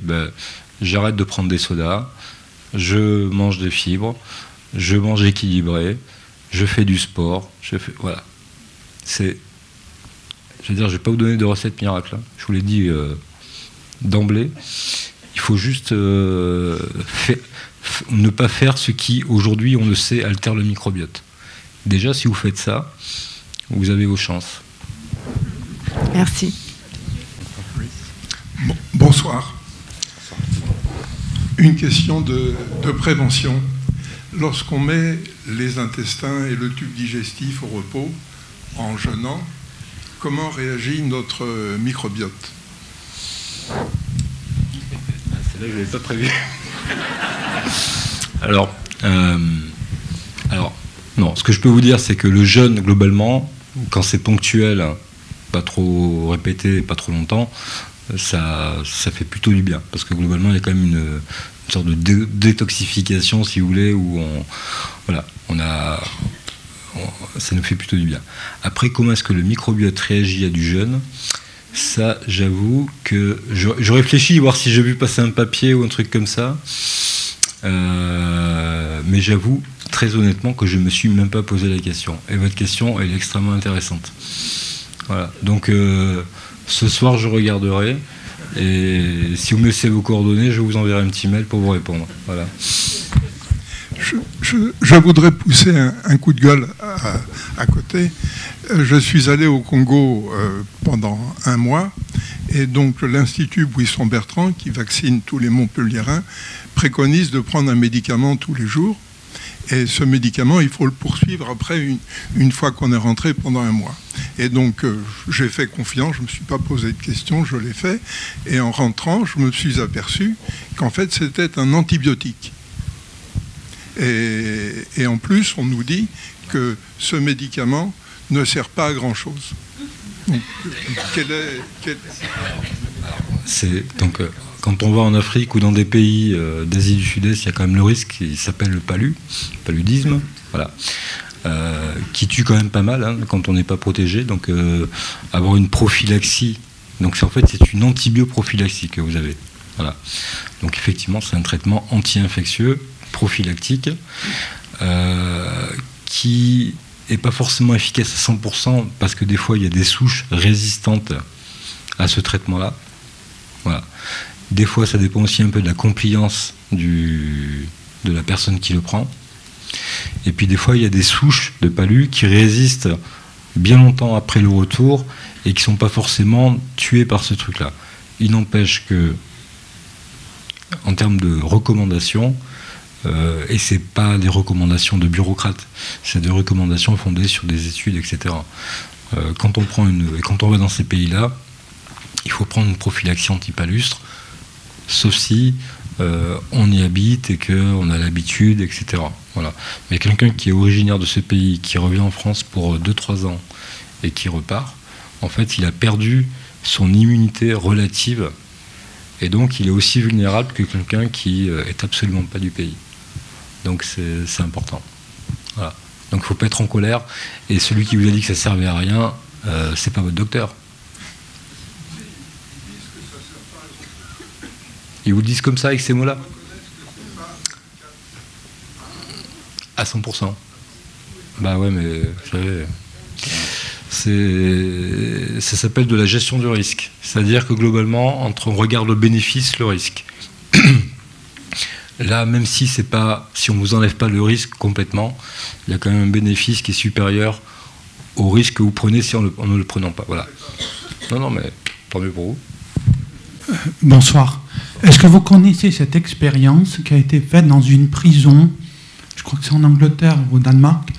J'arrête de prendre des sodas, je mange des fibres, je mange équilibré, je fais du sport, voilà. Je veux dire, je ne vais pas vous donner de recette miracle, hein. Je vous l'ai dit d'emblée. Il faut juste ne pas faire ce qui, aujourd'hui, on le sait, altère le microbiote. Déjà, si vous faites ça, vous avez vos chances. Merci. Bonsoir. Une question de prévention. Lorsqu'on met les intestins et le tube digestif au repos en jeûnant, comment réagit notre microbiote ? C'est là que je n'avais pas prévu. Alors, non, ce que je peux vous dire, c'est que le jeûne, globalement, quand c'est ponctuel, pas trop répété, pas trop longtemps, ça fait plutôt du bien. Parce que globalement, il y a quand même une sorte de détoxification, si vous voulez, où ça nous fait plutôt du bien. Après, comment est-ce que le microbiote réagit à du jeûne ? Ça, j'avoue que je réfléchis, voir si j'ai vu passer un papier ou un truc comme ça. Mais j'avoue, très honnêtement, que je ne me suis même pas posé la question. Et votre question, elle est extrêmement intéressante. Voilà. Donc, ce soir, je regarderai. Et si vous me laissez vos coordonnées, je vous enverrai un petit mail pour vous répondre. Voilà. Je voudrais pousser un coup de gueule à côté. Je suis allé au Congo pendant un mois, et donc l'Institut Buisson-Bertrand, qui vaccine tous les Montpelliérains, préconise de prendre un médicament tous les jours. Et ce médicament, il faut le poursuivre après, une fois qu'on est rentré pendant un mois. Et donc, j'ai fait confiance, je ne me suis pas posé de questions, je l'ai fait. Et en rentrant, je me suis aperçu qu'en fait, c'était un antibiotique. Et en plus, on nous dit que ce médicament ne sert pas à grand-chose. Donc, donc, quand on va en Afrique ou dans des pays d'Asie du Sud-Est, il y a quand même le risque qui s'appelle le paludisme, voilà, qui tue quand même pas mal, hein, quand on n'est pas protégé. Donc, avoir une prophylaxie, donc en fait, c'est une antibioprophylaxie que vous avez. Voilà. Donc, effectivement, c'est un traitement anti-infectieux prophylactique qui n'est pas forcément efficace à 100% parce que des fois il y a des souches résistantes à ce traitement-là. Voilà. Des fois ça dépend aussi un peu de la compliance de la personne qui le prend. Et puis des fois il y a des souches de palu qui résistent bien longtemps après le retour et qui ne sont pas forcément tués par ce truc-là. Il n'empêche que, en termes de recommandations, et ce n'est pas des recommandations de bureaucrates, c'est des recommandations fondées sur des études, etc. Quand on va dans ces pays-là, il faut prendre une prophylaxie antipalustre, sauf si on y habite et qu'on a l'habitude, etc. Voilà. Mais quelqu'un qui est originaire de ce pays, qui revient en France pour 2-3 ans et qui repart, en fait, il a perdu son immunité relative et donc il est aussi vulnérable que quelqu'un qui est absolument pas du pays. Donc c'est important. Voilà. Donc il ne faut pas être en colère et celui qui vous a dit que ça ne servait à rien, c'est pas votre docteur. Ils vous le disent comme ça, avec ces mots-là? À 100%. Bah ouais, mais vous savez, ça s'appelle de la gestion du risque. C'est-à-dire que globalement, entre on regarde le bénéfice, le risque. Là, même si on ne vous enlève pas le risque complètement, il y a quand même un bénéfice qui est supérieur au risque que vous prenez si en ne le prenant pas. Voilà. Non, mais tant mieux pour vous. Bonsoir. Est-ce que vous connaissez cette expérience qui a été faite dans une prison, je crois que c'est en Angleterre ou au Danemark,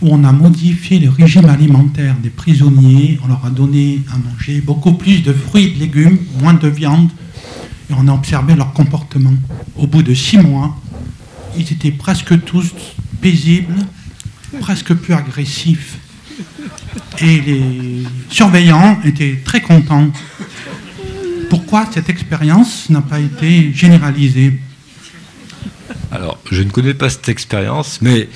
où on a modifié le régime alimentaire des prisonniers, on leur a donné à manger beaucoup plus de fruits et de légumes, moins de viande, et on a observé leur comportement. Au bout de 6 mois, ils étaient presque tous paisibles, presque plus agressifs. Et les surveillants étaient très contents. Pourquoi cette expérience n'a pas été généralisée? Alors, je ne connais pas cette expérience, mais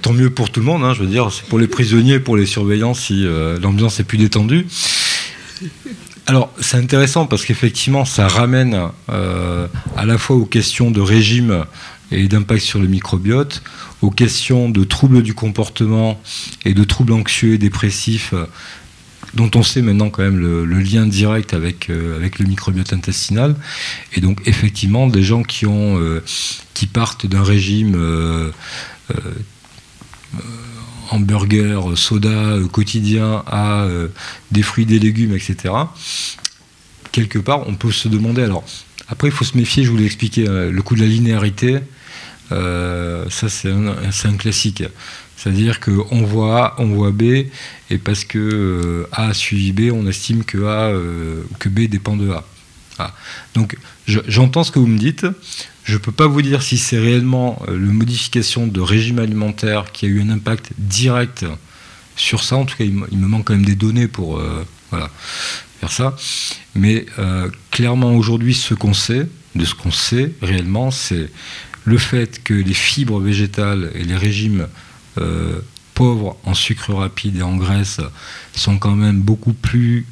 tant mieux pour tout le monde. Hein, je veux dire, c'est pour les prisonniers, pour les surveillants, si l'ambiance est plus détendue. Alors, c'est intéressant parce qu'effectivement, ça ramène à la fois aux questions de régime et d'impact sur le microbiote, aux questions de troubles du comportement et de troubles anxieux et dépressifs, dont on sait maintenant quand même le lien direct avec le microbiote intestinal. Et donc effectivement, des gens qui partent d'un régime hamburger, soda quotidien à des fruits, des légumes, etc. Quelque part, on peut se demander... Alors, après, il faut se méfier, je vous l'ai expliqué, le coup de la linéarité, ça c'est un classique. C'est-à-dire qu'on voit A, on voit B, et parce que A suivi B, on estime que B dépend de A. Ah. Donc j'entends ce que vous me dites. Je ne peux pas vous dire si c'est réellement la modification de régime alimentaire qui a eu un impact direct sur ça. En tout cas, il me manque quand même des données pour faire ça. Mais clairement, aujourd'hui, ce qu'on sait réellement, c'est le fait que les fibres végétales et les régimes pauvres en sucre rapide et en graisse sont quand même beaucoup plus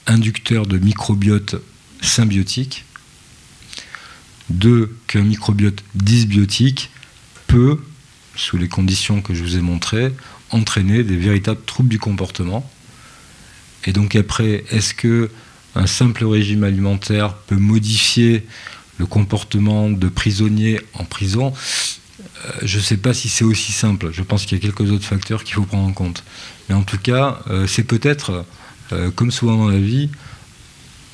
inducteurs de microbiote symbiotique. 2, qu'un microbiote dysbiotique peut, sous les conditions que je vous ai montrées, entraîner des véritables troubles du comportement. Et donc après, est-ce qu'un simple régime alimentaire peut modifier le comportement de prisonniers en prison? Je ne sais pas si c'est aussi simple. Je pense qu'il y a quelques autres facteurs qu'il faut prendre en compte. Mais en tout cas, c'est peut-être, comme souvent dans la vie,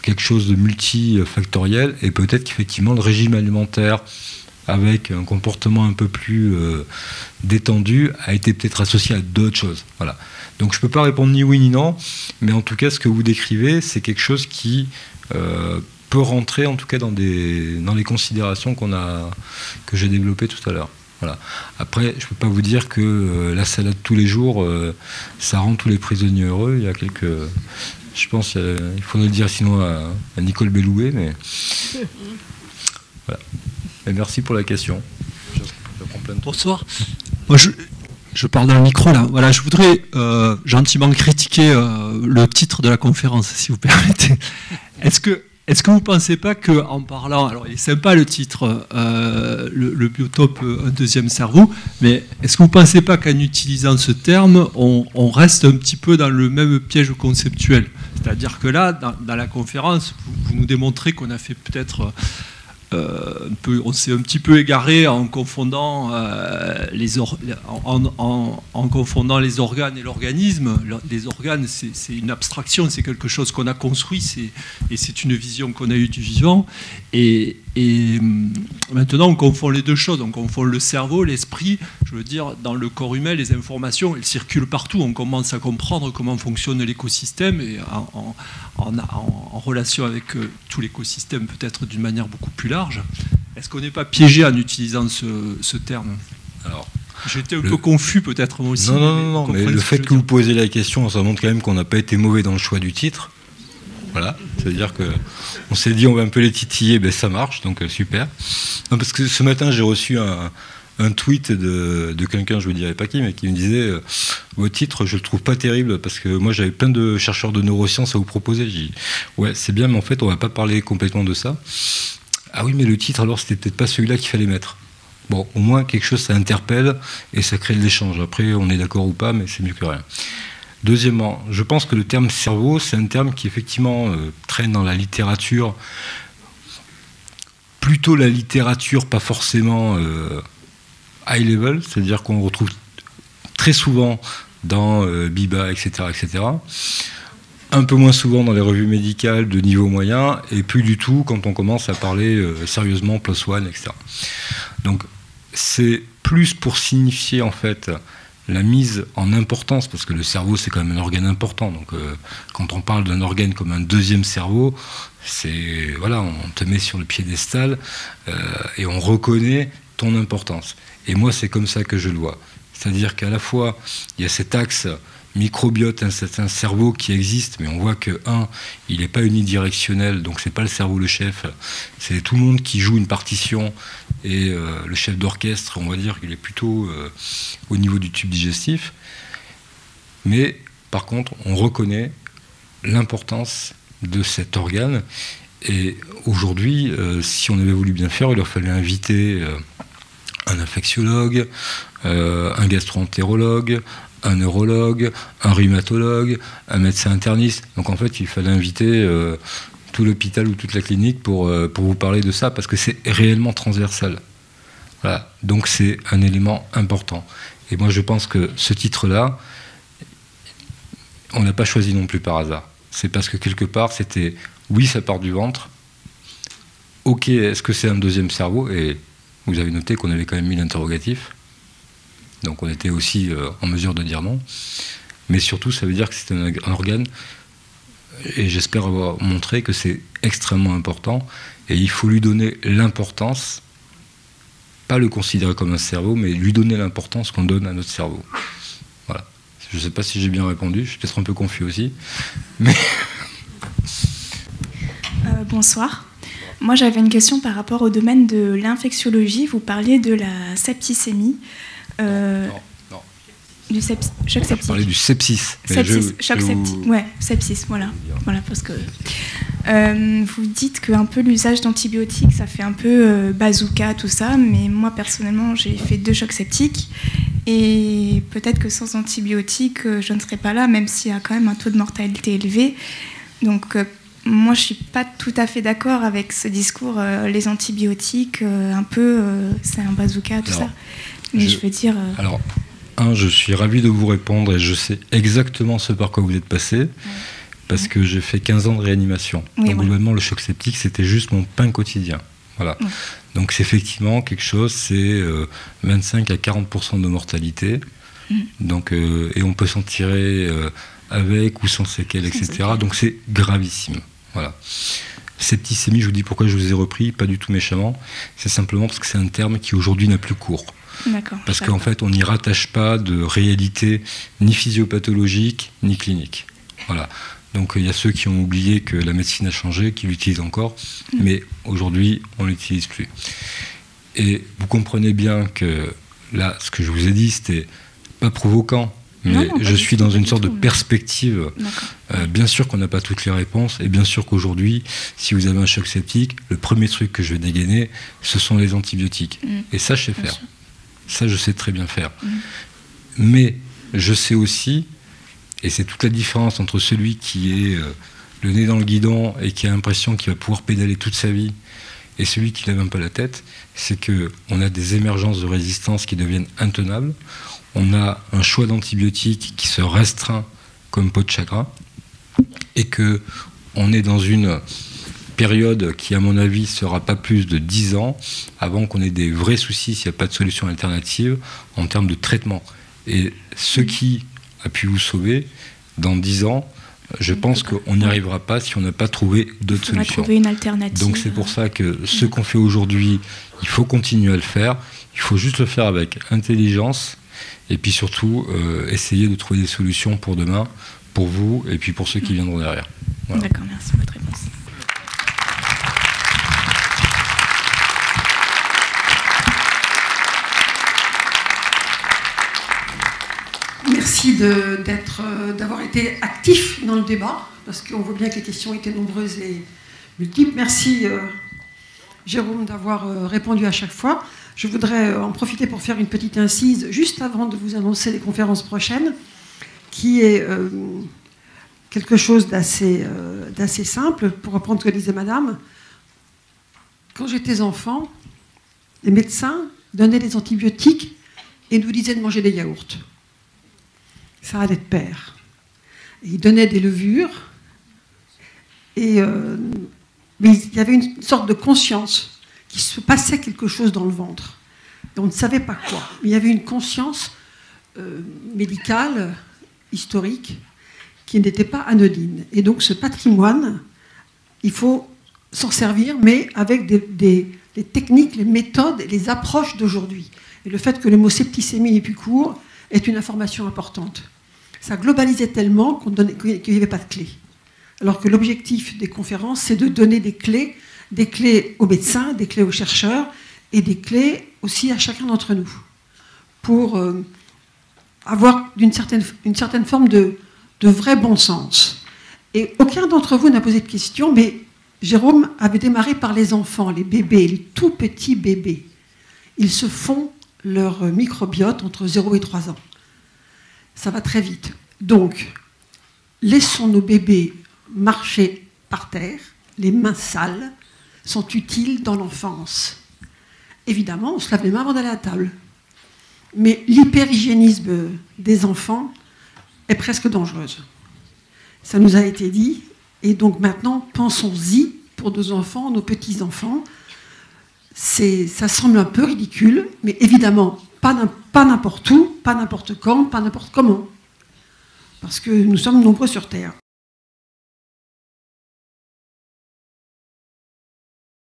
quelque chose de multifactoriel, et peut-être qu'effectivement le régime alimentaire avec un comportement un peu plus détendu a été peut-être associé à d'autres choses. Voilà. Donc je ne peux pas répondre ni oui ni non, mais en tout cas ce que vous décrivez, c'est quelque chose qui peut rentrer en tout cas dans les considérations que j'ai développées tout à l'heure. Voilà. Après, je ne peux pas vous dire que la salade tous les jours, ça rend tous les prisonniers heureux. Il y a quelques... Je pense qu'il faudrait le dire sinon à Nicole Bellouet, mais... Voilà. Et merci pour la question. Bonsoir. Moi, je parle dans le micro, là. Voilà, je voudrais gentiment critiquer le titre de la conférence, si vous permettez. Est-ce que vous ne pensez pas qu'en parlant, alors il est sympa le titre, le biotope, un deuxième cerveau, mais est-ce que vous ne pensez pas qu'en utilisant ce terme, on reste un petit peu dans le même piège conceptuel? C'est-à-dire que là, dans la conférence, vous nous démontrez qu'on a fait peut-être on s'est un petit peu égaré en confondant, en confondant les organes et l'organisme. Les organes, c'est une abstraction, c'est quelque chose qu'on a construit, et c'est une vision qu'on a eue du vivant. Et maintenant, on confond les deux choses. On confond le cerveau, l'esprit. Je veux dire, dans le corps humain, les informations, elles circulent partout. On commence à comprendre comment fonctionne l'écosystème, et en relation avec tout l'écosystème, peut-être d'une manière beaucoup plus large. Est-ce qu'on n'est pas piégé en utilisant ce terme? Alors, j'étais un peu confus, peut-être moi aussi. Non, mais le fait que vous posez la question, ça montre quand même qu'on n'a pas été mauvais dans le choix du titre. Voilà, c'est-à-dire qu'on s'est dit on va un peu les titiller, ben ça marche, donc super. Non, parce que ce matin j'ai reçu un tweet de quelqu'un, je ne vous dirai pas qui, mais qui me disait votre titre je le trouve pas terrible parce que moi j'avais plein de chercheurs de neurosciences à vous proposer. J'ai dit ouais c'est bien, mais en fait on va pas parler complètement de ça. Ah oui, mais le titre alors c'était peut-être pas celui-là qu'il fallait mettre. Bon, au moins quelque chose ça interpelle et ça crée de l'échange. Après on est d'accord ou pas, mais c'est mieux que rien. Deuxièmement, je pense que le terme cerveau, c'est un terme qui effectivement traîne dans la littérature, plutôt la littérature pas forcément high level, c'est-à-dire qu'on retrouve très souvent dans Biba, etc., etc. Un peu moins souvent dans les revues médicales de niveau moyen, et plus du tout quand on commence à parler sérieusement PLOS ONE, etc. Donc c'est plus pour signifier en fait la mise en importance, parce que le cerveau c'est quand même un organe important, donc quand on parle d'un organe comme un deuxième cerveau, c'est voilà, on te met sur le piédestal et on reconnaît ton importance. Et moi c'est comme ça que je le vois, c'est-à-dire qu'à la fois il y a cet axe microbiote, un cerveau qui existe, mais on voit que il n'est pas unidirectionnel, donc c'est pas le cerveau le chef, c'est tout le monde qui joue une partition, et le chef d'orchestre, on va dire qu'il est plutôt au niveau du tube digestif. Mais par contre, on reconnaît l'importance de cet organe, et aujourd'hui, si on avait voulu bien faire, il aurait fallu inviter un infectiologue, un gastro-entérologue, un neurologue, un rhumatologue, un médecin interniste. Donc en fait, il fallait inviter tout l'hôpital ou toute la clinique pour vous parler de ça, parce que c'est réellement transversal. Voilà. Donc c'est un élément important. Et moi je pense que ce titre-là, on n'a pas choisi non plus par hasard. C'est parce que quelque part, c'était, oui, ça part du ventre. Ok, est-ce que c'est un deuxième cerveau? Et vous avez noté qu'on avait quand même mis l'interrogatif. Donc on était aussi en mesure de dire non. Mais surtout, ça veut dire que c'est un organe, et j'espère avoir montré que c'est extrêmement important, et il faut lui donner l'importance, pas le considérer comme un cerveau, mais lui donner l'importance qu'on donne à notre cerveau. Voilà. Je ne sais pas si j'ai bien répondu, je suis peut-être un peu confus aussi. Mais... bonsoir. Moi j'avais une question par rapport au domaine de l'infectiologie. Vous parliez de la septicémie. Non. Du choc septique. On parlait du sepsis. Choc septique. Ouais, sepsis, voilà. Voilà, parce que vous dites que un peu l'usage d'antibiotiques, ça fait un peu bazooka, tout ça, mais moi personnellement, j'ai fait 2 chocs septiques, et peut-être que sans antibiotiques, je ne serais pas là, même s'il y a quand même un taux de mortalité élevé. Donc moi, je suis pas tout à fait d'accord avec ce discours. Les antibiotiques, un peu, c'est un bazooka, tout ça. Mais je veux dire. Alors, je suis ravi de vous répondre, et je sais exactement ce par quoi vous êtes passé, parce que j'ai fait 15 ans de réanimation. Oui, donc, globalement, le choc septique, c'était juste mon pain quotidien. Voilà. Oui. Donc, c'est effectivement quelque chose, c'est 25 à 40% de mortalité. Donc, et on peut s'en tirer avec ou sans séquelles, etc. Donc, c'est gravissime. Voilà. Septicémie, je vous dis pourquoi je vous ai repris, pas du tout méchamment. C'est simplement parce que c'est un terme qui aujourd'hui n'a plus cours. Parce qu'en fait, on n'y rattache pas de réalité ni physiopathologique, ni clinique. Voilà. Donc il y a ceux qui ont oublié que la médecine a changé, qui l'utilisent encore, mais aujourd'hui, on ne l'utilise plus. Et vous comprenez bien que là, ce que je vous ai dit, c'était pas provoquant, mais je suis dans une sorte de perspective. Bien sûr qu'on n'a pas toutes les réponses, et bien sûr qu'aujourd'hui, si vous avez un choc septique, le premier truc que je vais dégainer, ce sont les antibiotiques. Et ça, je sais faire. Ça, je sais très bien faire. Mais je sais aussi, et c'est toute la différence entre celui qui est le nez dans le guidon et qui a l'impression qu'il va pouvoir pédaler toute sa vie, et celui qui lève un peu la tête, c'est qu'on a des émergences de résistance qui deviennent intenables, on a un choix d'antibiotiques qui se restreint comme peau de chagrin, et qu'on est dans une période qui, à mon avis, ne sera pas plus de 10 ans avant qu'on ait des vrais soucis, s'il n'y a pas de solution alternative, en termes de traitement. Et ce qui a pu vous sauver, dans 10 ans, je pense qu'on n'y arrivera pas si on n'a pas trouvé d'autres solutions. Trouver une alternative. Donc c'est pour ça que ce qu'on fait aujourd'hui, il faut continuer à le faire. Il faut juste le faire avec intelligence et puis surtout essayer de trouver des solutions pour demain, pour vous et puis pour ceux qui viendront derrière. Voilà. D'accord, merci pour votre réponse. Merci d'avoir été actif dans le débat, parce qu'on voit bien que les questions étaient nombreuses et multiples. Merci Jérôme d'avoir répondu à chaque fois. Je voudrais en profiter pour faire une petite incise juste avant de vous annoncer les conférences prochaines, qui est quelque chose d'assez simple, pour reprendre ce que disait Madame. Quand j'étais enfant, les médecins donnaient des antibiotiques et nous disaient de manger des yaourts. Ça allait de pair. Et ils donnaient des levures, mais il y avait une sorte de conscience qu'il se passait quelque chose dans le ventre. Et on ne savait pas quoi. Mais il y avait une conscience médicale, historique, qui n'était pas anodine. Et donc ce patrimoine, il faut s'en servir, mais avec les techniques, les méthodes et les approches d'aujourd'hui. Et le fait que le mot septicémie est plus court est une information importante. Ça globalisait tellement qu'il n'y avait pas de clés. Alors que l'objectif des conférences, c'est de donner des clés aux médecins, des clés aux chercheurs, et des clés aussi à chacun d'entre nous, pour avoir une certaine forme de vrai bon sens. Et aucun d'entre vous n'a posé de question, mais Jérôme avait démarré par les enfants, les bébés, les tout petits bébés. Ils se font leur microbiote entre 0 et 3 ans. Ça va très vite. Donc, laissons nos bébés marcher par terre. Les mains sales sont utiles dans l'enfance. Évidemment, on se lave les mains avant d'aller à la table. Mais l'hyperhygiénisme des enfants est presque dangereuse. Ça nous a été dit. Et donc maintenant, pensons-y pour nos enfants, nos petits-enfants. Ça semble un peu ridicule, mais évidemment, pas n'importe où, pas n'importe quand, pas n'importe comment. Parce que nous sommes nombreux sur Terre.